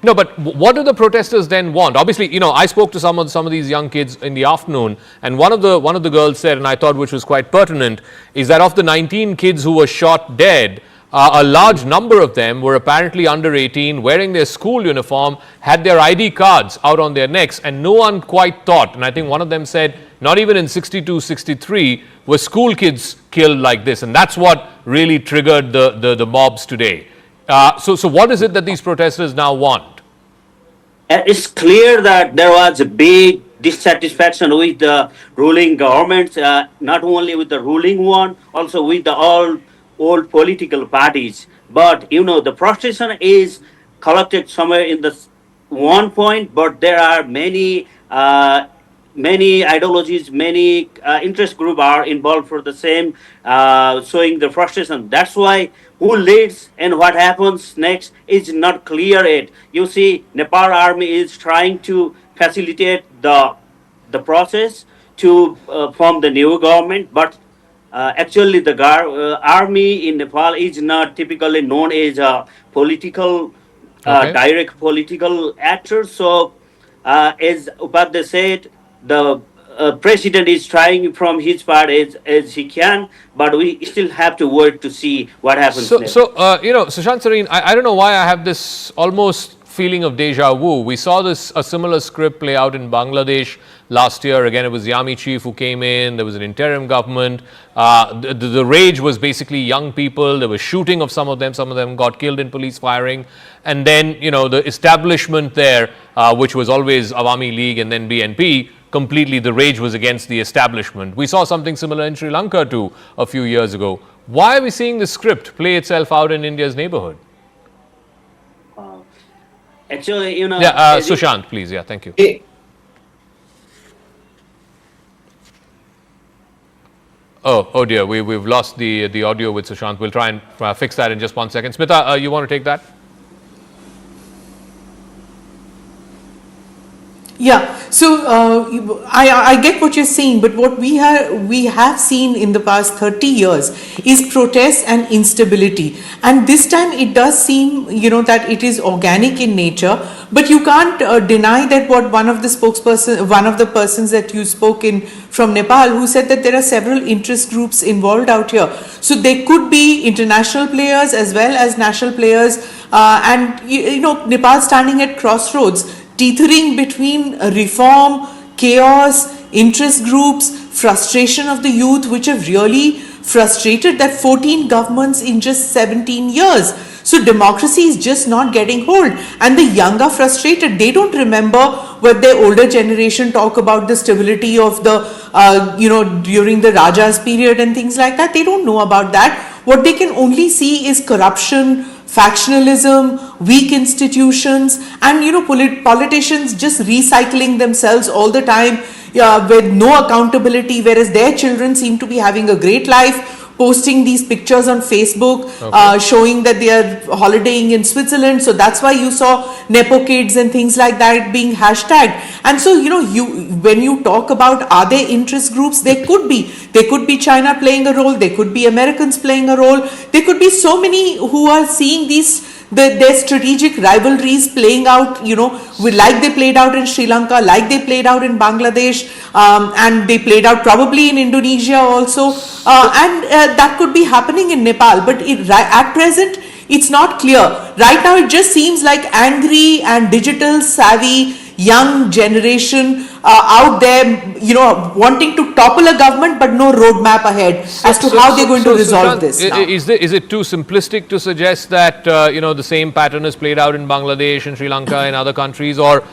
No, but what do the protesters then want? Obviously, I spoke to some of these young kids in the afternoon, and one of the girls said, and I thought which was quite pertinent, is that of the 19 kids who were shot dead, a large number of them were apparently under 18, wearing their school uniform, had their ID cards out on their necks, and no one quite thought, and I think one of them said, not even in 62, 63 were school kids killed like this, and that's what really triggered the mobs today. So what is it that these protesters now want? It's clear that there was a big dissatisfaction with the ruling government, not only with the ruling one, also with the all old political parties. But the frustration is collected somewhere in the one point, but there are many ideologies, many interest group are involved for the same, showing the frustration. That's why who leads and what happens next is not clear yet. You see, Nepal army is trying to facilitate the process to form the new government, but actually the army in Nepal is not typically known as a political, direct political actor. So as Upadhyay said, the president is trying from his part as he can, but we still have to wait to see what happens next. So Sushant Sareen, I don't know why I have this almost feeling of deja vu. We saw a similar script play out in Bangladesh last year. Again, it was the army chief who came in. There was an interim government. The rage was basically young people. There was shooting of some of them. Some of them got killed in police firing. And then, the establishment there, which was always Awami League and then BNP, completely the rage was against the establishment. We saw something similar in Sri Lanka too a few years ago. Why are we seeing this script play itself out in India's neighborhood? Actually, Yeah, Sushant, please. Yeah, thank you. Oh dear, we've lost the audio with Sushant. We'll try and fix that in just 1 second. Smita, you want to take that? Yeah, so I get what you're saying, but what we have seen in the past 30 years is protest and instability, and this time it does seem that it is organic in nature. But you can't deny that what one of the persons that you spoke in from Nepal, who said that there are several interest groups involved out here. So there could be international players as well as national players, and Nepal standing at crossroads, teetering between reform, chaos, interest groups, frustration of the youth, which have really frustrated that 14 governments in just 17 years. So democracy is just not getting hold, and the young are frustrated. They don't remember what their older generation talk about the stability of the during the Raja's period and things like that. They don't know about that. What they can only see is corruption, factionalism, weak institutions, and politicians just recycling themselves all the time with no accountability, whereas their children seem to be having a great life, posting these pictures on Facebook, showing that they are holidaying in Switzerland. So that's why you saw Nepo kids and things like that being hashtagged. And so, when you talk about are there interest groups, there could be China playing a role, there could be Americans playing a role, there could be so many who are seeing their strategic rivalries playing out, like they played out in Sri Lanka, like they played out in Bangladesh, and they played out probably in Indonesia also, and that could be happening in Nepal. But at present, It's not clear. Right now, it just seems like angry and digital savvy young generation out there, wanting to topple a government, but no roadmap ahead as to how they're going to resolve this now. Is it too simplistic to suggest that the same pattern is played out in Bangladesh and Sri Lanka and other countries, or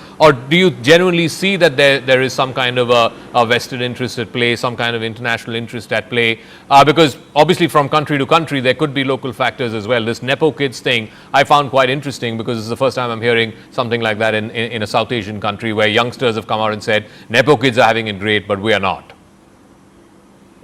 do you genuinely see that there is some kind of a vested interest at play, some kind of international interest at play? Because obviously from country to country there could be local factors as well. This Nepo kids thing I found quite interesting, because it's the first time I'm hearing something like that in a South Asian country, where youngsters have come out and said Nepo kids are having it great, but we are not.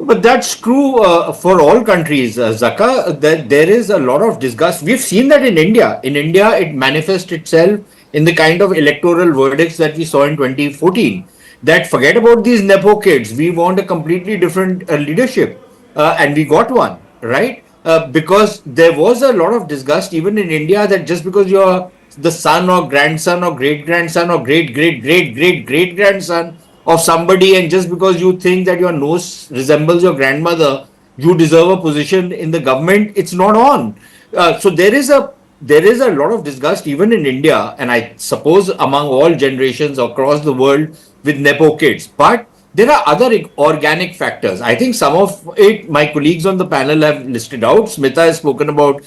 But that's true for all countries, Zaka. That there is a lot of disgust. We've seen that in India. In India, it manifests itself in the kind of electoral verdicts that we saw in 2014. That forget about these Nepo kids. We want a completely different leadership, and we got one, right? Because there was a lot of disgust even in India that just because you're the son or grandson or great-grandson or great-great-great-great-great-grandson of somebody, and just because you think that your nose resembles your grandmother, you deserve a position in the government, it's not on. So there is a lot of disgust even in India, and I suppose among all generations across the world with Nepo kids. But there are other organic factors. I think some of it my colleagues on the panel have listed out. Smita has spoken about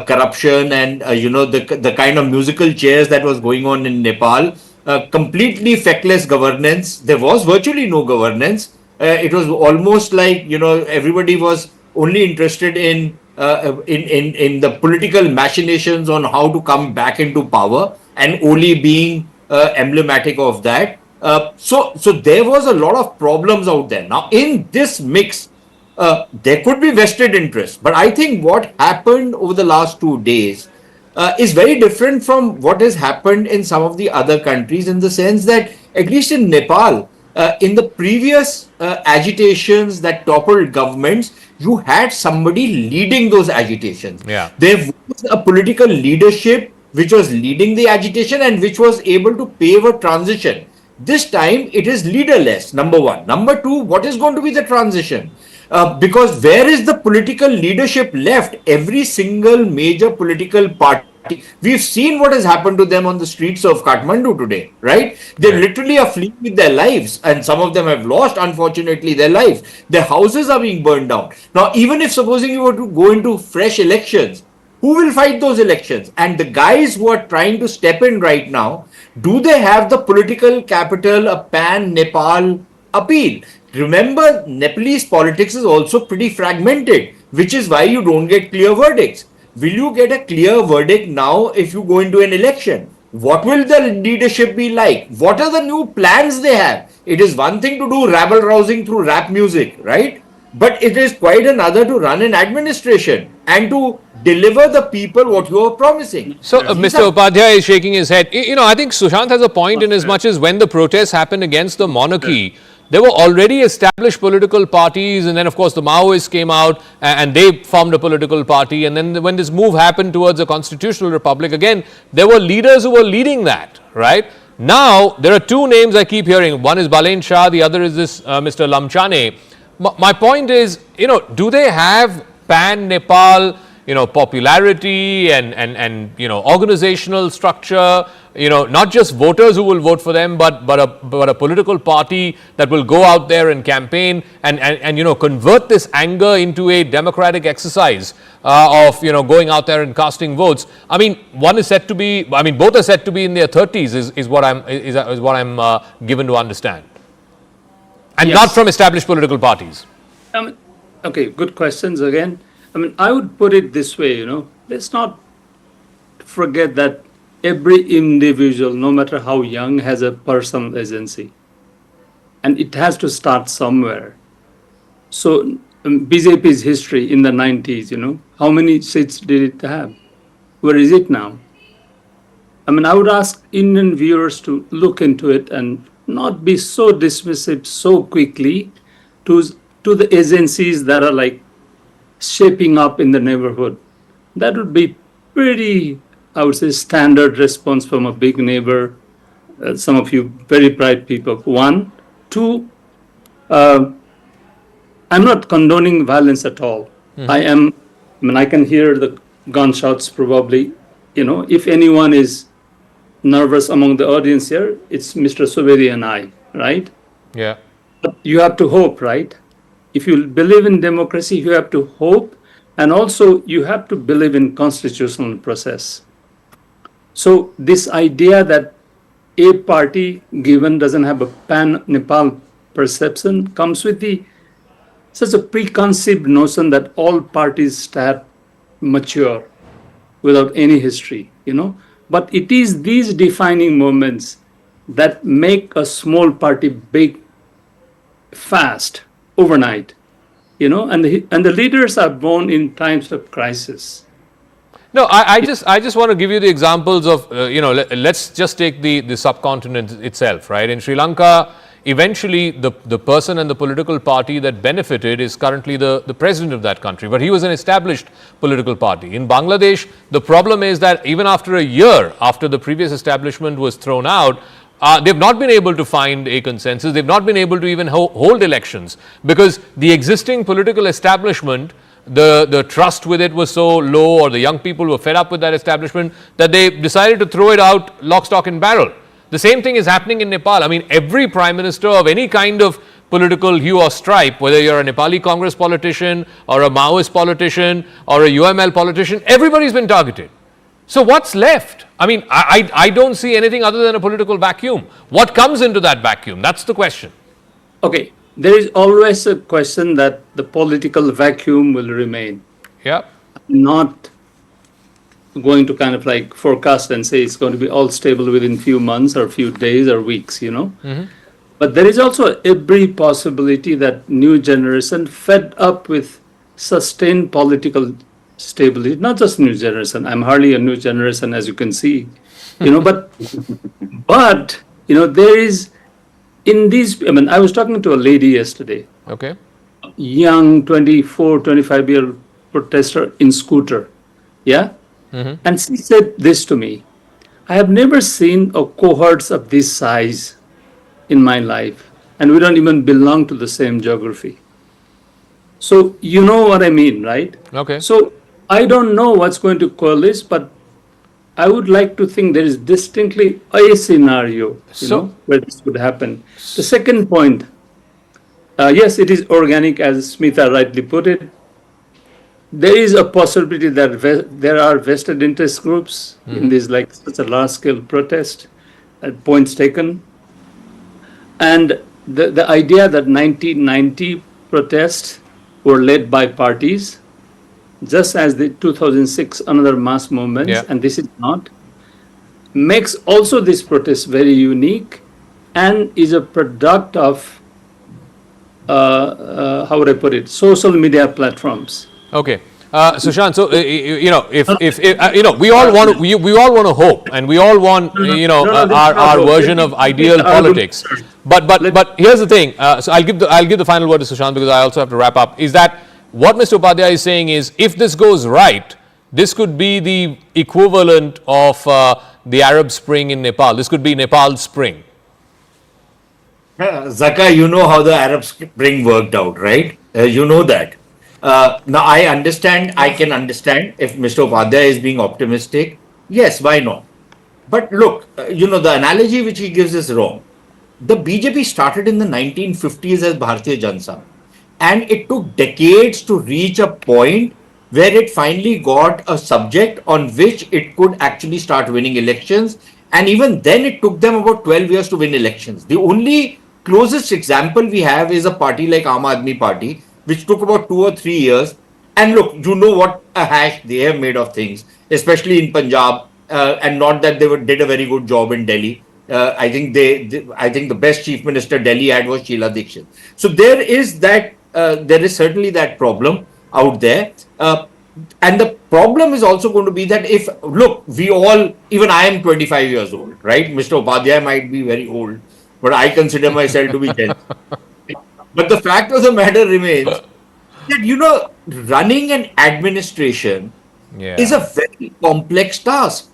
corruption and the kind of musical chairs that was going on in Nepal. Completely feckless governance. There was virtually no governance. It was almost like everybody was only interested in the political machinations on how to come back into power, and Oli being emblematic of that. So there was a lot of problems out there. Now, in this mix, there could be vested interest. But I think what happened over the last 2 days is very different from what has happened in some of the other countries, in the sense that, at least in Nepal, in the previous agitations that toppled governments, you had somebody leading those agitations. Yeah. There was a political leadership which was leading the agitation and which was able to pave a transition. This time it is leaderless, number one. Number two, what is going to be the transition? Because where is the political leadership left? Every single major political party, we've seen what has happened to them on the streets of Kathmandu today, right? They literally are fleeing with their lives, and some of them have lost, unfortunately, their lives. Their houses are being burned down. Now, even if supposing you were to go into fresh elections, who will fight those elections? And the guys who are trying to step in right now, do they have the political capital, a pan-Nepal appeal? Remember, Nepalese politics is also pretty fragmented, which is why you don't get clear verdicts. Will you get a clear verdict now if you go into an election? What will the leadership be like? What are the new plans they have? It is one thing to do rabble-rousing through rap music, right? But it is quite another to run an administration and to deliver the people what you are promising. So, Mr. Upadhyay is shaking his head. I think Sushant has a point in as much as when the protests happened against the monarchy, there were already established political parties, and then of course the Maoists came out and they formed a political party, and then when this move happened towards a constitutional republic, again, there were leaders who were leading that, right? Now, there are two names I keep hearing. One is Balen Shah, the other is this Mr. Lamchane. My point is, do they have pan-Nepal, popularity and organizational structure, not just voters who will vote for them, but a political party that will go out there and campaign and convert this anger into a democratic exercise of going out there and casting votes. I mean, both are said to be in their 30s is what I'm given to understand. And Yes. not from established political parties. Okay, good questions again. I would put it this way, let's not forget that every individual, no matter how young, has a personal agency. And it has to start somewhere. So BJP's history in the 90s, how many seats did it have? Where is it now? I would ask Indian viewers to look into it and not be so dismissive so quickly to the agencies that are like shaping up in the neighborhood. That would be pretty, I would say, standard response from a big neighbor. Some of you very bright people. One. Two, I'm not condoning violence at all. I can hear the gunshots probably. If anyone is nervous among the audience here, it's Mr. Subedi and I, right? Yeah. But you have to hope, right? If you believe in democracy, you have to hope, and also you have to believe in constitutional process. So this idea that a party given doesn't have a pan-Nepal perception comes with such a preconceived notion that all parties start mature without any history, But it is these defining moments that make a small party big, fast, overnight, and the leaders are born in times of crisis. No, I just want to give you the examples of, let's just take the subcontinent itself, right? In Sri Lanka, eventually the person and the political party that benefited is currently the president of that country, but he was an established political party. In Bangladesh, the problem is that even after a year after the previous establishment was thrown out, they've not been able to find a consensus. They've not been able to even hold elections because the existing political establishment, the trust with it was so low, or the young people were fed up with that establishment, that they decided to throw it out lock, stock and barrel. The same thing is happening in Nepal. I mean, every prime minister of any kind of political hue or stripe, whether you're a Nepali Congress politician or a Maoist politician or a UML politician, everybody's been targeted. So what's left? I mean, I don't see anything other than a political vacuum. What comes into that vacuum? That's the question. Okay, there is always a question that the political vacuum will remain. Yeah. Not going to kind of like forecast and say it's going to be all stable within few months or few days or weeks, Mm-hmm. But there is also every possibility that new generation fed up with sustained political stability, not just new generation. I'm hardly a new generation, as you can see, but there is in these, I was talking to a lady yesterday. Okay. Young 24, 25-year protester in scooter. Yeah. Mm-hmm. And she said this to me: I have never seen a cohorts of this size in my life, and we don't even belong to the same geography. So you know what I mean, right? Okay. So I don't know what's going to coalesce, but I would like to think there is distinctly a scenario, where this would happen. The second point, yes, it is organic, as Smita rightly put it. There is a possibility that there are vested interest groups in this, like such a large-scale protest. Points taken. And the idea that 1990 protests were led by parties, just as the 2006 another mass movement, and this is not, makes also this protest very unique and is a product of, how would I put it, social media platforms. Okay. Sushant, so if we all want to hope, and we all want our version of ideal politics. But here's the thing. So I'll give the final word to Sushant, because I also have to wrap up. Is that what Mr. Upadhyay is saying is, if this goes right, this could be the equivalent of the Arab Spring in Nepal. This could be Nepal's spring. Zaka, you know how the Arab Spring worked out, right? You know that. Now, I can understand if Mr. Upadhyay is being optimistic. Yes, why not? But look, the analogy which he gives is wrong. The BJP started in the 1950s as Bharatiya Janata, and it took decades to reach a point where it finally got a subject on which it could actually start winning elections. And even then, it took them about 12 years to win elections. The only closest example we have is a party like Aam Aadmi Party, which took about 2 or 3 years. And look, you know what a hash they have made of things, especially in Punjab, and not that they did a very good job in Delhi. I think the best chief minister Delhi had was Sheila Dikshit. So there is certainly that problem out there. And the problem is also going to be that even I am 25 years old, right? Mr. Upadhyay might be very old, but I consider myself to be 10. But the fact of the matter remains that, running an administration is a very complex task.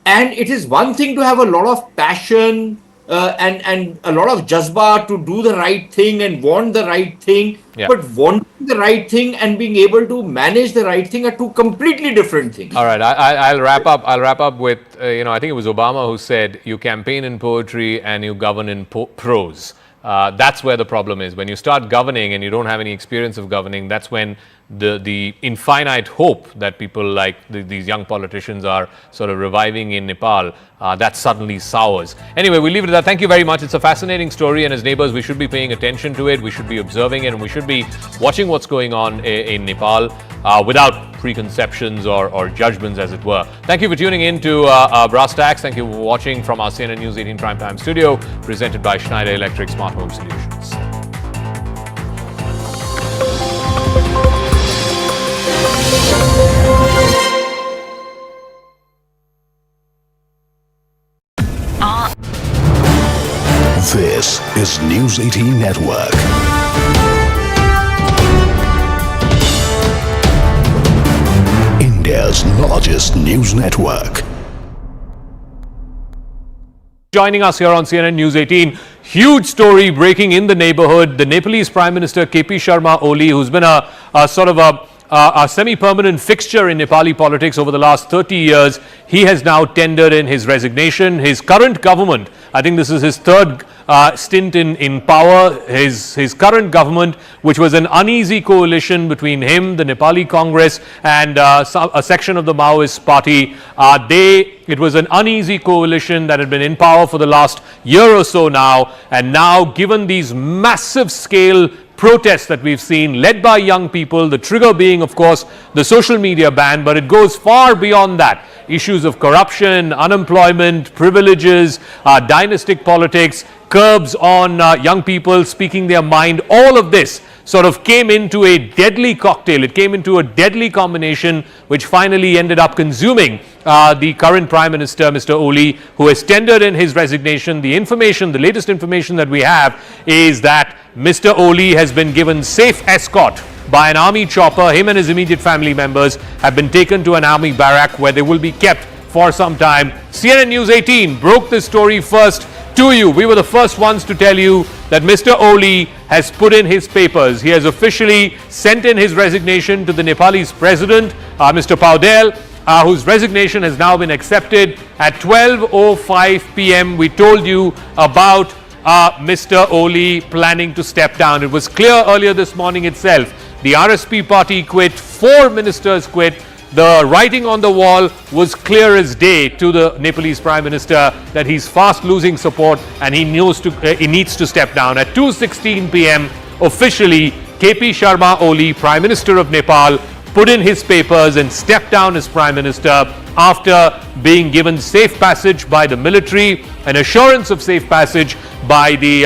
And it is one thing to have a lot of passion and a lot of jazba to do the right thing and want the right thing. Yeah. But wanting the right thing and being able to manage the right thing are two completely different things. All right, I'll wrap up. I'll wrap up with I think it was Obama who said, "You campaign in poetry and you govern in prose." That's where the problem is. When you start governing and you don't have any experience of governing, that's when the infinite hope that people like these young politicians are sort of reviving in Nepal, that suddenly sours. Anyway, we'll leave it at that. Thank you very much. It's a fascinating story, and as neighbors, we should be paying attention to it. We should be observing it, and we should be watching what's going on in Nepal without preconceptions or judgments, as it were. Thank you for tuning in to Brass Tacks. Thank you for watching from our CNN News 18 Primetime Studio, presented by Schneider Electric Smart Home Solutions. This is News 18 Network. India's largest news network. Joining us here on CNN News 18, huge story breaking in the neighborhood. The Nepalese Prime Minister KP Sharma Oli, who's been a sort of a semi-permanent fixture in Nepali politics over the last 30 years, he has now tendered in his resignation. His current government, I think this is his third stint in power, his current government, which was an uneasy coalition between him, the Nepali Congress, and a section of the Maoist party. It was an uneasy coalition that had been in power for the last year or so now, and now, given these massive scale protests that we've seen, led by young people, the trigger being, of course, the social media ban, but it goes far beyond that. Issues of corruption, unemployment, privileges, dynastic politics, curbs on young people speaking their mind, all of this sort of came into a deadly cocktail. It came into a deadly combination, which finally ended up consuming the current Prime Minister, Mr. Oli, who has tendered in his resignation. The latest information that we have is that Mr. Oli has been given safe escort by an army chopper. Him and his immediate family members have been taken to an army barrack where they will be kept for some time. CNN News 18 broke this story first to you. We were the first ones to tell you that Mr. Oli has put in his papers. He has officially sent in his resignation to the Nepalese president, Mr. Paudel, whose resignation has now been accepted. At 12:05 p.m. we told you about Mr. Oli planning to step down. It was clear earlier this morning itself. The RSP party quit, 4 ministers quit. The writing on the wall was clear as day to the Nepalese Prime Minister that he's fast losing support and he needs to step down. At 2:16 p.m. officially, KP Sharma Oli, Prime Minister of Nepal, put in his papers and stepped down as Prime Minister after being given safe passage by the military, an assurance of safe passage by the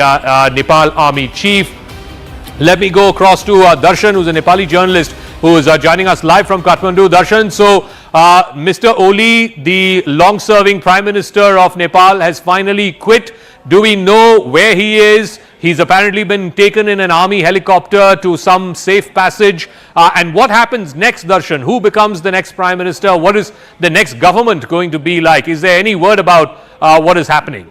Nepal Army Chief. Let me go across to Darshan, who's a Nepali journalist, who is joining us live from Kathmandu. Darshan, so Mr. Oli, the long-serving Prime Minister of Nepal, has finally quit. Do we know where he is? He's apparently been taken in an army helicopter to some safe passage. And what happens next, Darshan? Who becomes the next Prime Minister? What is the next government going to be like? Is there any word about what is happening?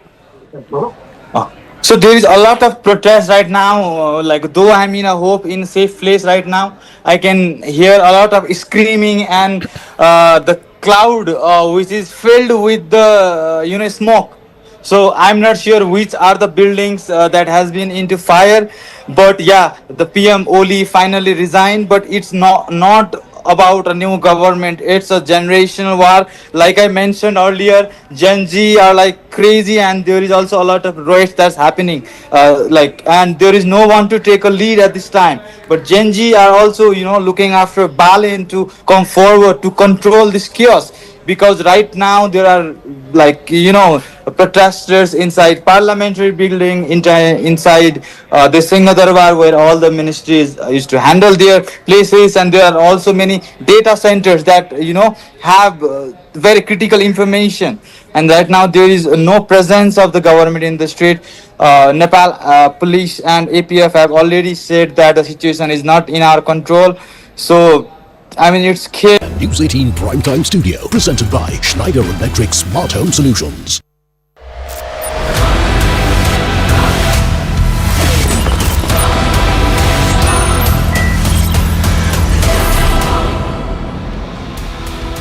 So there is a lot of protest right now, like though I'm in a hope in a safe place right now, I can hear a lot of screaming and the cloud which is filled with the smoke. So I'm not sure which are the buildings that has been into fire, but yeah, the PM Oli finally resigned, but it's not about a new government. It's a generational war. Like I mentioned earlier, Gen Z are like crazy, and there is also a lot of riots that's happening. And there is no one to take a lead at this time. But Gen Z are also, looking after Balin to come forward to control this chaos. Because right now there are protesters inside parliamentary building, inside the Singha Darbar, where all the ministries used to handle their places, and there are also many data centers that have very critical information. And right now there is no presence of the government in the street. Nepal police and APF have already said that the situation is not in our control. So it's clear. News 18 Primetime Studio, presented by Schneider Electric Smart Home Solutions.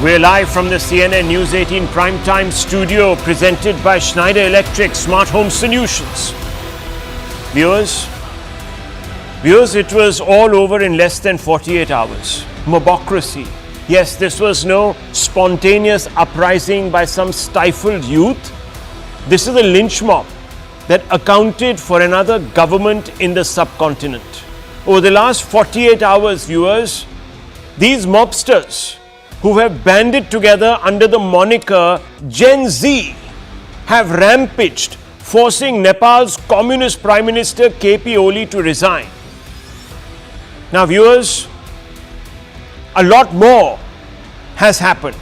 We're live from the CNN News 18 Primetime studio presented by Schneider Electric Smart Home Solutions. Viewers, it was all over in less than 48 hours. Mobocracy. Yes, this was no spontaneous uprising by some stifled youth. This is a lynch mob that accounted for another government in the subcontinent. Over the last 48 hours, viewers, these mobsters who have banded together under the moniker Gen Z have rampaged, forcing Nepal's communist Prime Minister KP Oli to resign. Now, viewers, a lot more has happened.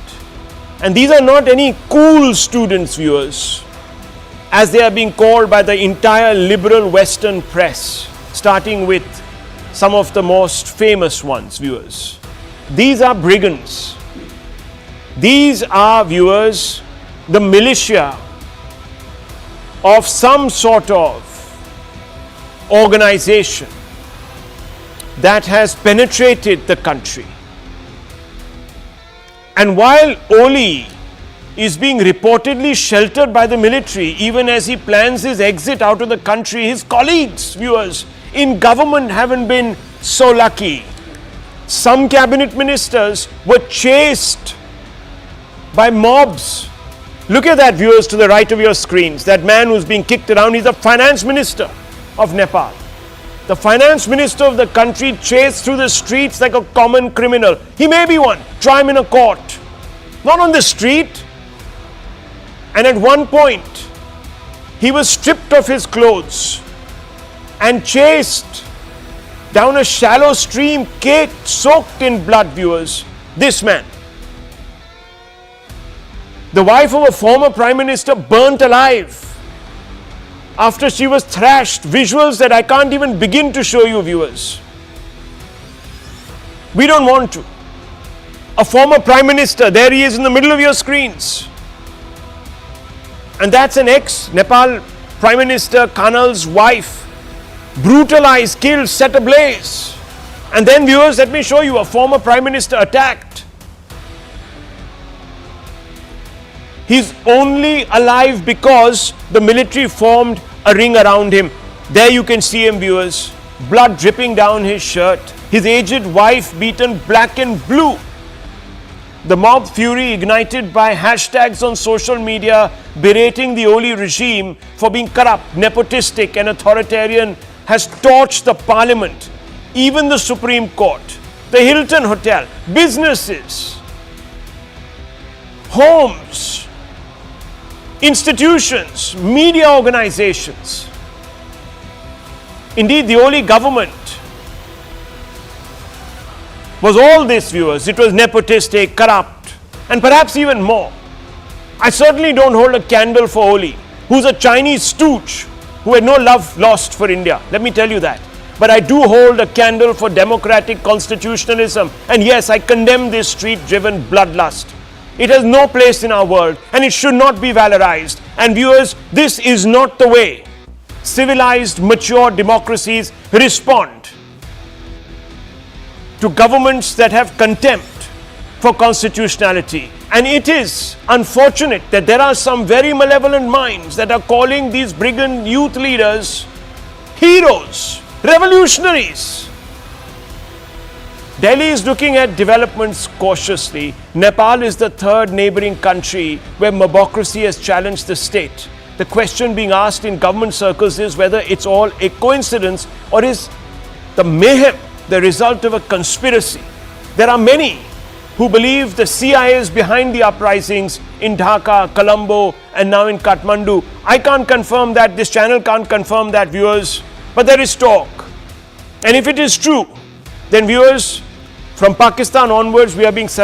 And these are not any cool students, viewers, as they are being called by the entire liberal Western press, starting with some of the most famous ones, viewers. These are brigands. These are, viewers, the militia of some sort of organization that has penetrated the country. And while Oli is being reportedly sheltered by the military, even as he plans his exit out of the country, his colleagues, viewers, in government haven't been so lucky. Some cabinet ministers were chased by mobs. Look at that, viewers, to the right of your screens. That man who's being kicked around, he's the finance minister of Nepal. The finance minister of the country chased through the streets like a common criminal. He may be one. Try him in a court. Not on the street. And at one point, he was stripped of his clothes and chased down a shallow stream soaked in blood, viewers. This man. The wife of a former prime minister burnt alive after she was thrashed. Visuals that I can't even begin to show you, viewers. We don't want to. A former prime minister, there he is in the middle of your screens. And that's an ex-Nepal Prime Minister Kanal's wife. Brutalized, killed, set ablaze. And then, viewers, let me show you a former Prime Minister attacked. He's only alive because the military formed a ring around him. There you can see him, viewers. Blood dripping down his shirt. His aged wife beaten black and blue. The mob fury ignited by hashtags on social media berating the Oli regime for being corrupt, nepotistic and authoritarian has torched the parliament, even the Supreme Court, the Hilton Hotel, businesses, homes, institutions, media organizations. Indeed, the Oli government was all this, viewers. It was nepotistic, corrupt, and perhaps even more. I certainly don't hold a candle for Oli, who's a Chinese stooge who had no love lost for India. Let me tell you that. But I do hold a candle for democratic constitutionalism. And yes, I condemn this street-driven bloodlust. It has no place in our world, and it should not be valorized. And viewers, this is not the way civilized, mature democracies respond to governments that have contempt for constitutionality. And it is unfortunate that there are some very malevolent minds that are calling these brigand youth leaders heroes, revolutionaries. Delhi is looking at developments cautiously. Nepal is the third neighboring country where mobocracy has challenged the state. The question being asked in government circles is whether it's all a coincidence or is the mayhem the result of a conspiracy. There are many who believe the CIA is behind the uprisings in Dhaka, Colombo, and now in Kathmandu. I can't confirm that, this channel can't confirm that, viewers, but there is talk. And if it is true, then viewers, from Pakistan onwards, we are being surrounded